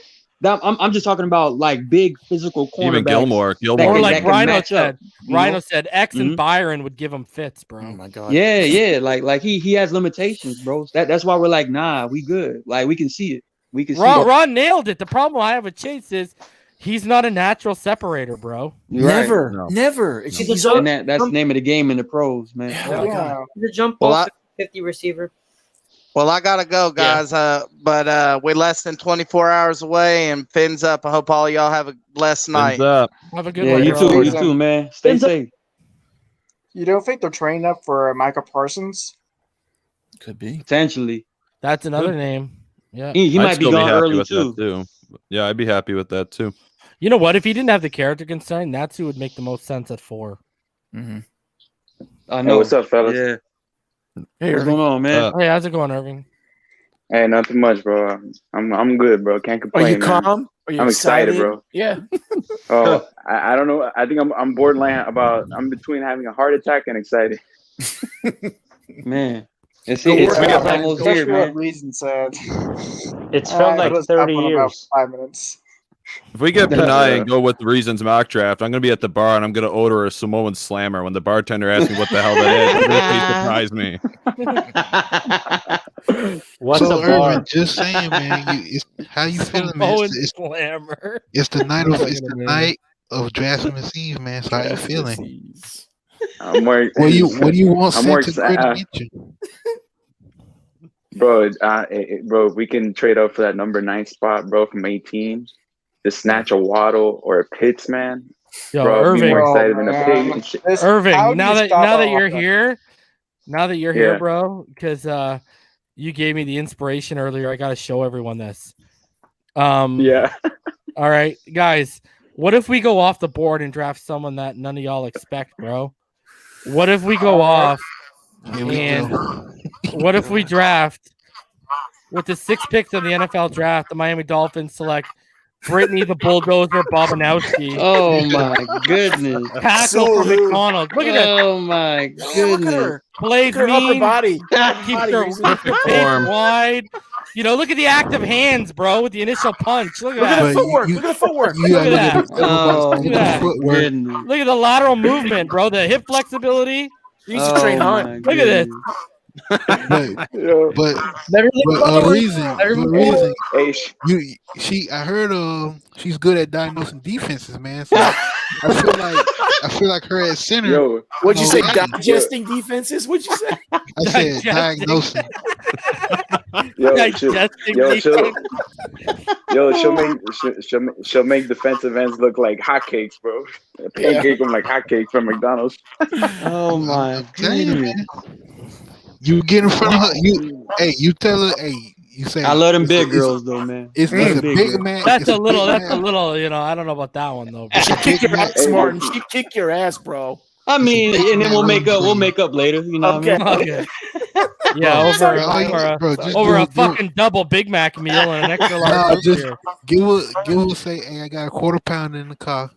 S3: I'm just talking about like big physical cornerbacks.
S9: Even Gilmore.
S2: Or like Rhino said. Rhino said X and Byron would give him fits, bro.
S6: Oh my god.
S3: Yeah. Like he has limitations, bro. That's why we're like, nah, we good. Like we can see it. We can see it.
S2: Ron nailed it. The problem I have with Chase is he's not a natural separator, bro.
S6: Never.
S3: That's the name of the game in the pros, man.
S12: He's a jump ball 50 receiver.
S5: Well, I gotta go, guys. But we're less than 24 hours away, and fins up. I hope all y'all have a blessed night.
S2: Have a good one.
S3: You too, man. Stay safe.
S13: You don't think they're training up for Micah Parsons?
S6: Could be
S3: potentially.
S2: That's another name. Yeah,
S3: he might be gone early
S9: too. Yeah, I'd be happy with that too.
S2: You know what? If he didn't have the character concern, that's who would make the most sense at 4.
S3: I know.
S14: Hey, what's up, fellas?
S3: Yeah.
S2: Hey,
S3: what's going on, man?
S2: Hey, how's it going, Irving?
S14: Hey, not too much, bro. I'm good, bro. Can't complain.
S6: Are you
S14: man.
S6: calm? Are you
S14: I'm excited, bro.
S6: Yeah.
S14: Oh, I don't know. I think I'm borderline I'm between having a heart attack and excited.
S3: Man. It's almost here, man.
S13: Reason said.
S8: It's felt like 30 years.
S13: 5 minutes.
S9: If we get Penne and go with the Reasons mock draft, I'm going to be at the bar and I'm going to order a Samoan Slammer. When the bartender asks me what the hell that is, please surprise me.
S8: What's
S11: so,
S8: a bar?
S11: Irvin, just saying, man. How you feeling, man?
S2: Slammer.
S11: It's the night of Draftsman's Eve, man. So how you feeling?
S14: I'm more.
S11: What do you want?
S14: I'm more excited, bro. Bro, we can trade up for that number 9 spot, bro, from 18. To snatch a Waddle or a Pitts, man.
S2: Yo,
S14: bro,
S2: Irving,
S14: more excited than a pig.
S2: Irving, now that you're here, bro, because you gave me the inspiration earlier. I got to show everyone this.
S14: Yeah.
S2: All right, guys. What if we go off the board and draft someone that none of y'all expect, bro? What if we go off and what if we draft with the 6 picks of the NFL draft, the Miami Dolphins select Brittany the Bulldozer Bobanowski.
S3: Oh my goodness.
S2: Tackle for McDonald's. Look at that.
S3: Oh my goodness.
S2: Plays
S6: her upper
S2: mean.
S6: body.
S2: Keeps her face wide. You know, look at the active hands, bro, with the initial punch. Look at that.
S6: Look at the footwork.
S2: Look at that.
S3: Oh,
S2: Look at that. Look at the lateral movement, bro. The hip flexibility.
S6: You used to train Hunt.
S2: Look at this.
S11: Reason. I heard she's good at diagnosing defenses, man. So I feel like her at center.
S14: Yo,
S6: what'd you say? Digesting defenses? What'd you say?
S11: I said diagnosing.
S14: She'll make defensive ends look like hotcakes, bro. Pancake them like hotcakes from McDonald's.
S3: Oh my goodness.
S11: You get in front of her. You tell her. Hey, you say.
S3: I love them big girls, though, man.
S11: It's a big man.
S2: That's a little. You know, I don't know about that one though.
S6: She kick your ass, Martin. She kick your ass, bro.
S3: I mean, and then we'll make up later. You know what I mean?
S2: Okay. Yeah, over a fucking double Big Mac meal and an extra large.
S11: Just give her say, hey, I got a quarter pounder in the car.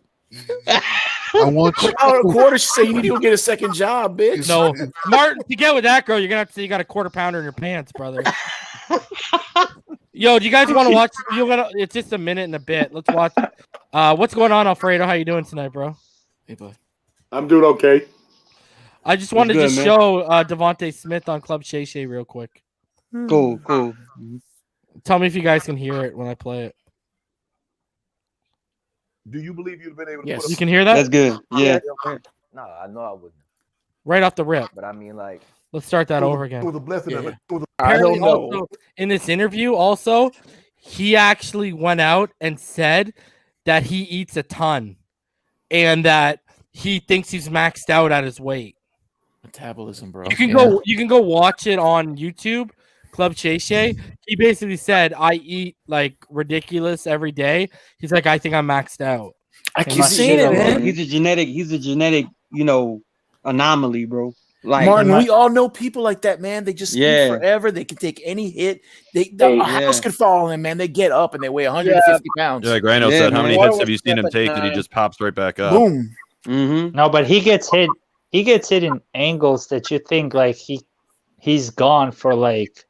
S11: I want you.
S6: A quarter. She say you need to go get a second job, bitch.
S2: No, Martin. To get with that girl, you're gonna have to say you got a quarter pounder in your pants, brother. Yo, do you guys want to watch? It's just a minute and a bit. Let's watch. What's going on, Alfredo? How you doing tonight, bro?
S6: Hey, bud.
S15: I'm doing okay.
S2: I just wanted to show Devonte Smith on Club Shay Shay real quick.
S3: Cool.
S2: Tell me if you guys can hear it when I play it.
S15: Do you believe you've been able to?
S2: Yes, you can hear that.
S3: That's good. Yeah.
S16: No, I know I wouldn't.
S2: Right off the rip.
S16: But I mean, like,
S2: let's start that over again.
S15: It was a blessing.
S2: Yeah. Apparently, also, in this interview, he actually went out and said that he eats a ton, and that he thinks he's maxed out at his weight.
S6: Metabolism, bro.
S2: You can go watch it on YouTube. Club Shay Shay. He basically said, I eat like ridiculous every day. He's like, I think I'm maxed out.
S6: I keep seeing it, man.
S3: He's a genetic, you know, anomaly, bro. Like
S6: Martin, we all know people like that, man. They just speak forever. They can take any hit. A house could fall on them, man. They get up and they weigh 150 pounds.
S9: Yeah, like Rhino said, how many hits have you seen him take that he just pops right back up?
S6: Boom.
S3: Mm-hmm.
S8: No, but he gets hit. He gets hit in angles that you think like he's gone for like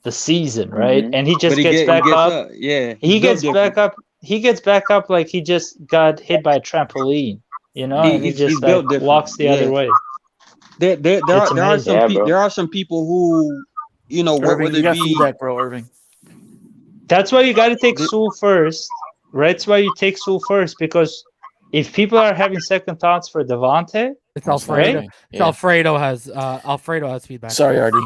S8: the season, right? And he just gets back up.
S3: Yeah,
S8: he gets back up. He gets back up like he just got hit by a trampoline, you know, and he just like, walks the other way.
S3: There are some people who, you know,
S6: Irving, you got feedback, bro, Irving.
S8: That's why you got to take Sewell first, right? That's why you take Sewell first, because if people are having second thoughts for Devonte,
S2: it's Alfredo.
S8: Right?
S2: Yeah. Alfredo has feedback.
S6: Sorry, Artie.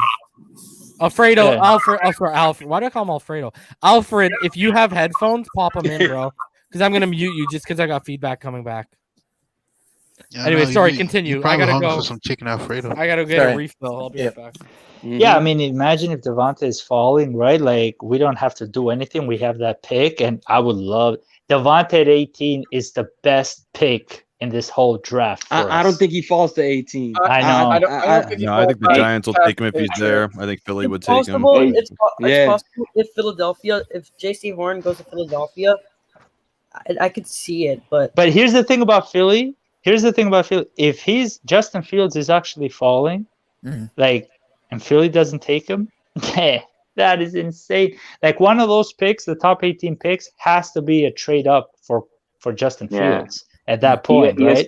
S2: Alfredo, Alfred. Why do I call him Alfredo? Alfred, if you have headphones, pop them in, bro. Because I'm gonna mute you just because I got feedback coming back.
S11: Yeah,
S2: anyway, sorry. Continue. I gotta go.
S11: For some chicken Alfredo.
S2: I gotta get a refill. I'll be right back.
S3: Mm-hmm.
S8: Yeah, I mean, imagine if Devonte is falling, right? Like, we don't have to do anything. We have that pick, and I would love Devonte at 18 is the best pick in this whole draft.
S3: I don't think he falls to 18.
S8: I know.
S7: I
S9: think the Giants will take him if he's there. I think Philly would take him.
S12: It's possible if Philadelphia, if J.C. Horn goes to Philadelphia, I could see it, but
S8: here's the thing about Philly. If Justin Fields is actually falling, like, and Philly doesn't take him, that is insane. Like, one of those picks, the top 18 picks, has to be a trade up for Justin Fields at that point, right?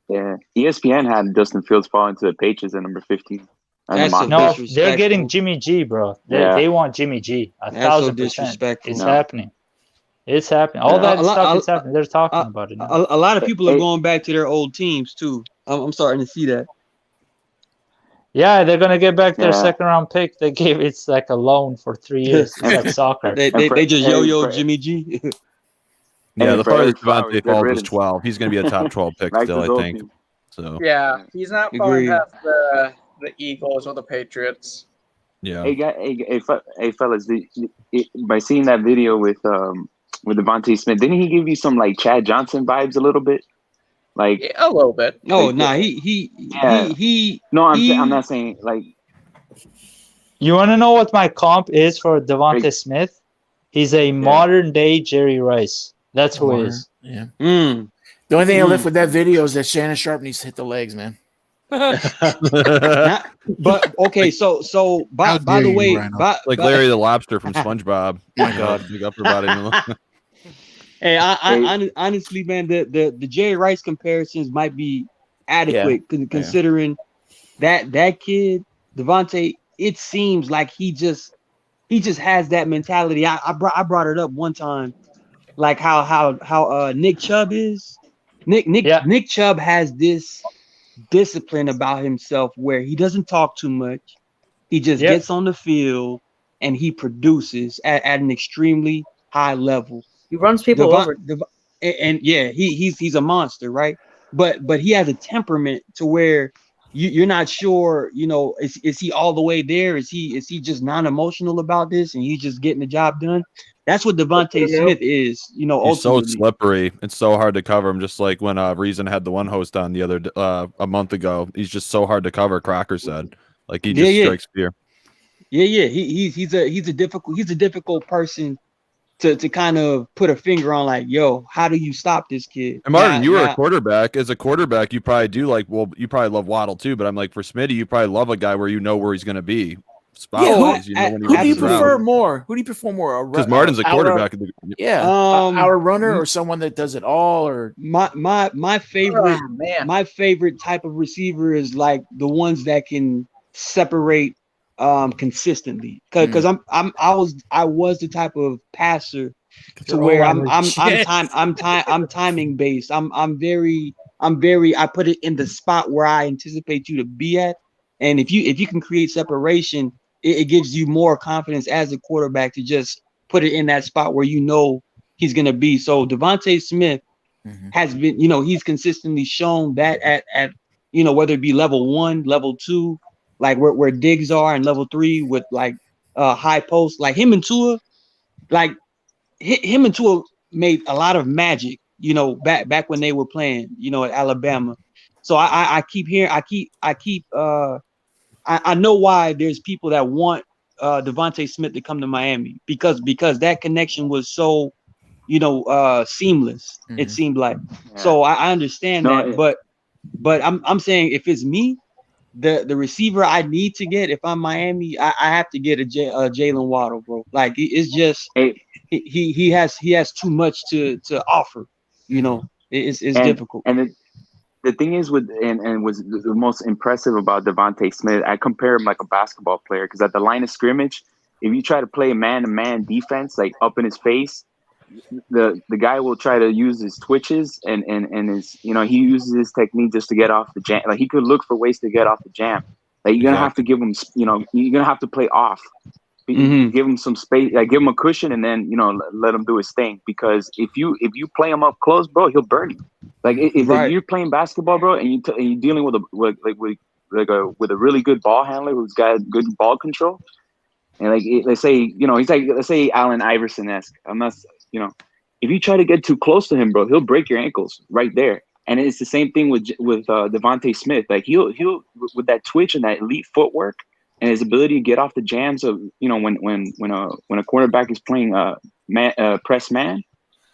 S14: Yeah, ESPN had Justin Fields falling to the Patriots at number 15.
S8: No, they're getting Jimmy G, bro. They want Jimmy G. 1,000%. It's happening. It's happening. All that stuff is happening. They're talking about it now.
S3: A lot of people are going back to their old teams too. I'm starting to see that.
S8: Yeah, they're gonna get back their second round pick. They gave it's like a loan for 3 years. It's like soccer.
S3: They just yo Jimmy G.
S9: Yeah, the farthest Devontae falls was 12. He's gonna be a top 12 pick still, I think. So
S13: yeah, he's not falling past the Eagles or the Patriots.
S9: Yeah.
S14: Hey, fellas, by seeing that video with Devonte Smith, didn't he give you some like Chad Johnson vibes a little bit? Like
S13: a little bit.
S3: No, he.
S14: No, I'm not saying like.
S8: You want to know what my comp is for Devonte Smith? He's a modern day Jerry Rice. That's who he is.
S6: Yeah. The only thing I left with that video is that Shannon Sharp needs to hit the legs, man.
S3: But okay, so by the way,
S9: like Larry the Lobster from SpongeBob. My God, big upper body.
S3: Hey, I honestly, man, the Jerry Rice comparisons might be adequate considering that kid Devonte. It seems like he just has that mentality. I brought it up one time, like how Nick Chubb is. Nick Chubb has this discipline about himself where he doesn't talk too much. He just gets on the field and he produces at an extremely high level.
S12: He runs people over.
S3: He's a monster, right? But he has a temperament to where you're not sure, you know, is he all the way there? Is he just non-emotional about this and he's just getting the job done? That's what Devonte Smith is, you know.
S9: He's so slippery. It's so hard to cover him. Just like when Reason had the one host on the other a month ago. He's just so hard to cover. Crocker said, like he just strikes fear.
S3: Yeah. He's a difficult person to kind of put a finger on. Like, yo, how do you stop this kid?
S9: And Martin, you were a quarterback. As a quarterback, you probably do like. Well, you probably love Waddle too. But I'm like for Smitty, you probably love a guy where you know where he's going to be.
S6: Who do you prefer more? Who do you prefer more?
S9: Because Martin's a quarterback.
S6: Our runner or someone that does it all, or
S3: my favorite type of receiver is like the ones that can separate consistently. Because I was the type of passer to where I'm timing based. I'm very I put it in the spot where I anticipate you to be at, and if you can create separation. It gives you more confidence as a quarterback to just put it in that spot where you know he's going to be. So Devonte Smith has been, you know, he's consistently shown that at you know, whether it be level 1, level 2, like where Diggs are, and level 3 with like high post, like him and Tua made a lot of magic, you know, back when they were playing, you know, at Alabama. So I keep hearing, I know why there's people that want Devonte Smith to come to Miami because that connection was so, seamless. Mm-hmm. It seemed like. Yeah. So I understand that, but I'm saying if it's me, the receiver I need to get if I'm Miami, I have to get a Jalen Waddle, bro. Like it's just he has too much to offer. It's difficult.
S14: And the thing is and was the most impressive about Devonte Smith, I compare him like a basketball player because at the line of scrimmage, if you try to play man-to-man defense, like up in his face, the guy will try to use his twitches and his, he uses his technique just to get off the jam. Like he could look for ways to get off the jam. Like you're gonna have to give him, you're gonna have to play off. Mm-hmm. Give him some space, like give him a cushion, and then let him do his thing. Because if you play him up close, bro, he'll burn you. Like if you're playing basketball, bro, and you're dealing with a really good ball handler who's got good ball control, and let's say let's say Allen Iverson-esque. I'm not, if you try to get too close to him, bro, he'll break your ankles right there. And it's the same thing with Devonte Smith. Like he'll with that twitch and that elite footwork. And his ability to get off the jams of, when a quarterback is playing press man,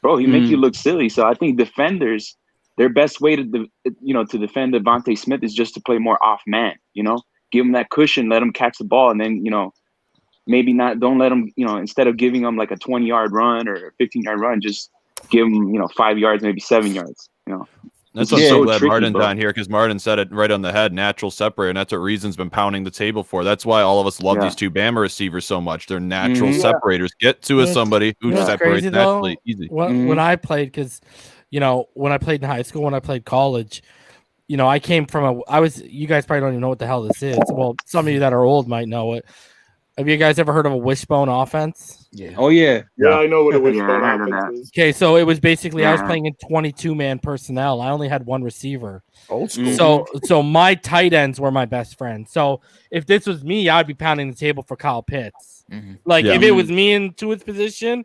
S14: bro, he make you look silly. So I think defenders, their best way to defend Devonte Smith is just to play more off man. Give him that cushion, let him catch the ball, and then maybe not. Don't let him. Instead of giving him like a 20-yard run or a 15-yard run, just give him 5 yards, maybe 7 yards.
S9: That's what I'm so glad Martin's on here because Martin said it right on the head, natural separator, and that's what Reason's been pounding the table for. That's why all of us love these two Bama receivers so much. They're natural separators. Get to somebody who separates naturally easy.
S2: When I played, because, when I played in high school, when I played college, I came from you guys probably don't even know what the hell this is. Well, some of you that are old might know it. Have you guys ever heard of a Wishbone Offense?
S3: Yeah. Oh, yeah.
S15: Yeah, I know what a Wishbone Offense is.
S2: Okay, so it was basically I was playing in 22-man personnel. I only had one receiver.
S6: Old school.
S2: So my tight ends were my best friends. So if this was me, I'd be pounding the table for Kyle Pitts. Mm-hmm. If it was me in Tua's position,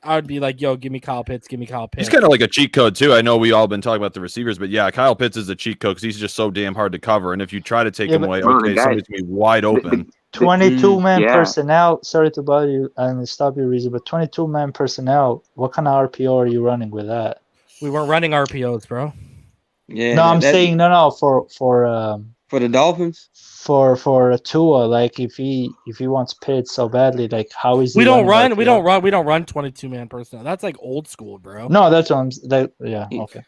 S2: I would be like, yo, give me Kyle Pitts, give me Kyle Pitts.
S9: He's kind of like a cheat code, too. I know we all been talking about the receivers, but yeah, Kyle Pitts is a cheat code because he's just so damn hard to cover. And if you try to take him away, somebody's going to be wide open.
S8: 22-man personnel. Sorry to bother you and stop your reason, but 22-man personnel. What kind of RPO are you running with that?
S2: We weren't running RPOs, bro.
S8: Yeah. No, I'm saying no for
S3: the Dolphins.
S8: For Tua, like if he wants Pitts so badly, like how is he?
S2: We don't run 22-man personnel. That's like old school, bro.
S8: No, that's what okay.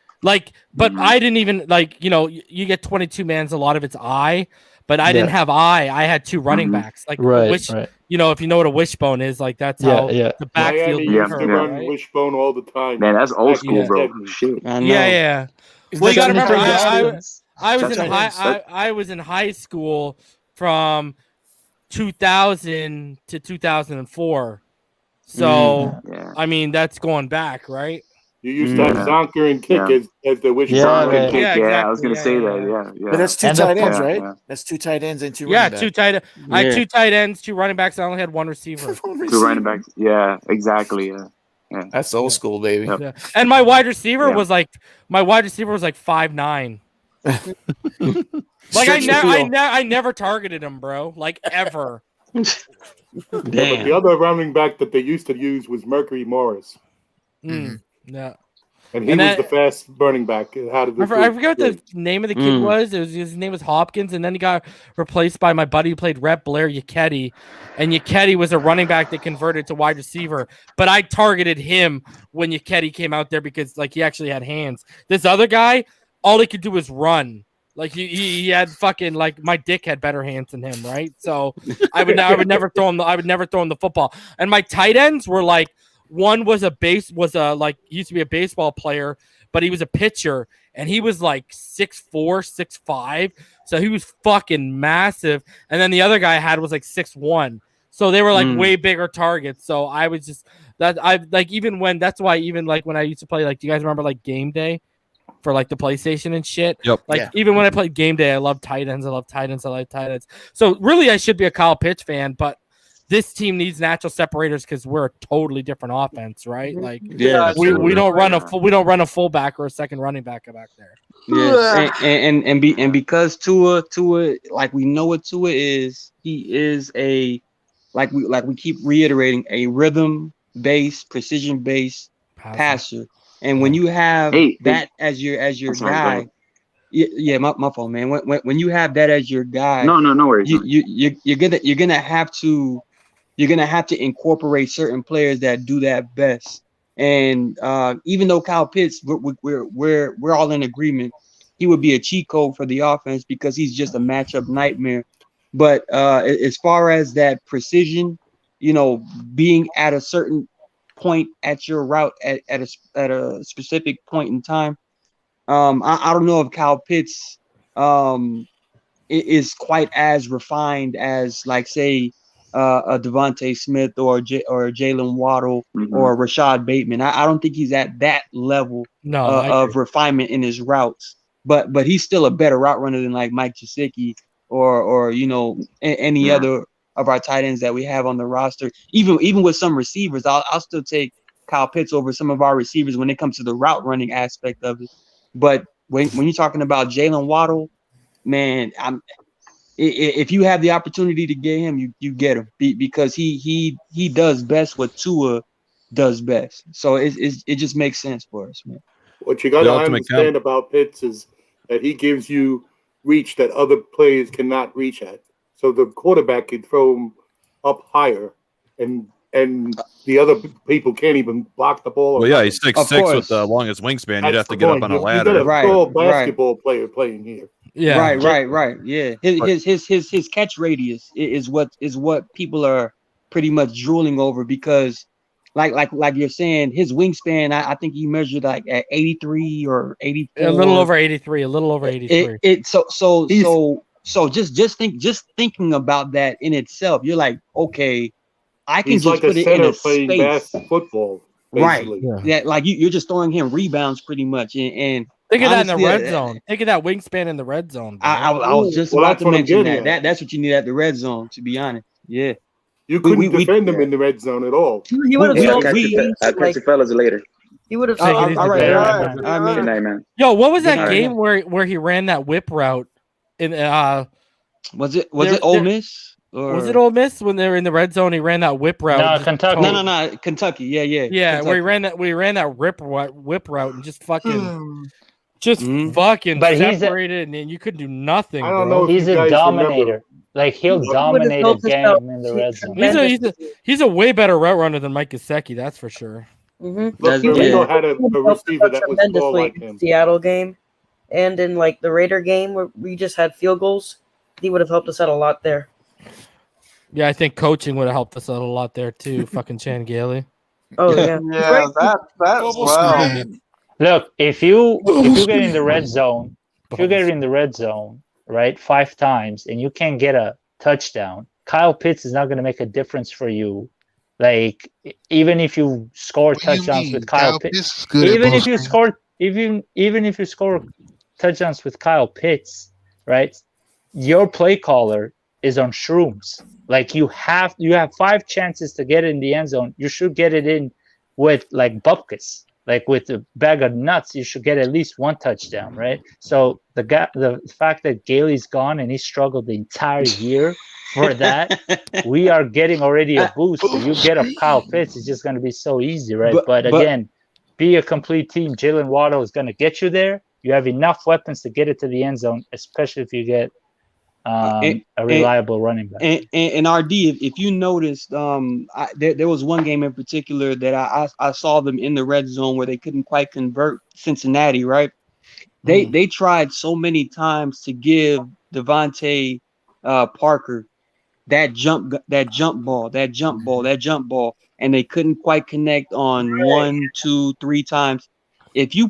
S2: But I didn't even you get 22 mans. A lot of it's but I didn't have I had two running backs. Like if you know what a wishbone is, like that's how the backfield.
S15: Miami used to run wishbone all the time.
S14: Man, that's old school, bro. Shit.
S2: Yeah. Well, you gotta remember, I was in high school from 2000 to 2004. So I mean that's going back, right?
S15: You used to have Zonker and Kick as the wishbone.
S14: Exactly. I was gonna say that. Yeah.
S6: But that's two tight ends, right? Yeah. That's two tight ends and two running backs.
S2: Two tight ends. I had two tight ends, two running backs. I only had one receiver.
S14: Two running backs. Yeah, exactly. Yeah.
S6: That's old school, baby.
S2: Yep. Yeah. And my wide receiver was like 5'9". I never targeted him, bro. Like ever.
S15: Damn. But the other running back that they used to use was Mercury Morris.
S2: Yeah.
S15: And he was the fast running back. I
S2: forgot what the name of the kid was. His name was Hopkins, and then he got replaced by my buddy who played rep, Blair Yeketi. And Yeketi was a running back that converted to wide receiver. But I targeted him when Yeketi came out there because he actually had hands. This other guy, all he could do was run. Like he had fucking my dick had better hands than him, right? So I would never throw him the football. And my tight ends were one was he used to be a baseball player, but he was a pitcher, and he was 6'4", 6'5", so he was fucking massive. And then the other guy I had was 6'1", so they were way bigger targets. So I was just when I used to play, do you guys remember Game Day for the PlayStation and shit?
S9: Yep.
S2: Even when I played Game Day, I love tight ends. I like tight ends. So really, I should be a Kyle Pitts fan, but this team needs natural separators because we're a totally different offense, right? Like
S3: Yeah,
S2: we don't run a fullback or a second running back back there.
S3: Yeah, and because Tua, like we know what Tua is, he is a like we keep reiterating a rhythm-based, precision-based passer. And when you have that as your guy, my fault, man. When you have that as your guy,
S14: no worries.
S3: You're gonna have to incorporate certain players that do that best. And even though Kyle Pitts, we're all in agreement, he would be a cheat code for the offense because he's just a matchup nightmare. But as far as that precision, being at a certain point at your route at a specific point in time, I don't know if Kyle Pitts is quite as refined as, like, say, a Devonte Smith or Jalen Waddle or Rashad Bateman. I don't think he's at that level of refinement in his routes. But he's still a better route runner than like Mike Gesicki or any other of our tight ends that we have on the roster. Even with some receivers, I'll still take Kyle Pitts over some of our receivers when it comes to the route running aspect of it. But when you're talking about Jalen Waddle, man, if you have the opportunity to get him, you get him because he does best what Tua does best. So it just makes sense for us, man.
S15: What you got to understand about Pitts is that he gives you reach that other players cannot reach at. So the quarterback can throw him up higher, and the other people can't even block the ball.
S9: Well, yeah, he's 6'6" with the longest wingspan. You'd have to get up on a ladder.
S15: You got a pro basketball player playing here.
S2: Yeah,
S3: right. Yeah, his catch radius is what people are pretty much drooling over because, like you're saying, his wingspan. I think he measured like at 83 or 84.
S2: A little over 83.
S3: So just thinking about that in itself, you're like, okay, I can just put it in a space.
S15: Football,
S3: basically. Right? Yeah, like you're just throwing him rebounds pretty much, and
S2: think of that in the red zone. Think of that wingspan in the red zone.
S3: I was just about to mention that. That's what you need at the red zone, to be honest. Yeah.
S15: You couldn't defend him in the red zone at all.
S13: He would have
S14: I'll catch you fellas later.
S13: He would have.
S3: All right.
S14: Good night, man.
S2: Yo, what was that game where he ran that whip route? In
S3: was it Ole Miss?
S2: Or... Was it Ole Miss when they were in the red zone? He ran that whip route.
S8: No, Kentucky.
S3: No, Kentucky. Yeah.
S2: Kentucky. Where he ran that whip route and just fucking. Fucking separated, and you couldn't do nothing.
S15: I don't know.
S8: He's a dominator. Remember. Like he'll dominate a game in the red zone.
S2: He's a way better route runner than Mike Gesicki, that's for sure.
S15: Marino had a receiver that was more like him.
S12: Seattle game, and in like the Raider game where we just had field goals, he would have helped us out a lot there.
S2: Yeah, I think coaching would have helped us out a lot there too. Fucking Chan Gailey.
S12: Oh yeah,
S13: that's well.
S8: Look, if you get in the red zone, right, 5 times and you can't get a touchdown, Kyle Pitts is not going to make a difference for you. Like even if you score touchdowns with Kyle Pitts, even if you score touchdowns with Kyle Pitts, right, your play caller is on shrooms. Like you have 5 chances to get in the end zone. You should get it in with like bupkis. Like with a bag of nuts, you should get at least 1 touchdown, right? So the fact that Gailey's gone and he struggled the entire year for that, we are getting already a boost. So you get a Kyle Pitts, it's just going to be so easy, right? But again, be a complete team. Jalen Waddle is going to get you there. You have enough weapons to get it to the end zone, especially if you get a reliable running back.
S3: And RD, if you noticed, there was one game in particular that I saw them in the red zone where they couldn't quite convert Cincinnati, right? They tried so many times to give Devontae Parker that jump ball, and they couldn't quite connect on 1, 2, 3 times. If you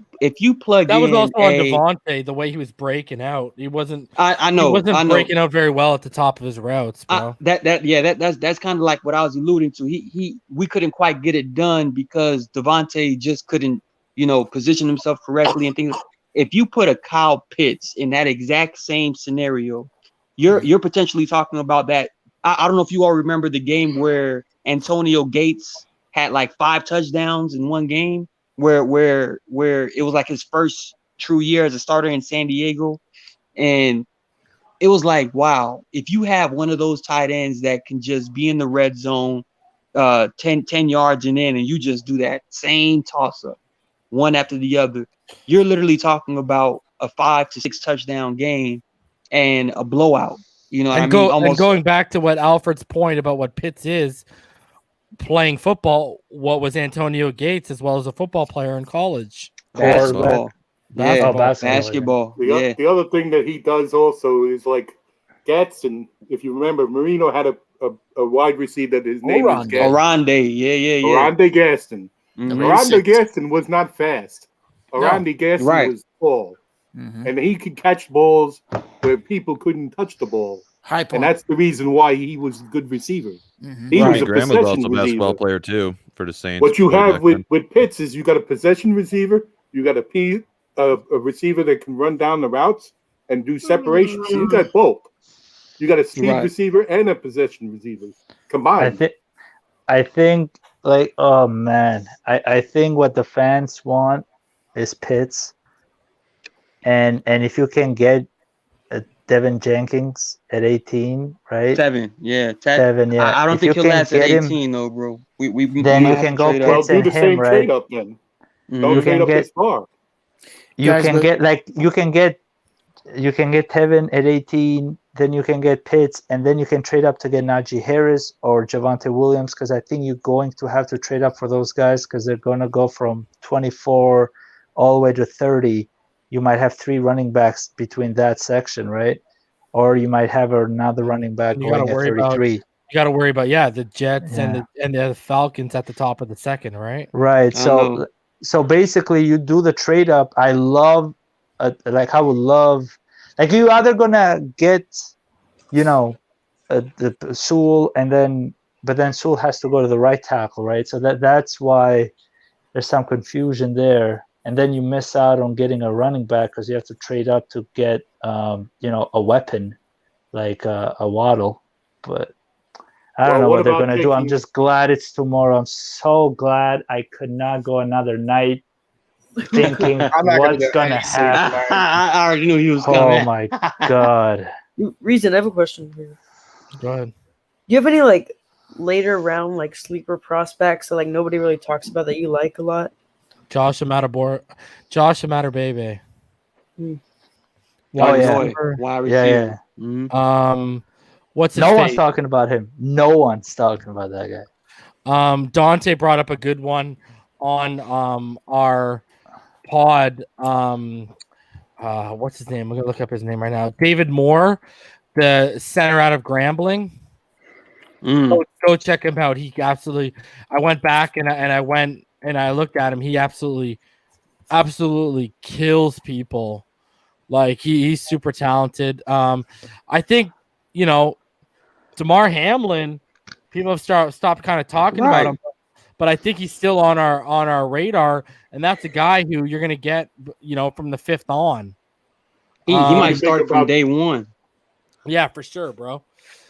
S3: plug
S2: that
S3: in,
S2: was also on Devontae, the way he was breaking out. He wasn't.
S3: I know.
S2: He wasn't breaking out very well at the top of his routes, bro.
S3: That's kind of like what I was alluding to. We couldn't quite get it done because Devontae just couldn't, position himself correctly and things. If you put a Kyle Pitts in that exact same scenario, you're potentially talking about that I don't know if you all remember the game where Antonio Gates had like 5 touchdowns in one game, where it was like his first true year as a starter in San Diego, and it was like, wow, if you have one of those tight ends that can just be in the red zone, 10 yards and in, and you just do that same toss up, one after the other, you're literally talking about a 5 to 6 touchdown game and a blowout. You know what I mean?
S2: And going back to what Alfred's point about what Pitts is playing football, what was Antonio Gates as well as a football player in college?
S3: Basketball.
S15: Basketball. The other thing that he does also is like Gatson. If you remember, Marino had a wide receiver that his name was Gatson.
S3: Oronde. Yeah.
S15: Oronde Gaston.
S3: Mm-hmm.
S15: Oronde Gaston was not fast. Oronde Gaston was tall.
S6: Mm-hmm.
S15: And he could catch balls where people couldn't touch the ball.
S6: High point.
S15: And that's the reason why he was a good receiver.
S6: Mm-hmm.
S15: He was a
S9: Graham was also
S15: possession
S9: a basketball
S15: receiver.
S9: player too for the Saints.
S15: What you have
S9: back then.
S15: with Pitts is you got a possession receiver, you got a receiver that can run down the routes and do separation. So you got both. You got a speed receiver and a possession receiver combined.
S8: I think like, oh man, I think what the fans want is Pitts. And if you can get Devin Jenkins at 18, right?
S3: 7, yeah.
S8: 7, yeah.
S3: I don't
S8: If
S3: think
S8: you
S3: he'll
S8: can
S3: last at
S8: get
S3: 18 though, bro. We
S8: then you can go Pitts
S15: do
S8: and
S15: the
S8: him,
S15: same
S8: right?
S15: trade up then. Don't trade up this far.
S8: You can get Tevin at 18, then you can get Pitts, and then you can trade up to get Najee Harris or Javonte Williams, because I think you're going to have to trade up for those guys because they're going to go from 24 all the way to 30. You might have 3 running backs between that section, right? Or you might have another running back going at 33.
S2: You got to worry about the Jets and the Falcons at the top of the second, right?
S8: Right. So basically, you do the trade up. I would love, like you either gonna get, the Sewell but then Sewell has to go to the right tackle, right? So that's why there's some confusion there. And then you miss out on getting a running back because you have to trade up to get, a weapon like a Waddle. But I don't know what they're going to do. I'm just glad it's tomorrow. I'm so glad I could not go another night thinking what's going to happen.
S3: I already knew he was coming.
S8: Oh, my God.
S12: Reason, I have a question here.
S2: Go ahead.
S12: Do you have any, later round, sleeper prospects that, nobody really talks about that you like a lot?
S2: Josh Amatabor, baby.
S3: Wide receiver.
S8: Yeah.
S3: Mm-hmm.
S2: What's his
S8: no
S2: face?
S8: one's talking about him. No one's talking about that guy.
S2: Dante brought up a good one on our pod. What's his name? I'm gonna look up his name right now. David Moore, the center out of Grambling. Go check him out. He absolutely. I went back and I went and I looked at him. He absolutely kills people. He's super talented. I think Damar Hamlin, people have stopped kind of talking about him, but I think he's still on our radar, and that's a guy who you're gonna get from the 5th on.
S3: He might start from day 1.
S2: Yeah, for sure, bro.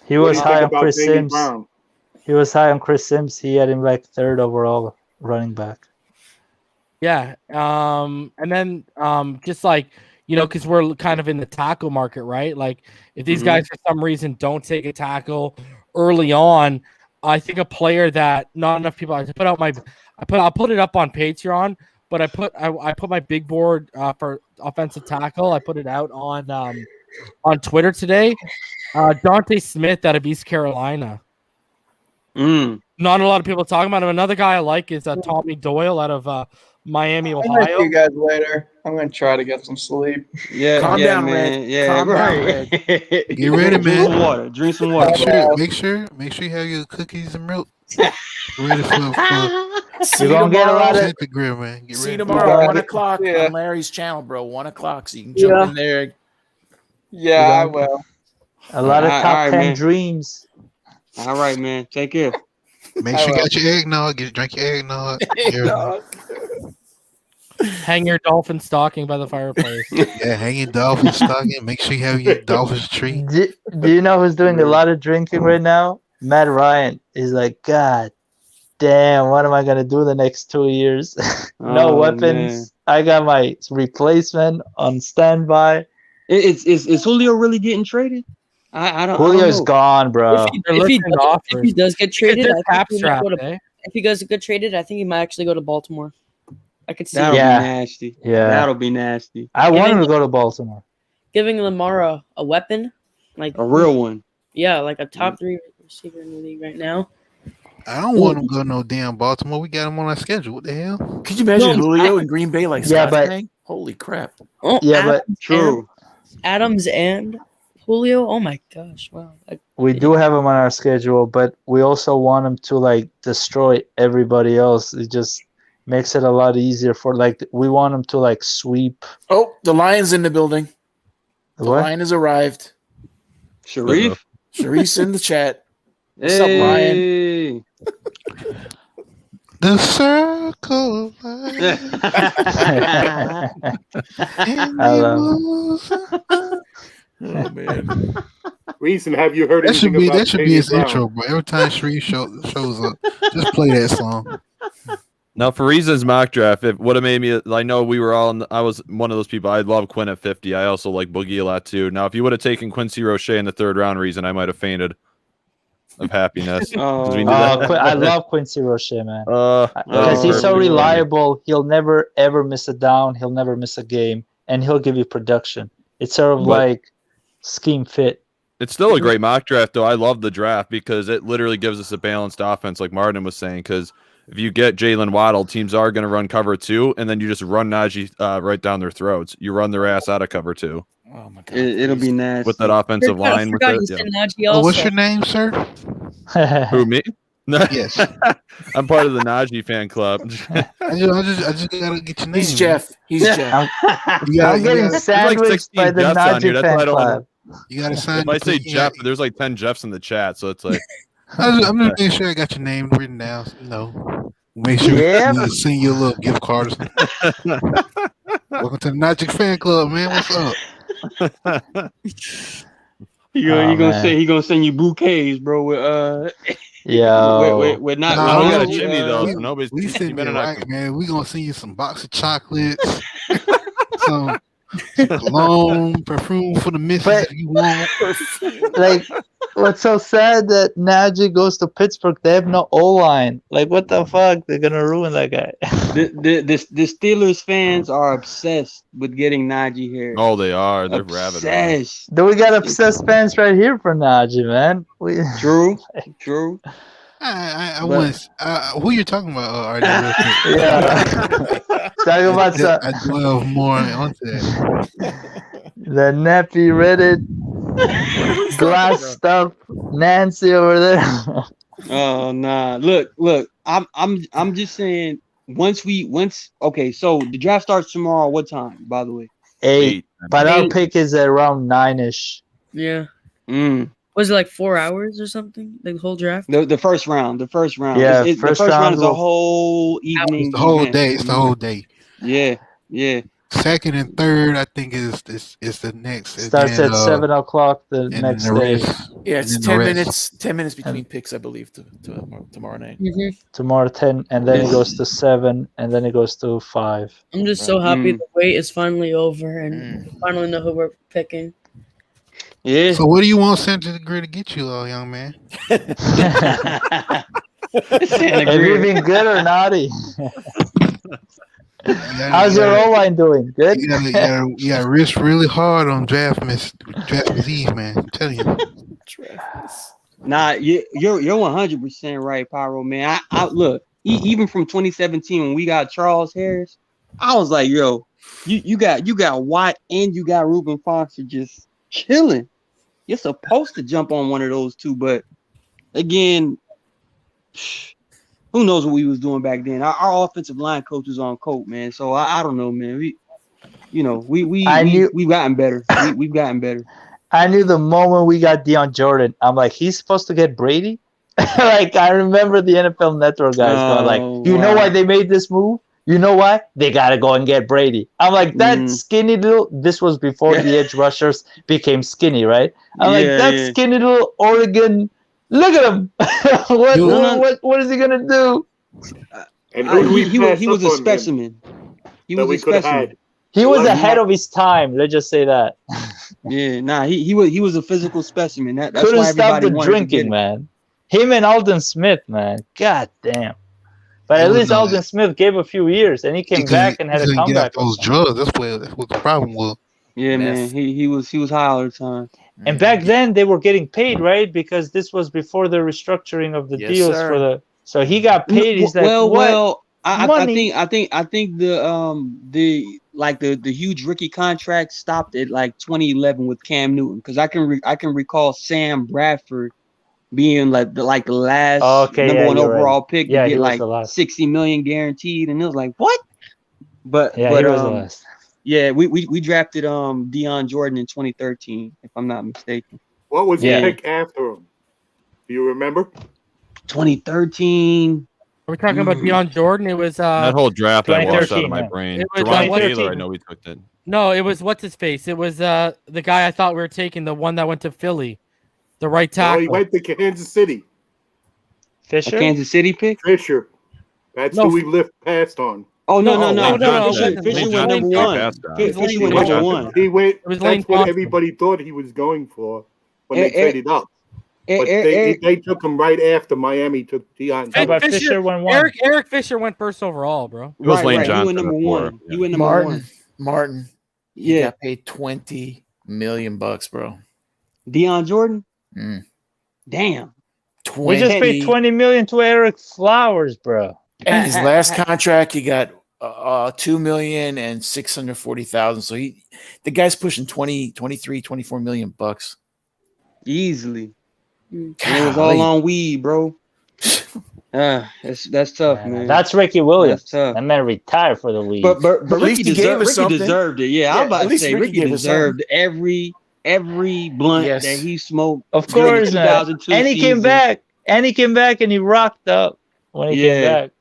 S8: He was high on Chris Sims. He was high on Chris Sims. He had him 3rd overall running back.
S2: Yeah. And then just because we're kind of in the tackle market, right? If these guys for some reason don't take a tackle early on, I think a player that not enough people. I'll put it up on Patreon, but I put my big board for offensive tackle. I put it out on Twitter today. Devonte Smith out of East Carolina. Not a lot of people talking about him. Another guy I like is Tommy Doyle out of Miami, Ohio.
S13: I'll see you guys later. I'm gonna try to get some sleep.
S3: Yeah,
S6: calm down,
S3: man.
S6: Red.
S3: Yeah,
S6: Calm down,
S3: right.
S6: Red.
S11: Get ready, man.
S3: Drink some water.
S11: Make sure you have your cookies and milk ready for
S8: You're gonna get a lot of
S11: Instagram, man. Get
S6: See
S11: ready.
S6: you tomorrow, 1 o'clock on Larry's channel, bro. 1 o'clock, so you can jump in there.
S13: Yeah, I will.
S8: A lot of top 10
S3: man.
S8: dreams.
S3: All right, man. Take care.
S11: Make sure you got your eggnog. Drink your eggnog.
S2: Hang your dolphin stocking by the fireplace.
S11: Yeah, hang your dolphin stocking. Make sure you have your dolphin's tree.
S8: Do you know who's doing a lot of drinking right now? Matt Ryan. He's like, God damn, what am I gonna do the next 2 years? No weapons. Man. I got my replacement on standby.
S3: Is Julio really getting traded? I don't.
S8: Julio's gone, bro.
S12: If he does get traded, if he does get traded, I think he might actually go to Baltimore. I could see
S3: that'll be nasty.
S8: Yeah,
S3: that'll be nasty.
S8: I want him to go to Baltimore.
S12: Giving Lamar a weapon, like
S3: a real one.
S12: Yeah, like a top 3 receiver in the league right now.
S11: I don't want him to go no damn Baltimore. We got him on our schedule. What the hell?
S6: Could you imagine Julio in Green Bay like Scott Lang? Holy crap!
S12: Oh,
S8: yeah, but true.
S12: Adams and Julio. Oh my gosh! Wow.
S8: We do have him on our schedule, but we also want him to like destroy everybody else. It just makes it a lot easier for we want him to like sweep.
S6: Oh, the Lion's in the building. The
S8: what?
S6: Lion has arrived.
S3: Sharif.
S6: Sharif's in the chat. What's up, Lion?
S11: The circle of life.
S6: Oh man.
S15: Reason, have you heard
S11: that should
S15: anything
S11: be
S15: about
S11: that should be his intro, bro. Every time Sharif shows up, just play that song.
S9: Now, for reasons mock draft, it would have made me. I know we were all. I was one of those people. I love Quinn at 50. I also like Boogie a lot too. Now, if you would have taken Quincy Roche in the 3rd round, reason I might have fainted of happiness.
S8: I love Quincy Roche, man. Because he's so reliable. He'll never ever miss a down. He'll never miss a game, and he'll give you production. It's sort of like scheme fit.
S9: It's still a great mock draft, though. I love the draft because it literally gives us a balanced offense, like Martin was saying. Because if you get Jalen Waddle, teams are going to run cover 2, and then you just run Najee right down their throats. You run their ass out of cover 2.
S6: Oh my God!
S3: It'll be nasty
S9: with that offensive line. With it,
S11: yeah. What's your name, sir?
S9: Who, me?
S11: Yes,
S9: I'm part of the Najee fan club.
S11: I just gotta get your name.
S6: He's Jeff. He's Jeff.
S8: I'm getting sandwiched by the Najee fan club.
S11: You gotta sign.
S9: If I say Jeff, there's like 10 Jeffs in the chat, so it's like.
S11: I'm just making sure I got your name written down. Make sure we send you a little gift card. Welcome to the Najee fan club, man. What's up?
S3: He gonna send you bouquets, bro. With with not.
S9: We got a Jimmy though. So nobody's.
S11: We send you right, man. We gonna send you some box of chocolates, some cologne, perfume for the missus if you want.
S8: Like, what's so sad that Najee goes to Pittsburgh? They have no O-line. Like, what the fuck? They're gonna ruin that guy.
S3: The Steelers fans are obsessed with getting Najee here.
S9: Oh, they are. They're rabid.
S8: Do we got obsessed fans right here for Najee, man?
S3: True.
S11: I was. Who you talking about?
S8: Talking about
S11: I dwell more onto that.
S8: The nappy Reddit glass stuff. Nancy over there.
S3: Oh nah. Look. I'm just saying. Okay. So the draft starts tomorrow. What time? By the way.
S8: 8. But our pick is at around 9ish.
S12: Yeah. Was it like 4 hours or something? The whole draft?
S3: The first round.
S8: Yeah,
S3: the first round is a whole evening.
S11: It's the whole day. It's the whole day.
S3: Yeah.
S11: Second and third, I think is the next.
S8: Starts at 7 o'clock the next day.
S6: Yeah, it's 10 minutes. 10 minutes between picks, I believe, to tomorrow night.
S12: Mm-hmm.
S8: Tomorrow 10, and then it goes to 7, and then it goes to 5.
S12: I'm just so happy the wait is finally over, and we finally know who we're picking.
S3: Yeah.
S11: So what do you want Santa Degree to get you, young man?
S8: Have you been good or naughty? How's your O-line doing? Good?
S11: You gotta risk really hard on draft miss Eve, man. I'm telling you.
S3: Nah, you're 100% right, Pyro, man. I look, even from 2017 when we got Charles Harris, I was like, yo, you got Watt and you got Reuben Foster just chilling. You're supposed to jump on one of those two, but again, who knows what we was doing back then? Our offensive line coach was on coat, man. So I don't know, man. We've gotten better. We've gotten better.
S8: I knew the moment we got Deion Jordan, I'm like, he's supposed to get Brady. Like, I remember the NFL Network guys going like, you know why they made this move? You know why? They gotta go and get Brady. I'm like, that skinny little. This was before the edge rushers became skinny, right? I'm like, that skinny little Oregon. Look at him. What is he gonna do?
S15: And
S3: he was a specimen. He was a specimen.
S8: He was ahead of his time. Let's just say that.
S3: Yeah, he was a physical specimen. That's
S8: Couldn't
S3: why
S8: stop the
S3: wanted to
S8: drinking,
S3: get him.
S8: man. Him and Alden Smith, man. God damn. But at least Alden Smith gave a few years, and he came back and had a comeback.
S11: Get those drugs. That's what the problem was.
S3: Yeah, man. He was high all the time.
S8: And back then they were getting paid, right? Because this was before the restructuring of the deals for the. So he got paid. He's like,
S3: I think the huge rookie contract stopped at like 2011 with Cam Newton, because I can recall Sam Bradford being like the last number one overall pick to get like $60 million guaranteed, and it was like, what? But he was the last. Yeah, we drafted Deion Jordan in 2013, if I'm not mistaken.
S15: What was the pick after him? Do you remember?
S2: Are
S3: 2013.
S2: we talking about Deion Jordan? It was
S9: that whole draft I washed out of my brain. Travon Taylor, I know we took it.
S2: No, it was what's his face. It was the guy I thought we were taking, the one that went to Philly, the right tackle.
S15: No, he went to Kansas City.
S3: Fisher? A Kansas City pick?
S15: Fisher. That's who we lift past on.
S3: Oh no! Fisher went number one. Fisher went number one.
S15: He went. That's what everybody thought he was going for when they traded up. But they took him right after Miami took Deion.
S2: Fisher went one. Eric Fisher went first overall, bro.
S9: It was Lane Johnson.
S3: He went number one. He went number one.
S6: Martin. He got paid $20 million, bro.
S3: Deion Jordan. Damn.
S8: We just paid $20 million to Eric Flowers, bro.
S6: And his last contract, he got $2,640,000. So the guy's pushing 23-24 million bucks
S3: easily. And it was all on weed, bro. That's tough, man.
S8: That's Ricky Williams. That man retired for the league.
S3: But Ricky deserved it. Yeah, I was about to say Ricky deserved every blunt that he smoked.
S8: Of course, and he came back. And he came back and he rocked up when he came back.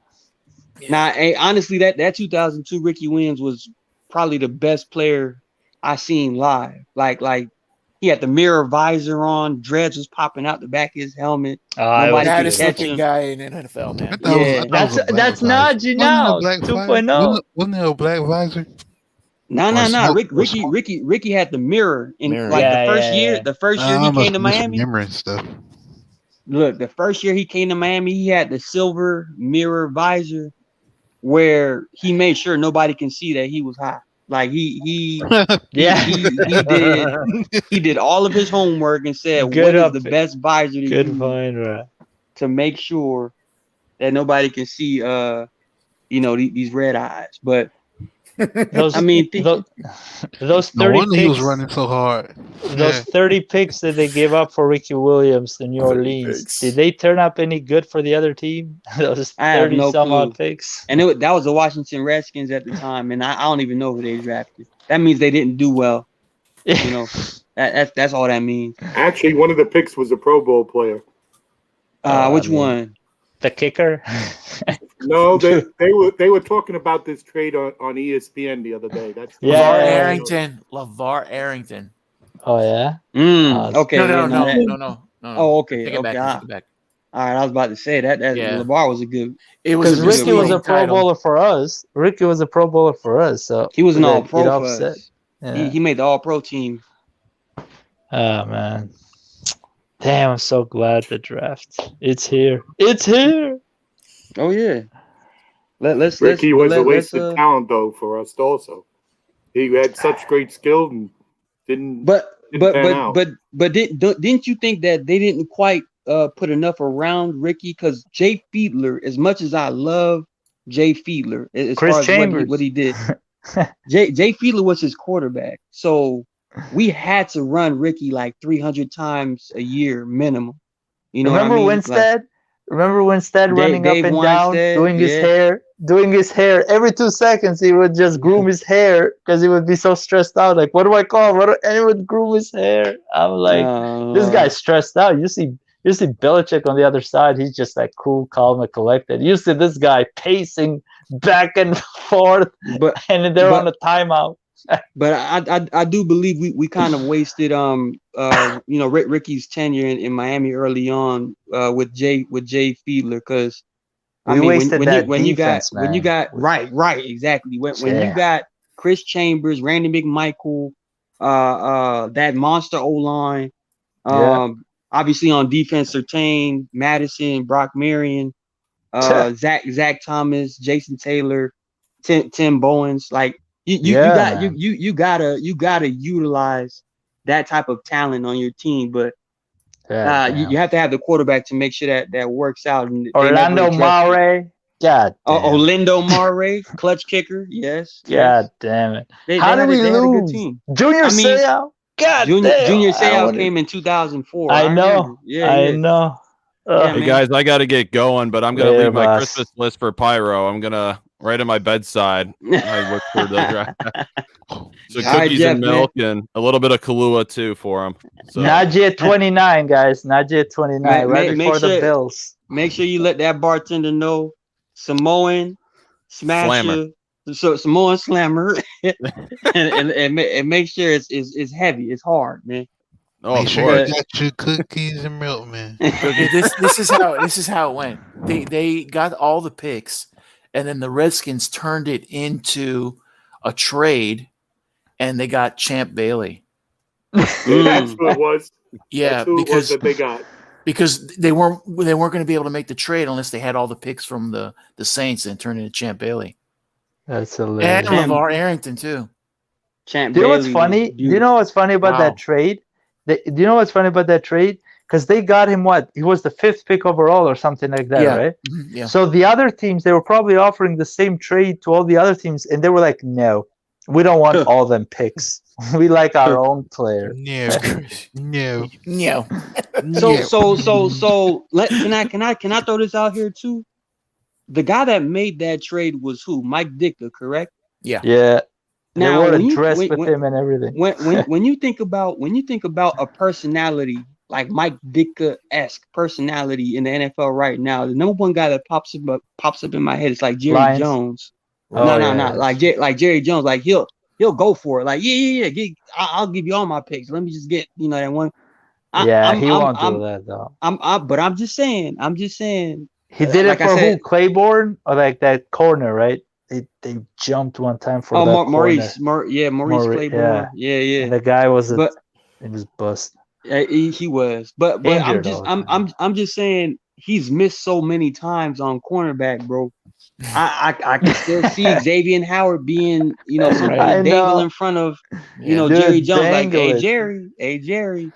S3: Now, honestly, that 2002 Ricky Williams was probably the best player I seen live. Like he had the mirror visor on, dreads was popping out the back of his helmet.
S6: Nobody could catch him. Guy in the NFL, man.
S8: That's Najee now. 2.0.
S11: Wasn't there a black visor?
S3: No. Ricky had the mirror in the first year. The first year he came to Miami.
S11: Stuff.
S3: Look, the first year he came to Miami, he had the silver mirror visor, where he made sure nobody can see that he was high. Like he did all of his homework and said what is the best visor to use to make sure that nobody can see these red eyes. But those 30
S11: no wonder he was running so hard.
S8: Those 30 picks that they gave up for Ricky Williams to New Orleans, did they turn up any good for the other team? Those 30 some odd picks.
S3: And that was the Washington Redskins at the time, and I don't even know who they drafted. That means they didn't do well. That's all that means.
S15: Actually, one of the picks was a Pro Bowl player.
S3: Which one?
S8: The kicker?
S15: No, they were talking about this trade on ESPN the other day. That's
S6: LeVar Arrington.
S8: Oh yeah.
S3: Okay.
S6: No.
S3: Oh, okay.
S6: Take it back.
S3: All right, I was about to say that LeVar was a good.
S8: It was Ricky was a Pro Bowler for us. So
S3: he was an All Pro for us.
S8: Yeah.
S3: He made the All Pro team.
S8: Oh man. Damn, I'm so glad the draft. It's here.
S3: Oh yeah.
S15: Ricky was a waste of talent though for us also. He had such great skill and didn't. But
S3: didn't you think that they didn't quite put enough around Ricky? Because Jay Fiedler, as much as I love Jay Fiedler, as
S8: Chris
S3: far as
S8: Chambers.
S3: what he did, Jay Fiedler was his quarterback, so we had to run Ricky like 300 times a year minimum. You know,
S8: remember Winstead? Remember Winstead running up and down, doing his hair every 2 seconds. He would just groom his hair because he would be so stressed out. Like, what do I call? And he would groom his hair. I'm like, this guy's stressed out. You see Belichick on the other side. He's just like cool, calm, and collected. You see this guy pacing back and forth, and they're on a timeout.
S3: But I do believe we kind of wasted Ricky's tenure in Miami early on with Jay Fiedler, because
S8: when you got
S3: right exactly when you got Chris Chambers, Randy McMichael, that monster O-line, obviously on defense Surtain, Madison, Brock Marion, Zach Thomas, Jason Taylor, Tim Bowens, like you gotta utilize that type of talent on your team, but you have to have the quarterback to make sure that works out. And
S8: Orlando Moore,
S3: Orlando Moore, clutch kicker, yes.
S8: God damn it! How did we lose? Junior Seau,
S3: Junior Seau came in 2004.
S8: I know. I know.
S9: Hey guys, I got to get going, but I'm gonna leave my Christmas list for Pyro. I'm gonna right at my bedside. I look for the so cookies and milk and a little bit of Kahlua too for him. So.
S8: Najee 29, guys. Najee 29, right before the Bills.
S3: Make sure you let that bartender know Samoan Smasher, so Samoan Slammer, and make sure it's heavy, it's hard, man.
S11: Oh, make sure you got your cookies and milk, man.
S6: This is how it went. They got all the picks, and then the Redskins turned it into a trade, and they got Champ Bailey.
S15: That's what it was.
S6: Yeah,
S15: because that they got.
S6: Because they weren't going to be able to make the trade unless they had all the picks from the Saints and turned into Champ Bailey.
S8: That's hilarious.
S6: And LeVar Arrington too.
S3: Champ
S8: Do you know
S3: Bailey,
S8: what's funny? Do you know what's funny about that trade? Do you know what's funny about that trade? Because they got him he was the 5th pick overall or something like that, right?
S6: Yeah.
S8: So the other teams, they were probably offering the same trade to all the other teams, and they were like, no, we don't want all them picks. We like our own player.
S11: No.
S3: So can I throw this out here too? The guy that made that trade was who? Mike Ditka, correct?
S6: Yeah.
S8: Yeah.
S3: Now,
S8: they wore a dress with him and everything.
S3: When you think about a personality like Mike Ditka-esque personality in the NFL right now, the number one guy that pops up in my head is like Jerry Jones. Like Jerry Jones. Like he'll go for it. Like I'll give you all my picks. Let me just get that one.
S8: He won't do that though.
S3: But I'm just saying.
S8: He did it for who? Claiborne or like that corner, right? They jumped one time for that
S3: Maurice. Maurice Claiborne. Yeah.
S8: And the guy was bust.
S3: He was, but I'm just saying he's missed so many times on cornerback, bro. I can still see Xavier Howard being somebody dangle in front of Jerry Jones, like hey Jerry,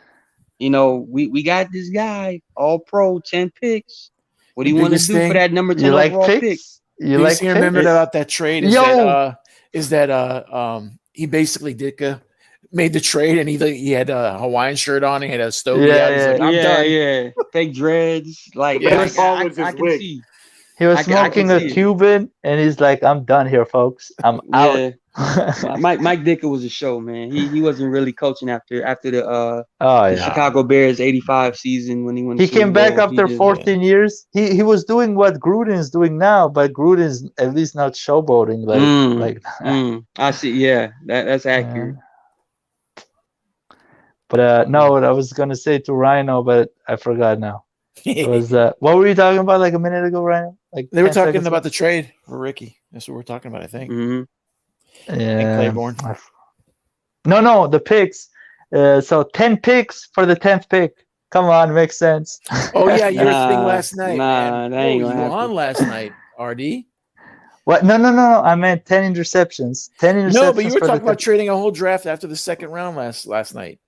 S3: we got this guy all pro 10 picks. What do you want to do for that number 10 overall pick?
S6: You like remember about that trade is that he basically Ditka made the trade and he had a Hawaiian shirt on, he had a stogie out. He's like, I'm done.
S3: Fake dreads, like
S8: I can see. He was smoking a Cuban and he's like, I'm done here, folks. I'm out.
S3: Mike Ditka was a show, man. He wasn't really coaching after the Chicago Bears 85 season when he went.
S8: He came back after 14 years. He was doing what Gruden is doing now, but Gruden's at least not showboating
S3: I see. Yeah, that's accurate.
S8: But no, what I was gonna say to Rhino, but I forgot now. It was what were you talking about like a minute ago, Rhino? Like
S6: they were talking about the trade for Ricky. That's what we're talking about, I think.
S3: Mm-hmm.
S8: Yeah.
S6: Claiborne.
S8: No, the picks. So 10 picks for the 10th pick. Come on, makes sense.
S6: Oh yeah, your thing last night.
S3: That ain't gonna happen.
S6: On last night, RD.
S8: What? No. I meant 10 interceptions. 10 interceptions.
S6: No, but you were talking about trading a whole draft after the second round last night.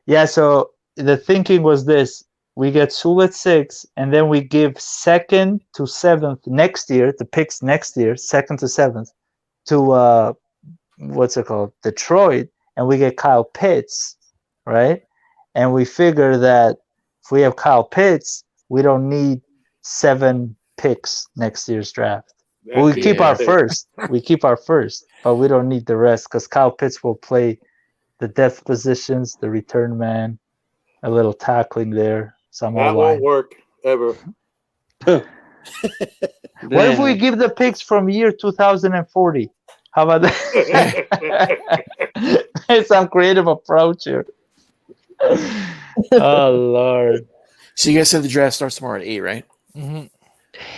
S8: Yeah. So the thinking was this: we get Sewell at 6, and then we give 2nd to 7th next year. The picks next year, 2nd to 7th, to what's it called, Detroit, and we get Kyle Pitts, right? And we figure that if we have Kyle Pitts, we don't need 7 picks next year's draft. We keep our first. We keep our first, but we don't need the rest because Kyle Pitts will play the depth positions, the return man, a little tackling there.
S15: That won't work ever.
S8: What if we give the picks from year 2040? How about that? It's some creative approach here. Oh Lord!
S6: So you guys said the draft starts tomorrow at 8, right?
S2: Mm-hmm.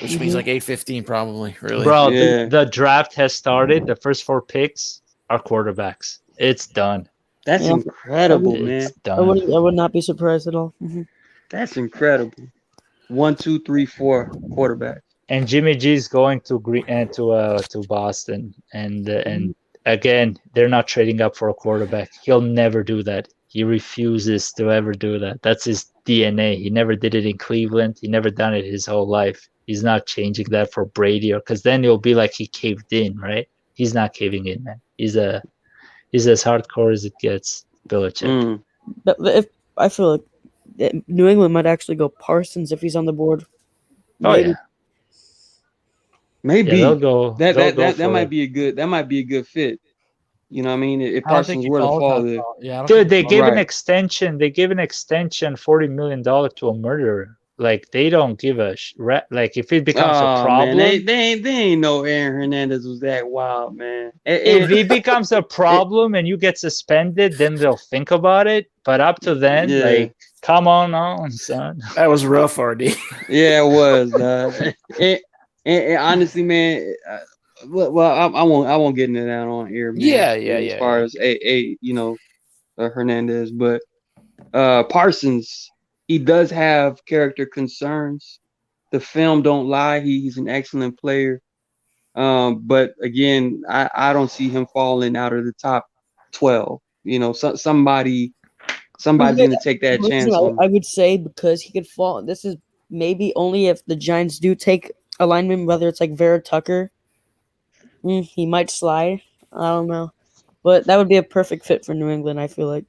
S6: Which means like 8:15 probably. Really,
S8: bro. The draft has started. The first 4 picks are quarterbacks. It's done.
S3: That's incredible, man.
S8: It's done.
S12: I would not be surprised at all. Mm-hmm.
S3: That's incredible. 1, 2, 3, 4 quarterbacks.
S8: And Jimmy G is going to Boston, and again, they're not trading up for a quarterback. He'll never do that. He refuses to ever do that. That's his DNA. He never did it in Cleveland. He never done it his whole life. He's not changing that for Brady, because then it'll be like he caved in, right? He's not caving in, man. He's as hardcore as it gets. Belichick.
S12: But if I feel like New England might actually go Parsons if he's on the board.
S8: Maybe.
S3: Maybe
S8: they'll go.
S3: That might be a good fit. You know what I mean? If Parsons were to fall there.
S8: Dude, they gave an extension. They gave an extension, $40 million to a murderer. Like, they don't give a like, if it becomes a problem.
S3: Man, they ain't know Aaron Hernandez was that wild, man.
S8: If it becomes a problem and you get suspended, then they'll think about it. But up to then, like, come on, son.
S6: That was rough, RD.
S3: Yeah, it was. And honestly, man, well, I won't get into that on air, man.
S6: Yeah.
S3: As far as Hernandez, but Parsons, he does have character concerns. The film don't lie. He's an excellent player, but again, I don't see him falling out of the top 12. You know, somebody's gonna take that chance.
S12: I would say because he could fall. This is maybe only if the Giants do take a lineman, whether it's like Vera Tucker, he might slide. I don't know, but that would be a perfect fit for New England. I feel like.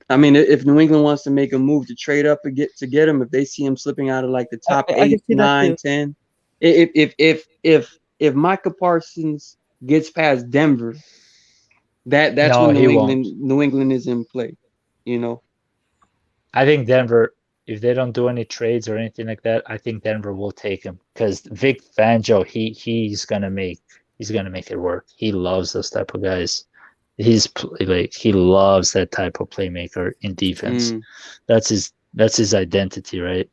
S3: I mean, if New England wants to make a move to trade up and get him, if they see him slipping out of like the top 8, 9, 10, if Micah Parsons gets past Denver, that's when New England is in play. You know,
S8: I think Denver. If they don't do any trades or anything like that, I think Denver will take him because Vic Fangio, he's gonna make it work. He loves those type of guys. He loves that type of playmaker in defense. That's his identity, right?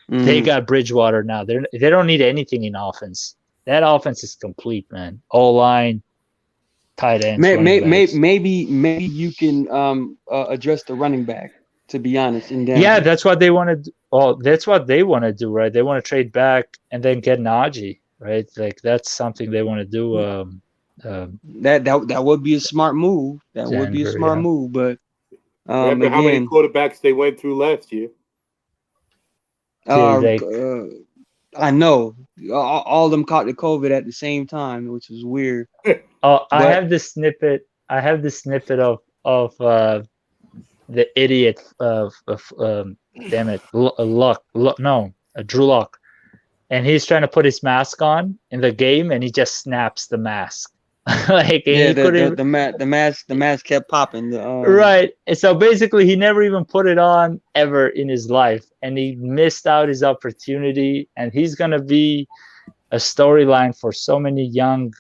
S8: They got Bridgewater now. They don't need anything in offense. That offense is complete, man. All line, tight ends.
S3: Maybe you can address the running back. To be honest, in Denver.
S8: Yeah, that's what they want to do. Oh, that's what they want to do, right? They want to trade back and then get Najee, right? Like that's something they want to do.
S3: That would be a smart move. That Denver, would be a smart move. But
S15: remember how many quarterbacks they went through last year?
S3: I know all of them caught the COVID at the same time, which was weird.
S8: I have this snippet. of the idiot of damn it, Drew Lock, and he's trying to put his mask on in the game, and he just snaps the mask. Like
S3: the mask kept popping.
S8: Right, and so basically he never even put it on ever in his life, and he missed out his opportunity. And he's gonna be a storyline for so many young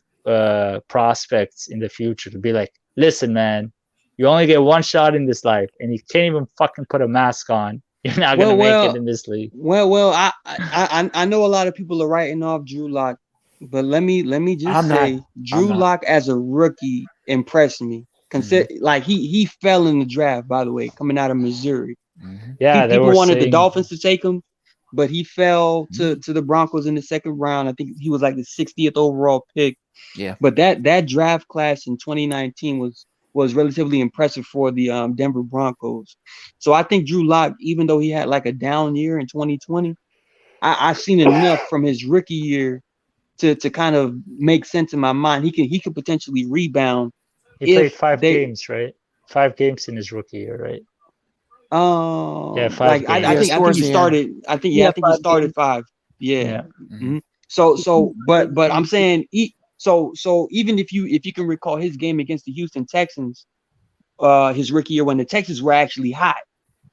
S8: prospects in the future to be like, listen, man. You only get one shot in this life, and you can't even fucking put a mask on. You're not gonna make it in this league.
S3: Well, I know a lot of people are writing off Drew Lock, but let me just say, Drew Lock as a rookie impressed me. Like he fell in the draft, by the way, coming out of Missouri.
S8: Yeah,
S3: people wanted the Dolphins to take him, but he fell to the Broncos in the second round. I think he was like the 60th overall pick.
S6: Yeah,
S3: but that draft class in 2019 was relatively impressive for the Denver Broncos. So I think Drew Lock, even though he had like a down year in 2020, I've seen enough from his rookie year to kind of make sense in my mind. He could potentially rebound.
S8: He played 5 games, right? 5 games in his rookie year, right?
S3: Yeah, 5 games. I think he started. I think he started 5. Yeah. Mm-hmm. So, but I'm saying So even if you can recall his game against the Houston Texans, his rookie year when the Texans were actually hot,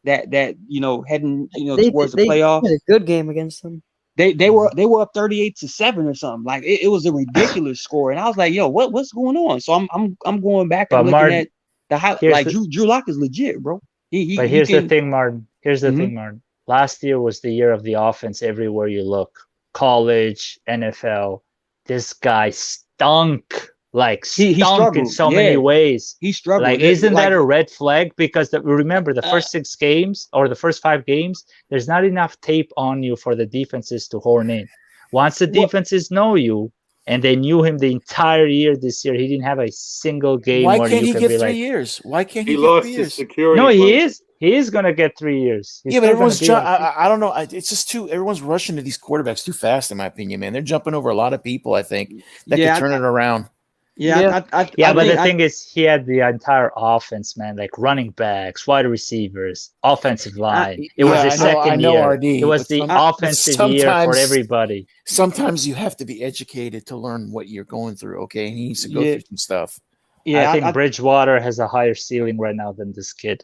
S3: that heading towards the playoffs.
S12: He had a good game against them.
S3: they were up 38-7 or something. Like it was a ridiculous score, and I was like, yo, what's going on? So I'm going back and looking at the highlight. Like Drew Lock is legit, bro.
S8: Here's the thing, Martin. Here's the thing, Martin. Last year was the year of the offense everywhere you look. College, NFL. This guy stunk. Like stunk in so many ways.
S3: He struggled.
S8: Like, isn't that a red flag? Because remember, the first 6 games or the first 5 games, there's not enough tape on you for the defenses to horn in. Once the defenses know you, and they knew him the entire year this year, he didn't have a single game.
S6: Why can't he get 3 years? Why can't he get 3 years?
S8: No, he is. He is gonna get 3 years.
S6: Yeah, but everyone's I don't know. It's just everyone's rushing to these quarterbacks too fast, in my opinion, man. They're jumping over a lot of people, I think, that could turn it around.
S3: Yeah,
S8: but the thing is, he had the entire offense, man, like running backs, wide receivers, offensive line. It was the second year.
S6: RD,
S8: it was the offensive year for everybody.
S6: Sometimes you have to be educated to learn what you're going through, okay? He needs to go through some stuff.
S8: Yeah, I think Bridgewater has a higher ceiling right now than this kid.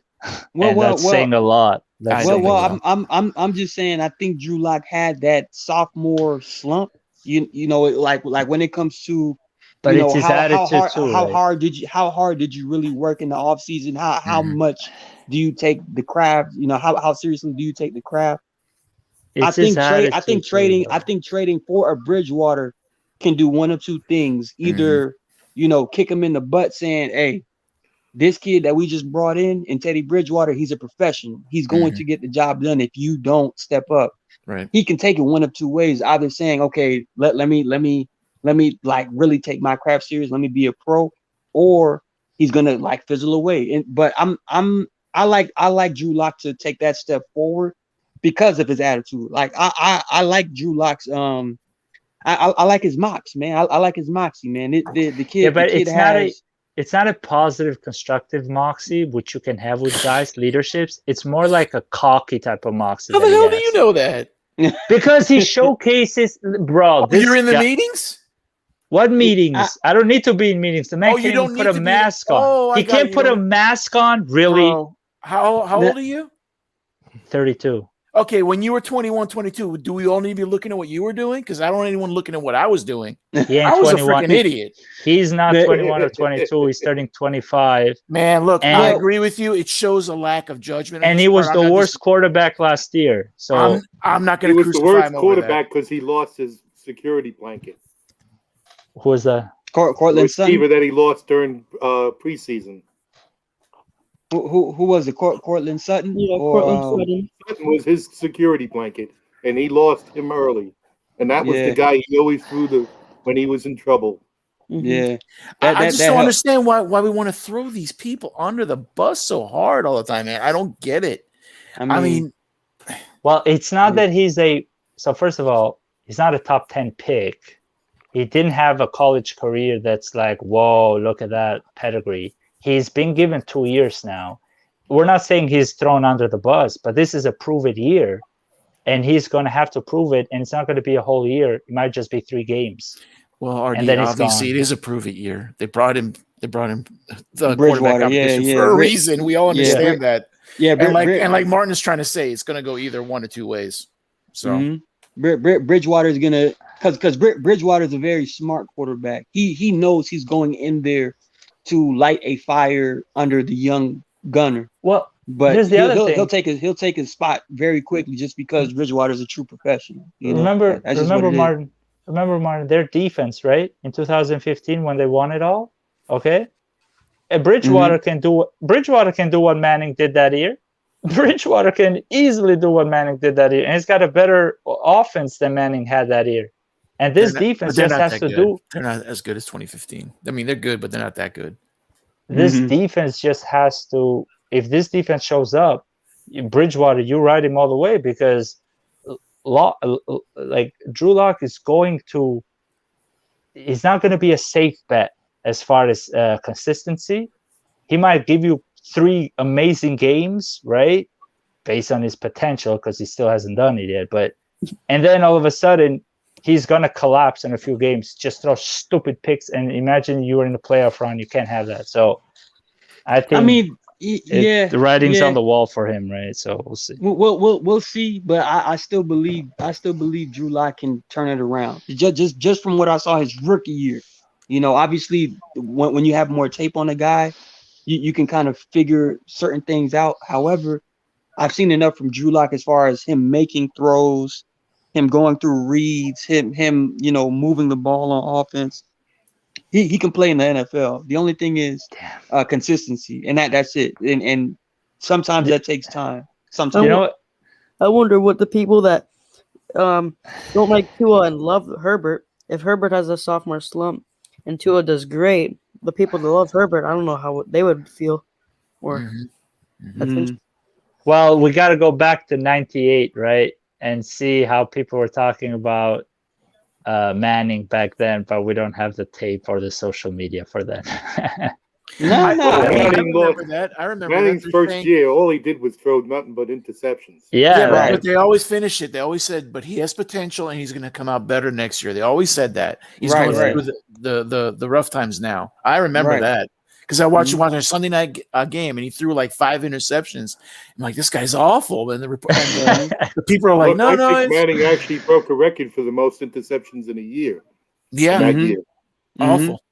S8: That's saying a lot.
S3: I'm just saying, I think Drew Lock had that sophomore slump. You know, like when it comes to,
S8: but
S3: you know,
S8: it's his attitude too.
S3: How hard did you really work in the off season? How much do you take the craft? You know, how seriously do you take the craft? I think trading for a Bridgewater can do one of two things. Either, you know, kick him in the butt saying, hey, this kid that we just brought in Teddy Bridgewater, he's a professional. He's going to get the job done if you don't step up.
S6: Right.
S3: He can take it one of two ways. Either saying, okay, let me like really take my craft serious. Let me be a pro, or he's gonna like fizzle away. But I like Drew Lock to take that step forward because of his attitude. Like I like Drew Lock's I like his mocks, man. I like his moxie, man. The kid.
S8: Yeah, but it's not a positive, constructive moxie, which you can have with guys, leaderships. It's more like a cocky type of moxie.
S6: How the hell do you know that?
S8: Because he showcases, bro.
S6: You're in the meetings?
S8: What meetings? I don't need to be in meetings. The man can't even put a mask on. He can't put a mask on, really.
S6: How old are you?
S8: 32.
S6: Okay, when you were 21, 22, do we all need to be looking at what you were doing? Because I don't want anyone looking at what I was doing. I was a freaking idiot.
S8: He's not 21 or 22. He's turning 25.
S6: Man, look, I agree with you. It shows a lack of judgment.
S8: And he was the worst quarterback last year. So
S6: I'm not going to crucify him.
S15: He was the worst quarterback because he lost his security blanket.
S8: Who was that?
S3: Cortland Sutton?
S15: Receiver that he lost during preseason.
S3: Who was it? Cortland Sutton?
S12: Yeah, Cortland Sutton.
S15: Sutton was his security blanket, and he lost him early. And that was the guy he always threw when he was in trouble.
S3: Yeah.
S6: I just don't understand why we want to throw these people under the bus so hard all the time, man. I don't get it. I mean
S8: well, it's not that he's so first of all, he's not a top 10 pick. He didn't have a college career that's like, whoa, look at that pedigree. He's been given 2 years now. We're not saying he's thrown under the bus, but this is a prove-it year, and he's going to have to prove it, and it's not going to be a whole year. It might just be 3 games.
S6: Well, RD, obviously it is a prove-it year. They brought him the quarterback competition for a reason. We all understand that. Yeah, and like Martin is trying to say, it's going to go either 1 or 2 ways. So
S3: Bridgewater is going to because Bridgewater is a very smart quarterback. He knows he's going in there to light a fire under the young gunner.
S8: Well,
S3: but here's the other thing. He'll take his spot very quickly just because Bridgewater is a true professional.
S8: Remember, Martin, their defense, right? In 2015 when they won it all. Okay. Bridgewater can do what Manning did that year. Bridgewater can easily do what Manning did that year. And he's got a better offense than Manning had that year. And this defense just has to do.
S6: They're not as good as 2015. I mean, they're good, but they're not that good.
S8: This defense just has to. If this defense shows up, Bridgewater, you ride him all the way because, like Drew Lock is going to. He's not going to be a safe bet as far as consistency. He might give you 3 amazing games, right, based on his potential because he still hasn't done it yet. And then all of a sudden. He's going to collapse in a few games, just throw stupid picks. And imagine you were in the playoff run. You can't have that. So I think. The writing's on the wall for him, right? So we'll see.
S3: We'll see, but I still believe Drew Lock can turn it around. Just from what I saw his rookie year, obviously when you have more tape on a guy, you can kind of figure certain things out. However, I've seen enough from Drew Lock as far as him making throws, him going through reads, him moving the ball on offense. He can play in the NFL. The only thing is consistency, and that's it. And sometimes that takes time. Sometimes
S12: I wonder what the people that don't like Tua and love Herbert, if Herbert has a sophomore slump and Tua does great, the people that love Herbert, I don't know how they would feel. Or
S8: well, we got to go back to '98, right, and see how people were talking about Manning back then, but we don't have the tape or the social media for that.
S15: I
S6: remember that. I remember
S15: Manning's first year, all he did was throw nothing but interceptions.
S8: Yeah,
S6: right. But they always finish it. They always said, but he has potential and he's going to come out better next year. They always said that. He's going through the rough times now. I remember that because I watched him watching a Sunday night game and he threw like 5 interceptions. I'm like, this guy's awful. And the people are like,
S15: I think Manning actually broke a record for the most interceptions in a year.
S6: Yeah,
S15: that year.
S6: Awful.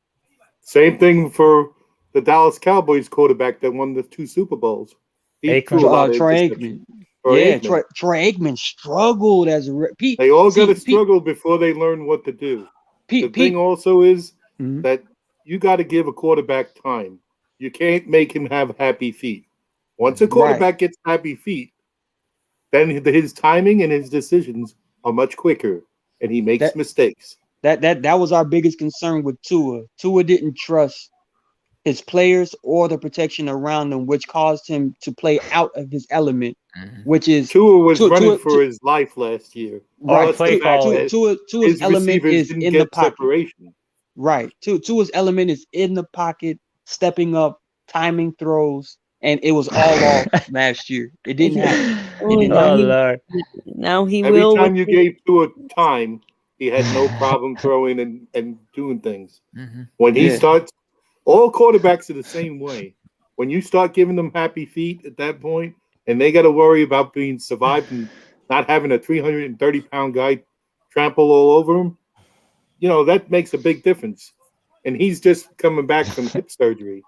S15: Same thing for the Dallas Cowboys quarterback that won the 2 Super Bowls.
S3: Troy Aikman. Troy Aikman struggled as a
S15: they all got to struggle before they learn what to do. The thing also is that you got to give a quarterback time. You can't make him have happy feet. Once a quarterback gets happy feet, then his timing and his decisions are much quicker, and he makes mistakes.
S3: That was our biggest concern with Tua. Tua didn't trust his players or the protection around them, which caused him to play out of his element, which is
S15: Tua was running for his life last year.
S3: Right. Tua's element is in the pocket. Separation. Right. Tua's element is in the pocket, stepping up, timing throws, and it was all off last year. It didn't happen.
S12: Now he
S15: Every
S12: will.
S15: Every time you gave Tua time, he had no problem throwing and doing things. When he starts, all quarterbacks are the same way. When you start giving them happy feet at that point, and they got to worry about being survived and not having a 330-pound guy trample all over him, that makes a big difference. And he's just coming back from hip surgery.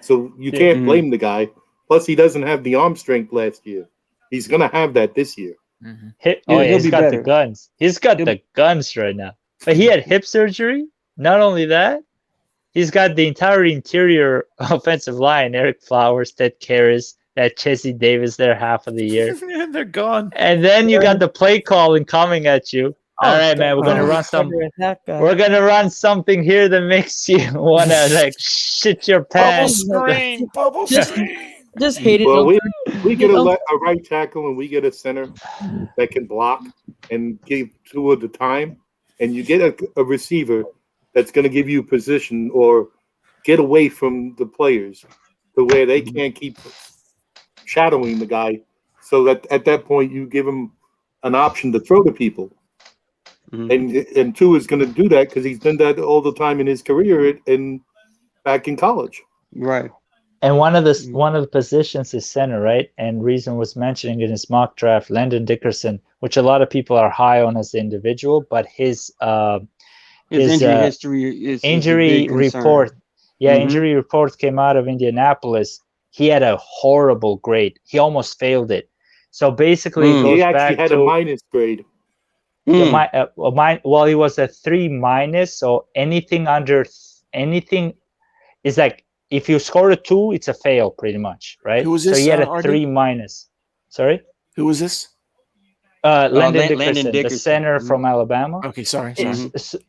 S15: So you can't blame the guy. Plus, he doesn't have the arm strength last year. He's going to have that this year.
S8: He's got the guns. He's got the guns right now. But he had hip surgery. Not only that, he's got the entire interior offensive line. Eric Flowers, Ted Karras, that Jesse Davis there half of the year.
S6: They're gone.
S8: And then you got the play calling coming at you. All right, man, we're gonna run some. We're gonna run something here that makes you wanna shit your pants.
S6: Bubble screen.
S12: Just hate it.
S15: Well, we get a right tackle and we get a center that can block and give Tua the time, and you get a receiver that's going to give you position or get away from the players to where they can't keep shadowing the guy, so that at that point you give him an option to throw to people. And Tua is going to do that because he's done that all the time in his career and back in college.
S3: Right.
S8: And one of the positions is center, right? And Reason was mentioning in his mock draft, Landon Dickerson, which a lot of people are high on as an individual, but his
S3: injury history is
S8: injury report. Yeah, injury report came out of Indianapolis. He had a horrible grade. He almost failed it. So basically, it goes
S15: he actually
S8: back
S15: had
S8: to
S15: a minus grade.
S8: He was a 3-. So anything under anything is like, if you score a 2, it's a fail, pretty much, right?
S6: Who was this?
S8: So he had a 3-. Sorry.
S6: Who was this?
S8: Landon Dickerson, the center from Alabama.
S6: Okay, sorry.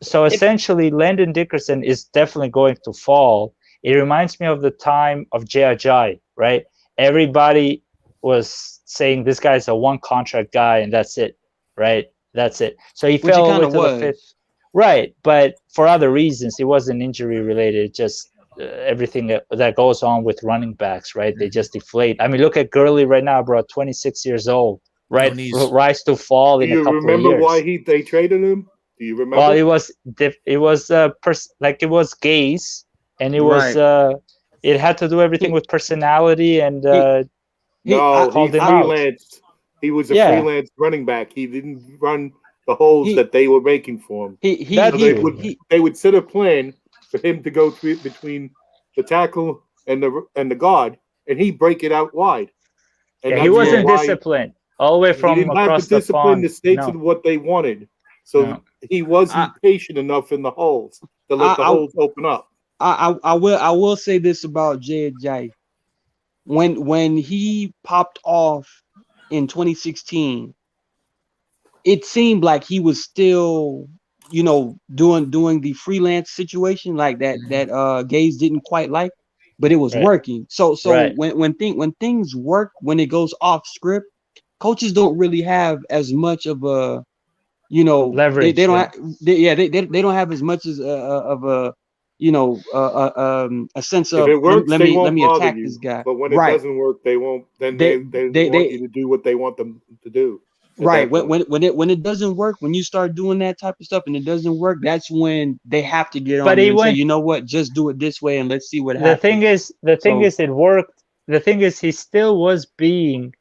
S8: So essentially, Landon Dickerson is definitely going to fall. It reminds me of the time of Jai, right? Everybody was saying this guy's a one contract guy and that's it, right? That's it. So he fell over to the 5th. Right, but for other reasons. It wasn't injury related, just everything that goes on with running backs, right? They just deflate. I mean, look at Gurley right now, bro, 26 years old. Right, rise to fall in a couple of years.
S15: Do you remember why they traded him? Do you remember?
S8: Well, it was Gase, and it was It had to do everything with personality and
S15: he freelanced. He was a freelance running back. He didn't run the holes that they were making for him. They would set a plan for him to go through between the tackle and the guard, and he'd break it out wide. And
S8: he wasn't disciplined all the way from
S15: he didn't
S8: across
S15: have the discipline to stick to
S8: No.
S15: what they wanted. So he wasn't patient enough in the holes to let the holes open up.
S3: I will say this about Jay. When he popped off in 2016, it seemed like he was still, doing the freelance situation like that Gaze didn't quite like, but it was working. So when things work, when it goes off script, coaches don't really have as much of a leverage. They don't have as much as of a a sense of
S15: if it works,
S3: let me attack
S15: you.
S3: this guy.
S15: But when it doesn't work, they won't. Then they want you to do what they want them to do.
S3: Right. When it doesn't work, when you start doing that type of stuff and it doesn't work, that's when they have to get on you and say, you know what, just do it this way and let's see what happens.
S8: The thing is, it worked. The thing is, he still was being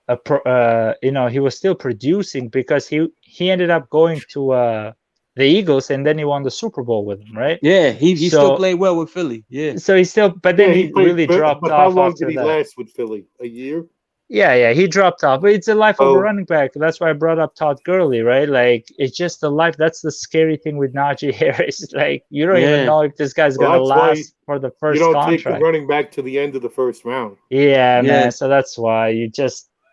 S8: he was still producing because he ended up going to the Eagles and then he won the Super Bowl with them, right?
S3: Yeah, he still played well with Philly. Yeah.
S8: So he still, but then he really dropped off.
S15: How long
S8: after
S15: did he
S8: that.
S15: last with Philly? A year?
S8: Yeah, he dropped off. But it's the life of a running back. That's why I brought up Todd Gurley, right? Like, it's just the life. That's the scary thing with Najee Harris. Like, you don't even know if this guy's going to last for the first contract.
S15: You don't take the running back to the end of the first round.
S8: Yeah, man. So that's why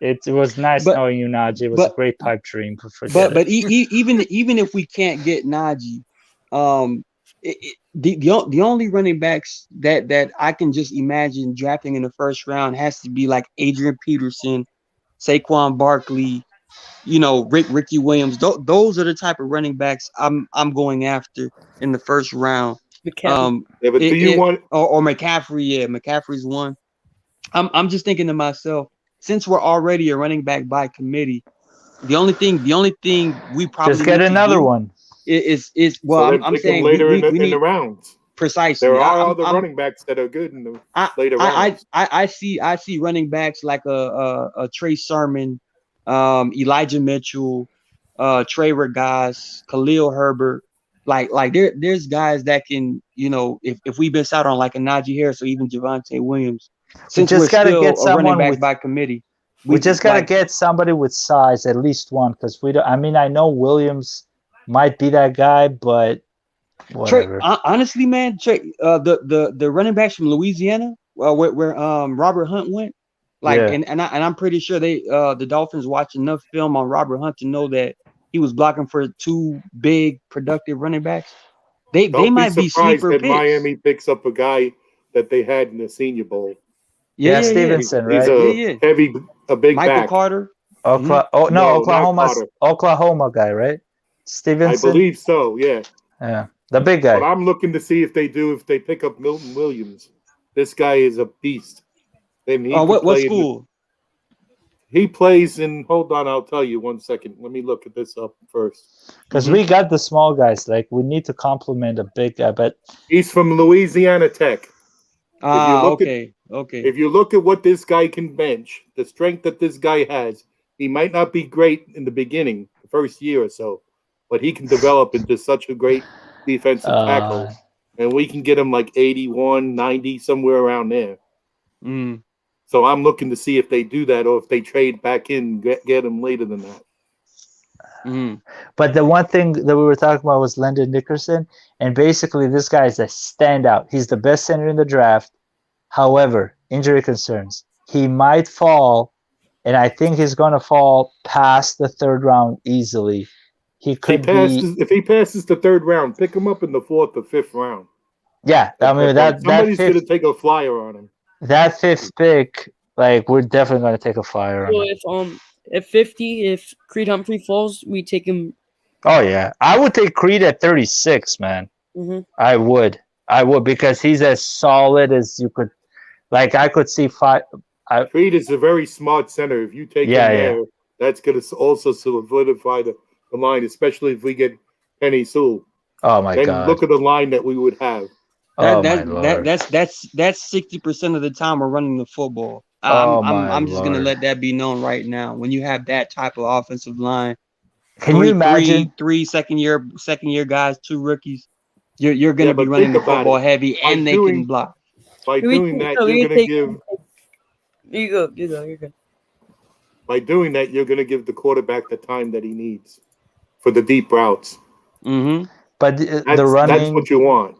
S8: it was nice knowing you, Najee. It was a great pipe dream.
S3: But even if we can't get Najee, the only running backs that I can just imagine drafting in the first round has to be like Adrian Peterson, Saquon Barkley, Ricky Williams. Those are the type of running backs I'm going after in the first round.
S15: But do you want
S3: or McCaffrey? Yeah, McCaffrey's one. I'm just thinking to myself, since we're already a running back by committee, the only thing we probably
S8: just get another one.
S3: Is I'm saying
S15: later
S3: we
S15: in
S3: need
S15: the rounds.
S3: Precisely.
S15: There are other running backs that are good in the later rounds.
S3: I see running backs like a Trey Sermon, Elijah Mitchell, Trey Regaz, Khalil Herbert. Like there's guys that can, if we miss out on like a Najee Harris or even Javonte Williams, since
S8: we just
S3: we're still
S8: get
S3: a running back
S8: with,
S3: by committee.
S8: We just got to get somebody with size, at least one, because we don't. I mean, I know Williams might be that guy, but whatever.
S3: Trey, honestly, man, Trey, the running backs from Louisiana, where Robert Hunt went, and I'm pretty sure the Dolphins watched enough film on Robert Hunt to know that he was blocking for two big productive running backs. They might be sleeper picks.
S15: Miami picks up a guy that they had in the Senior Bowl.
S8: Yeah, Stevenson, right?
S15: He's a big
S3: Michael
S15: back.
S3: Carter.
S8: Oklahoma guy, right? Stevenson.
S15: I believe so. Yeah.
S8: Yeah, the big guy.
S15: But I'm looking to see if they pick up Milton Williams. This guy is a beast.
S3: What school?
S15: He plays in. Hold on, I'll tell you 1 second. Let me look at this up first.
S8: Because we got the small guys. Like, we need to complement a big guy, but
S15: he's from Louisiana Tech.
S3: Okay.
S15: If you look at what this guy can bench, the strength that this guy has, he might not be great in the beginning, the first year or so, but he can develop into such a great defensive tackle. And we can get him like 81, 90, somewhere around there. So I'm looking to see if they do that or if they trade back in, get him later than that.
S8: But the one thing that we were talking about was Landon Dickerson, and basically this guy is a standout. He's the best center in the draft. However, injury concerns. He might fall, and I think he's going to fall past the third round easily.
S15: If he passes the third round, pick him up in the fourth or fifth round.
S8: Yeah, I mean
S15: somebody's going to take a flyer on him.
S8: That fifth pick, like, we're definitely going to take a flyer on him.
S12: So if 50, if Creed Humphrey falls, we take him.
S8: Oh yeah, I would take Creed at 36, man. I would because he's as solid as you could. Like, I could see
S15: Creed is a very smart center. If you take him there, that's going to also solidify the line, especially if we get Penny Sewell.
S8: Oh my God!
S15: Look at the line that we would have.
S3: That's 60% of the time we're running the football. I'm just gonna let that be known right now. When you have that type of offensive line,
S8: can you imagine
S3: three second year guys, 2 rookies? You're gonna be running the football heavy, and they can block.
S15: By doing that, you're gonna give.
S12: You go. You're good.
S15: By doing that, you're gonna give the quarterback the time that he needs for the deep routes.
S8: Mm-hmm. But the running—that's
S15: what you want.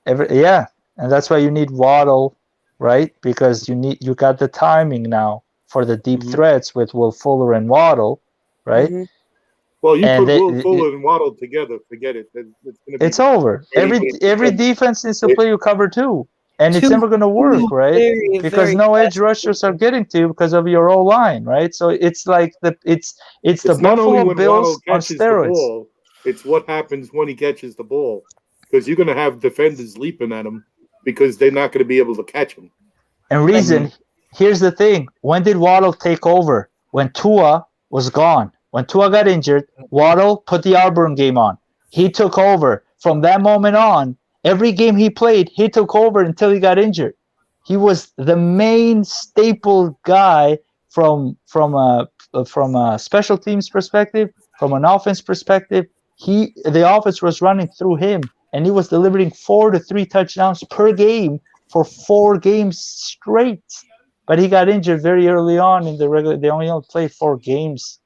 S8: And that's why you need Waddle, right? Because you got the timing now for the deep threats with Will Fuller and Waddle, right?
S12: Mm-hmm.
S15: Well, you put Will Fuller and Waddle together, forget it.
S8: It's over. Every defense needs to play you cover 2, and it's never going to work, right? Because no edge rushers are getting to you because of your O-line, right? So it's like it's the Buffalo Bills on steroids.
S15: It's what happens when he catches the ball, because you're going to have defenders leaping at him because they're not going to be able to catch him.
S8: And here's the thing: when did Waddle take over? When Tua was gone. When Tua got injured, Waddle put the Auburn game on. He took over. From that moment on, every game he played, he took over until he got injured. He was the main staple guy from a special teams perspective, from an offense perspective. The offense was running through him, and he was delivering 4 to 3 touchdowns per game for 4 games straight. But he got injured very early on in the regular. They only played 4 games.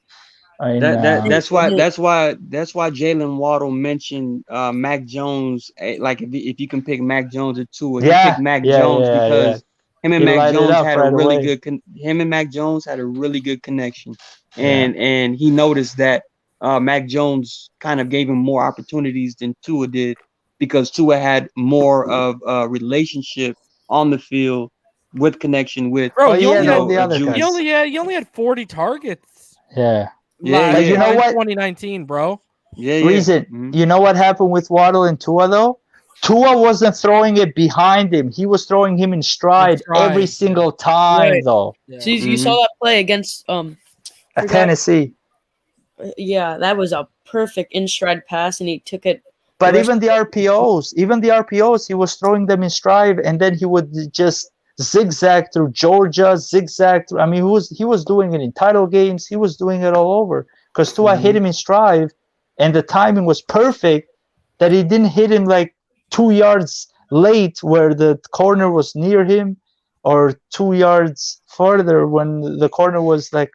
S3: That's why Jalen Waddle mentioned Mac Jones. Like if you can pick Mac Jones or Tua, he picked Mac Jones because him and Mac Jones had a really good. Him and Mac Jones had a really good connection, and he noticed that Mac Jones kind of gave him more opportunities than Tua did, because Tua had more of a relationship on the field with connection with.
S2: Bro, you only had 40 targets.
S8: Yeah.
S2: But
S8: you know what?
S2: 2019, bro.
S8: Reason. You know what happened with Waddle and Tua though? Tua wasn't throwing it behind him. He was throwing him in stride every single time though.
S12: Yeah. So you saw that play against
S8: Tennessee.
S12: Yeah, that was a perfect in stride pass, and he took it.
S8: But even the RPOs, he was throwing them in stride, and then he would just zigzag through Georgia, I mean, he was doing it in title games. He was doing it all over because Tua hit him in stride, and the timing was perfect that he didn't hit him like 2 yards late where the corner was near him, or 2 yards further when the corner was like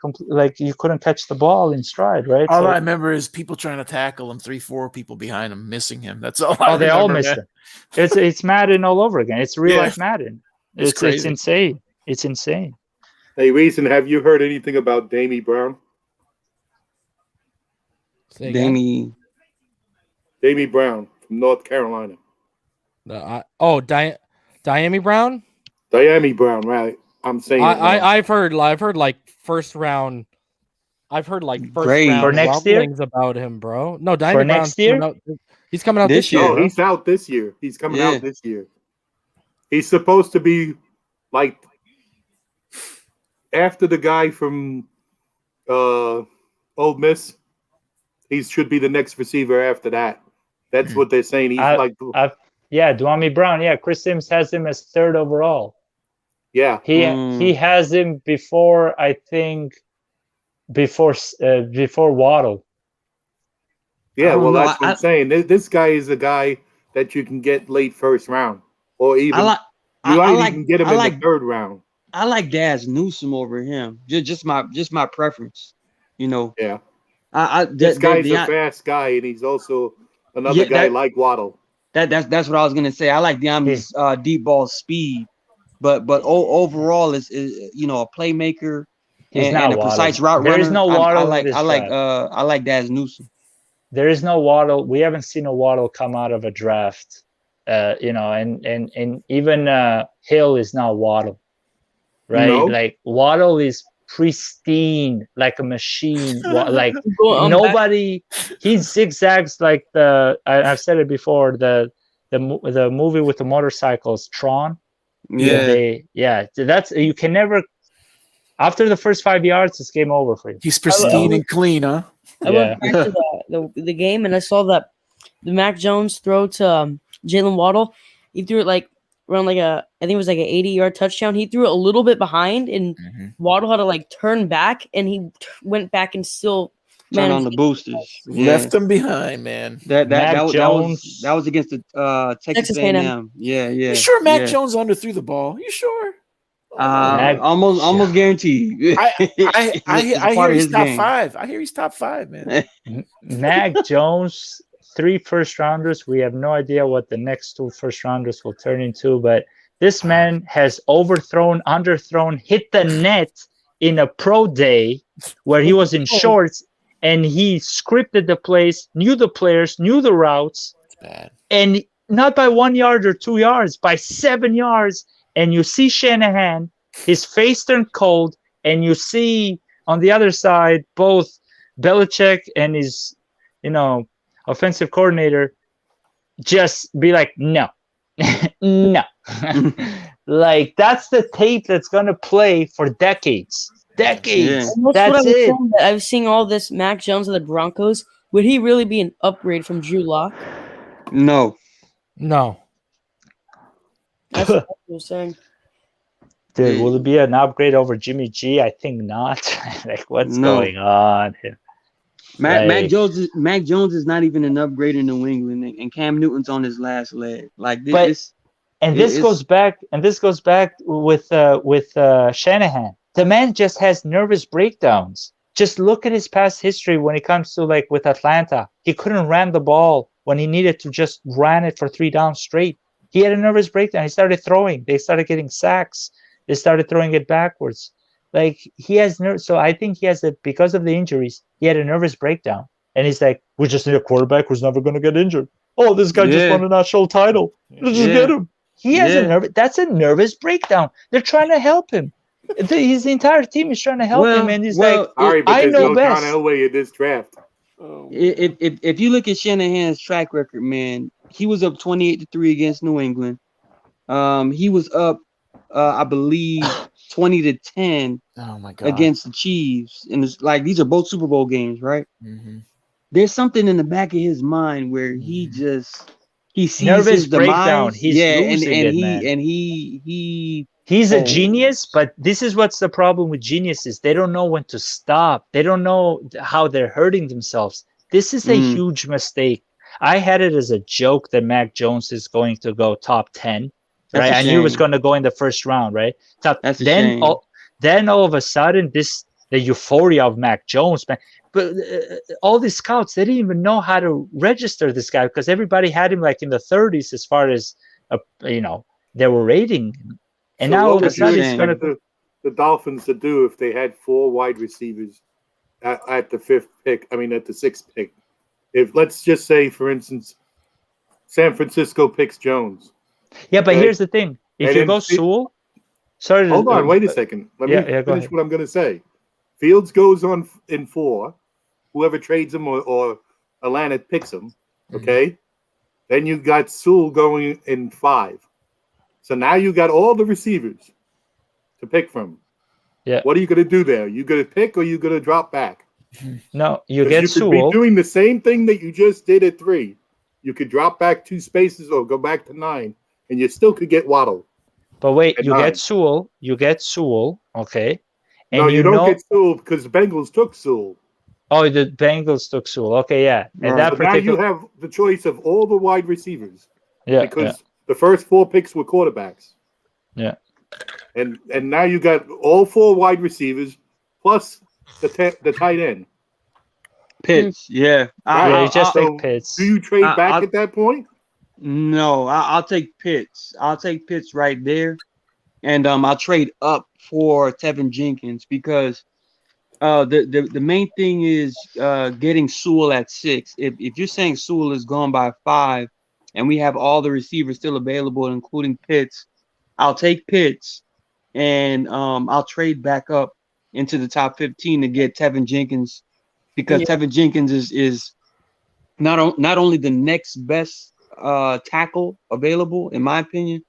S8: you couldn't catch the ball in stride, right?
S6: All I remember is people trying to tackle him, 3-4 people behind him missing him. That's all. I
S8: they all missed him. It's Madden all over again. It's real life Madden. It's insane. It's insane.
S15: Hey, Reason, have you heard anything about Damie Brown?
S3: Damie
S15: Brown from North Carolina.
S2: Diami Brown?
S15: Diami Brown, right? I'm saying
S2: I've heard like first round. I've heard like first round
S8: for next year
S2: about him, bro. No, Diami
S8: for
S2: Brown's
S8: next year.
S2: He's coming out this year.
S15: No, he's out this year. He's coming out this year. He's supposed to be like after the guy from Ole Miss. He should be the next receiver after that. That's what they're saying. He's
S8: Diami Brown. Yeah, Chris Sims has him as 3rd overall.
S15: Yeah,
S8: he has him before, I think, before Waddle.
S15: Yeah, well, that's what I'm saying. This guy is a guy that you can get late first round, or even you can get him in the 3rd round.
S3: I like Daz Newsom over him. Just my preference, you know.
S15: Yeah. This guy's a fast guy, and he's also another guy like Waddle.
S3: That's what I was gonna say. I like Diami's deep ball speed, but overall is a playmaker and a precise route runner.
S8: There is no Waddle.
S3: I like Daz Newsom.
S8: There is no Waddle. We haven't seen a Waddle come out of a draft. And even Hill is not Waddle, right? No. Like Waddle is pristine, like a machine. Like nobody. He zigzags like I've said it before. The movie with the motorcycles, Tron.
S3: Yeah.
S8: That's you can never. After the first 5 yards, it's game over for you.
S6: He's pristine and clean, huh?
S12: I went back to the game, and I saw that the Mac Jones throw to Jalen Waddle, He threw it like around like I think it was like an 80-yard touchdown. He threw it a little bit behind, and Waddle had to like turn back, and he went back and still
S3: turn on the boosters.
S6: Left them behind, man.
S3: That was against the Texas A&M. Yeah.
S6: You sure Mac Jones underthrew the ball? You sure?
S3: Almost guaranteed.
S6: I hear he's top 5. I hear he's top 5, man.
S8: Mac Jones, 3 first-rounders. We have no idea what the next 2 first-rounders will turn into, but this man has overthrown, underthrown, hit the net in a pro day where he was in shorts, and he scripted the plays, knew the players, knew the routes.
S6: It's bad.
S8: And not by 1 yard or 2 yards, by 7 yards. And you see Shanahan, his face turned cold, and you see on the other side both Belichick and his, offensive coordinator just be like, no, no. Like, that's the tape that's going to play for decades. Decades.
S12: Yeah.
S8: That's it.
S12: I've seen all this Mac Jones of the Broncos. Would he really be an upgrade from Drew Lock?
S3: No.
S12: That's what I was saying.
S8: Dude, will it be an upgrade over Jimmy G? I think not. Like, what's going on here?
S3: Mac Jones is not even an upgrade in New England, and Cam Newton's on his last leg. Like this,
S8: this goes back with Shanahan. The man just has nervous breakdowns. Just look at his past history when it comes to like with Atlanta. He couldn't run the ball when he needed to, just ran it for 3 downs straight. He had a nervous breakdown. He started throwing. They started getting sacks. They started throwing it backwards. Like, he has nerves. So I think he has because of the injuries, he had a nervous breakdown. And he's like, we just need a quarterback who's never going to get injured. Oh, this guy just won a national title. Let's just get him. He has that's a nervous breakdown. They're trying to help him. His entire team is trying to help him. And he's like, I know best.
S15: John Elway in this draft.
S3: If you look at Shanahan's track record, man, he was up 28-3 against New England. He was up, I believe, 20-10 against the Chiefs. And it's like, these are both Super Bowl games, right? Mm-hmm. There's something in the back of his mind where he sees
S8: nervous
S3: his
S8: breakdown.
S3: demise.
S8: He's losing he's a genius, but this is what's the problem with geniuses. They don't know when to stop. They don't know how they're hurting themselves. This is a huge mistake. I had it as a joke that Mac Jones is going to go top 10. Right, I knew he was going to go in the first round, right? Then all of a sudden, the euphoria of Mac Jones, man. But all these scouts, they didn't even know how to register this guy because everybody had him like in the 30s as far as they were rating. And now all of a sudden, it's going to
S15: the Dolphins to do if they had 4 wide receivers at the 5th pick. I mean, at the 6th pick. If let's just say, for instance, San Francisco picks Jones.
S8: Yeah, but here's the thing: if you go Sewell,
S15: hold on, wait a second. Let me finish what I'm going to say. Fields goes on in 4. Whoever trades him or Atlanta picks him. Okay, then you got Sewell going in 5. So now you got all the receivers to pick from.
S8: Yeah.
S15: What are you going to do there? You going to pick or you going to drop back?
S8: No, you get Sewell.
S15: You could be doing the same thing that you just did at 3. You could drop back 2 spaces or go back to 9, and you still could get Waddle.
S8: But wait, you get Sewell. You get Sewell, okay?
S15: And no, you don't get Sewell because the Bengals took Sewell.
S8: Oh, the Bengals took Sewell. Okay, yeah. And
S15: now you have the choice of all the wide receivers.
S8: Yeah.
S15: Because the first 4 picks were quarterbacks.
S8: Yeah.
S15: And now you got all 4 wide receivers plus the tight end.
S3: Pitts, yeah.
S8: You just take Pitts.
S15: Do you trade back at that point?
S3: No, I'll take Pitts. I'll take Pitts right there. And I'll trade up for Tevin Jenkins because the main thing is getting Sewell at 6. If you're saying Sewell is gone by 5 and we have all the receivers still available, including Pitts, I'll take Pitts and I'll trade back up into the top 15 to get Tevin Jenkins because Tevin Jenkins is not only the next best tackle available, in my opinion,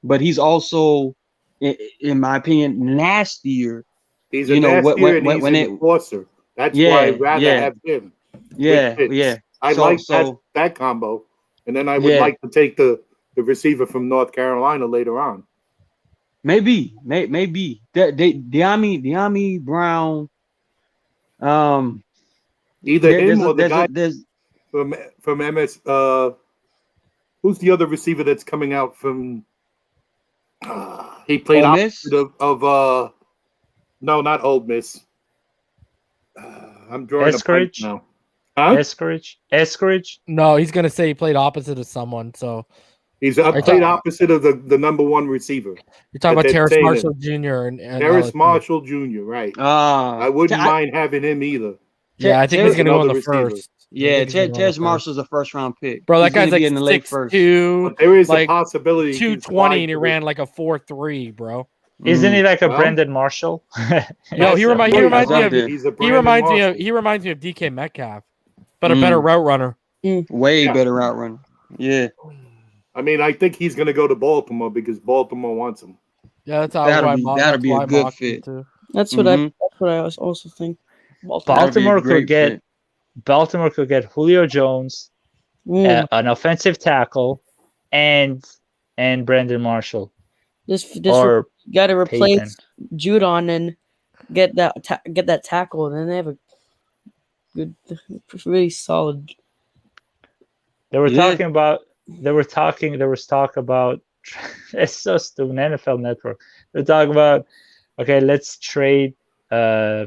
S3: but he's also, in my opinion, nastier.
S15: He's a nastier and he's an enforcer. That's why I'd rather have him.
S3: Yeah.
S15: I like that combo. And then I would like to take the the receiver from North Carolina later on.
S3: Maybe. Deami Brown.
S15: Either him or the guy from MS. Who's the other receiver that's coming out from? He played opposite of no, not Ole Miss. I'm drawing a blank now. Huh?
S8: Eskridge?
S2: No, he's gonna say he played opposite of someone. So
S15: he's played opposite of the number one receiver.
S2: You're talking about Terrace Marshall Jr. and
S15: Terrace Marshall Jr. Right? I wouldn't mind having him either.
S2: Yeah, I think he's gonna go in the first.
S3: Yeah, Terrace Marshall's a first round pick.
S2: Bro, that guy's like
S3: in the late first.
S2: 6'2",
S15: there is
S2: like
S15: a possibility
S2: 220, and he ran like a 4.3, bro.
S8: Isn't he like a Brandon Marshall?
S2: No, he reminds me of DK Metcalf, but a better route runner.
S3: Way better route runner. Yeah.
S15: I mean, I think he's going to go to Baltimore because Baltimore wants him.
S2: Yeah, that's how
S3: that'll be a good fit.
S12: That's what I also think.
S8: Baltimore could get Julio Jones, an offensive tackle, and Brandon Marshall.
S12: This got to replace Judon and get that tackle, and then they have a good, really solid.
S8: There was talk about it's so stupid. NFL Network. They're talking about let's trade their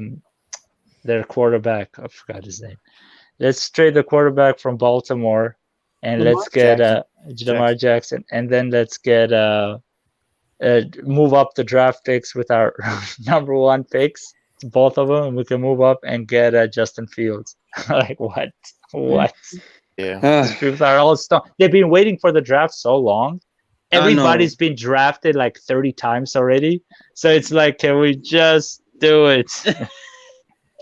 S8: quarterback. I forgot his name. Let's trade the quarterback from Baltimore, and let's get Jamar Jackson, and then let's get move up the draft picks with our number one picks, both of them, and we can move up and get Justin Fields. Like what? Yeah, people are all stuck. They've been waiting for the draft so long. Everybody's been drafted like 30 times already. So it's like, can we just do it?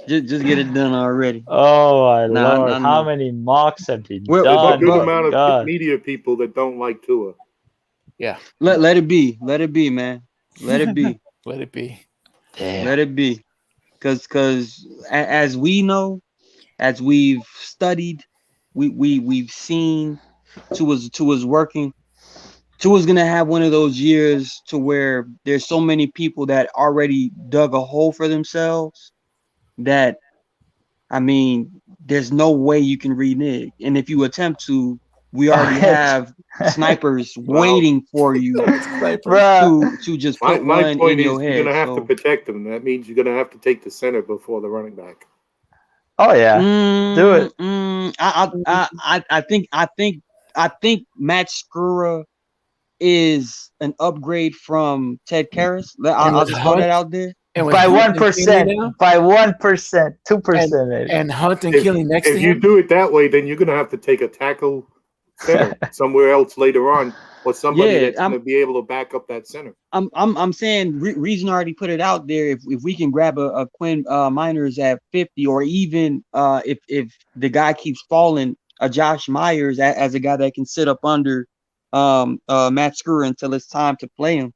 S3: just get it done already.
S8: Oh my Lord! How many mocks have been done?
S15: There's a good amount of media people that don't like Tua.
S3: Yeah. Let it be. Let it be, man. Let it be.
S6: Let it be.
S8: Damn.
S3: Let it be. Because as we know, as we've studied, we've seen Tua's working. Tua's gonna have one of those years to where there's so many people that already dug a hole for themselves that, I mean, there's no way you can renege. And if you attempt to, we already have snipers waiting for you to just put one in your head.
S15: You're gonna have to protect them. That means you're gonna have to take the center before the running back.
S8: Oh yeah, do it.
S3: I think Matt Skura is an upgrade from Ted Karras. I'll just throw that out there.
S8: By 1%, by 1%, 2%,
S6: and Hunt and Keely next to him.
S15: If you do it that way, then you're gonna have to take a tackle center somewhere else later on, or somebody that's gonna be able to back up that center.
S3: I'm saying Reason already put it out there. If we can grab a Quinn Miners at 50, or even if the guy keeps falling, a Josh Myers as a guy that can sit up under Matt Skura until it's time to play him.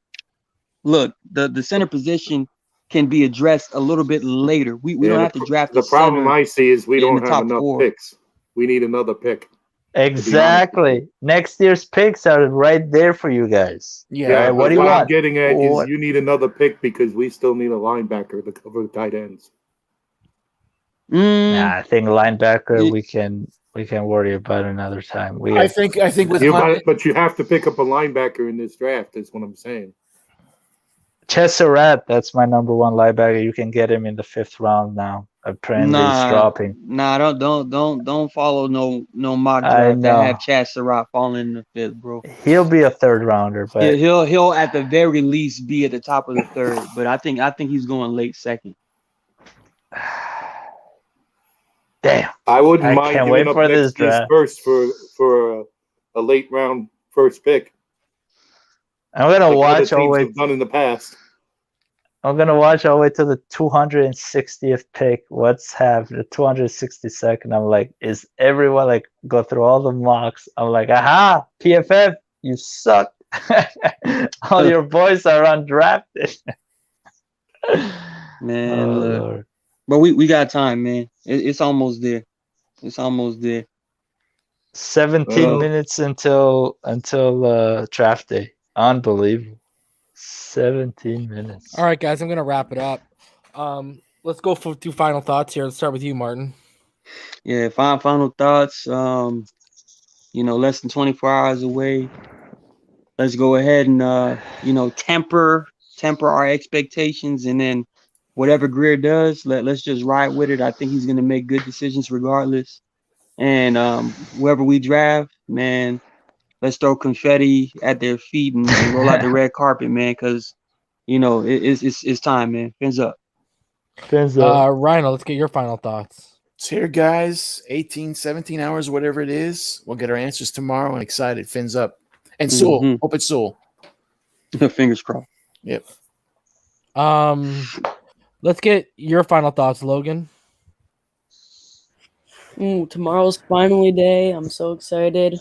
S3: Look, the center position can be addressed a little bit later. We don't have to draft.
S15: The problem I see is we don't have enough picks. We need another pick.
S8: Exactly. Next year's picks are right there for you guys.
S15: Yeah.
S8: What do you want?
S15: I'm getting at is you need another pick because we still need a linebacker to cover the tight ends.
S8: Nah, I think linebacker we can worry about another time.
S6: I think with
S15: but you have to pick up a linebacker in this draft. Is what I'm saying.
S8: Chesserat, that's my number one linebacker. You can get him in the 5th round now. Apparently, he's dropping.
S3: Nah, don't follow no mock draft that have Chesserat falling in the 5th, bro.
S8: He'll be a 3rd rounder, but
S3: he'll at the very least be at the top of the 3rd. But I think he's going late 2nd.
S8: Damn.
S15: I wouldn't mind giving up next year's first for a late round first pick.
S8: I'm gonna watch all the way
S15: done in the past.
S8: I'm gonna watch all the way to the 260th pick. What's happening? The 262nd. I'm like, is everyone like go through all the mocks? I'm like, aha, PFF, you suck. All your boys are undrafted.
S3: Man, Lord. But we got time, man. It's almost there. It's almost there.
S8: 17 minutes until draft day. Unbelievable. 17 minutes.
S2: All right, guys, I'm gonna wrap it up. Let's go for 2 final thoughts here. Let's start with you, Martin.
S3: Yeah, final thoughts. Less than 24 hours away. Let's go ahead and temper our expectations, and then whatever Greer does, let's just ride with it. I think he's gonna make good decisions regardless. And whoever we draft, man, let's throw confetti at their feet and roll out the red carpet, man, because it's time, man. Fins up.
S2: Rhino, let's get your final thoughts.
S6: It's here, guys. 18, 17 hours, whatever it is. We'll get our answers tomorrow. I'm excited. Fins up. And Sewell. Hope it's Sewell.
S3: Fingers crossed.
S6: Yep.
S2: Let's get your final thoughts, Logan.
S12: Tomorrow's finally day. I'm so excited.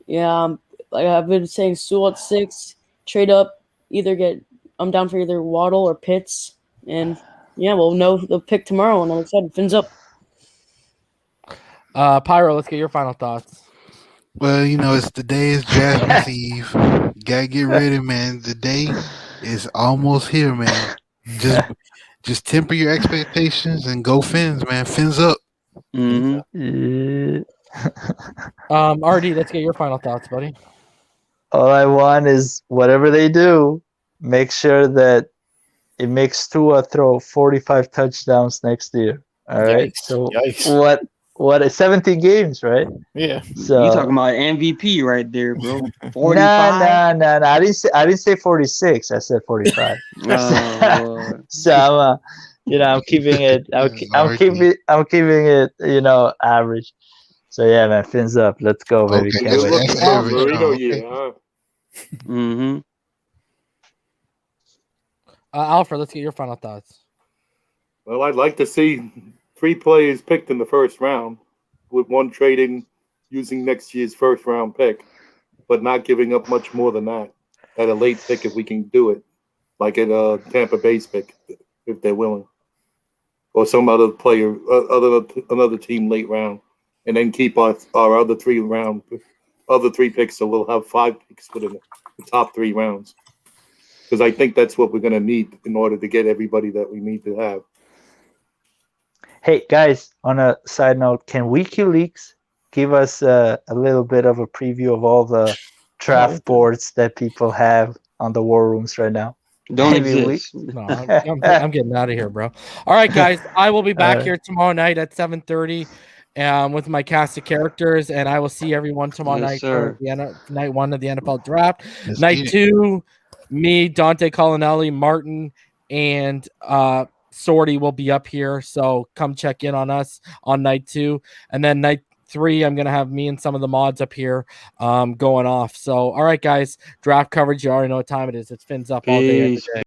S12: Yeah, like I've been saying, Sewell at 6. Trade up. I'm down for either Waddle or Pitts. And yeah, we'll know the pick tomorrow, and I'm excited. Fins up.
S2: Pyro, let's get your final thoughts.
S11: Well, it's the day is draft Eve. Gotta get ready, man. The day is almost here, man. Just temper your expectations and go Fins, man. Fins up.
S8: Mm-hmm.
S2: RD, let's get your final thoughts, buddy.
S8: All I want is whatever they do, make sure that it makes Tua throw 45 touchdowns next year. All right.
S6: Yikes.
S8: So what is 17 games, right?
S6: Yeah.
S8: So
S3: you talking about MVP right there, bro. 45.
S8: No. I didn't say 46. I said 45. So I'm keeping it. I'm keeping it. Average. So yeah, man. Fins up. Let's go, baby.
S11: Okay.
S8: Can't wait.
S3: Mm-hmm.
S2: Alfred, let's get your final thoughts.
S15: Well, I'd like to see 3 players picked in the first round, with one trading using next year's first round pick, but not giving up much more than that at a late pick if we can do it, like at a Tampa Bay's pick if they're willing, or some other player, another team late round, and then keep our other 3 picks, so we'll have 5 picks within the top 3 rounds. Because I think that's what we're going to need in order to get everybody that we need to have.
S8: Hey, guys, on a side note, can WikiLeaks give us a little bit of a preview of all the draft boards that people have on the war rooms right now?
S3: Don't exist.
S2: No, I'm getting out of here, bro. All right, guys, I will be back here tomorrow night at 7:30 with my cast of characters, and I will see everyone tomorrow night for night 1 of the NFL draft. Night 2, me, Dante Collinelli, Martin, and Sorty will be up here, so come check in on us on night 2. And then night 3, I'm going to have me and some of the mods up here going off. So, all right, guys, draft coverage, you already know what time it is. It's Fins up all day every day.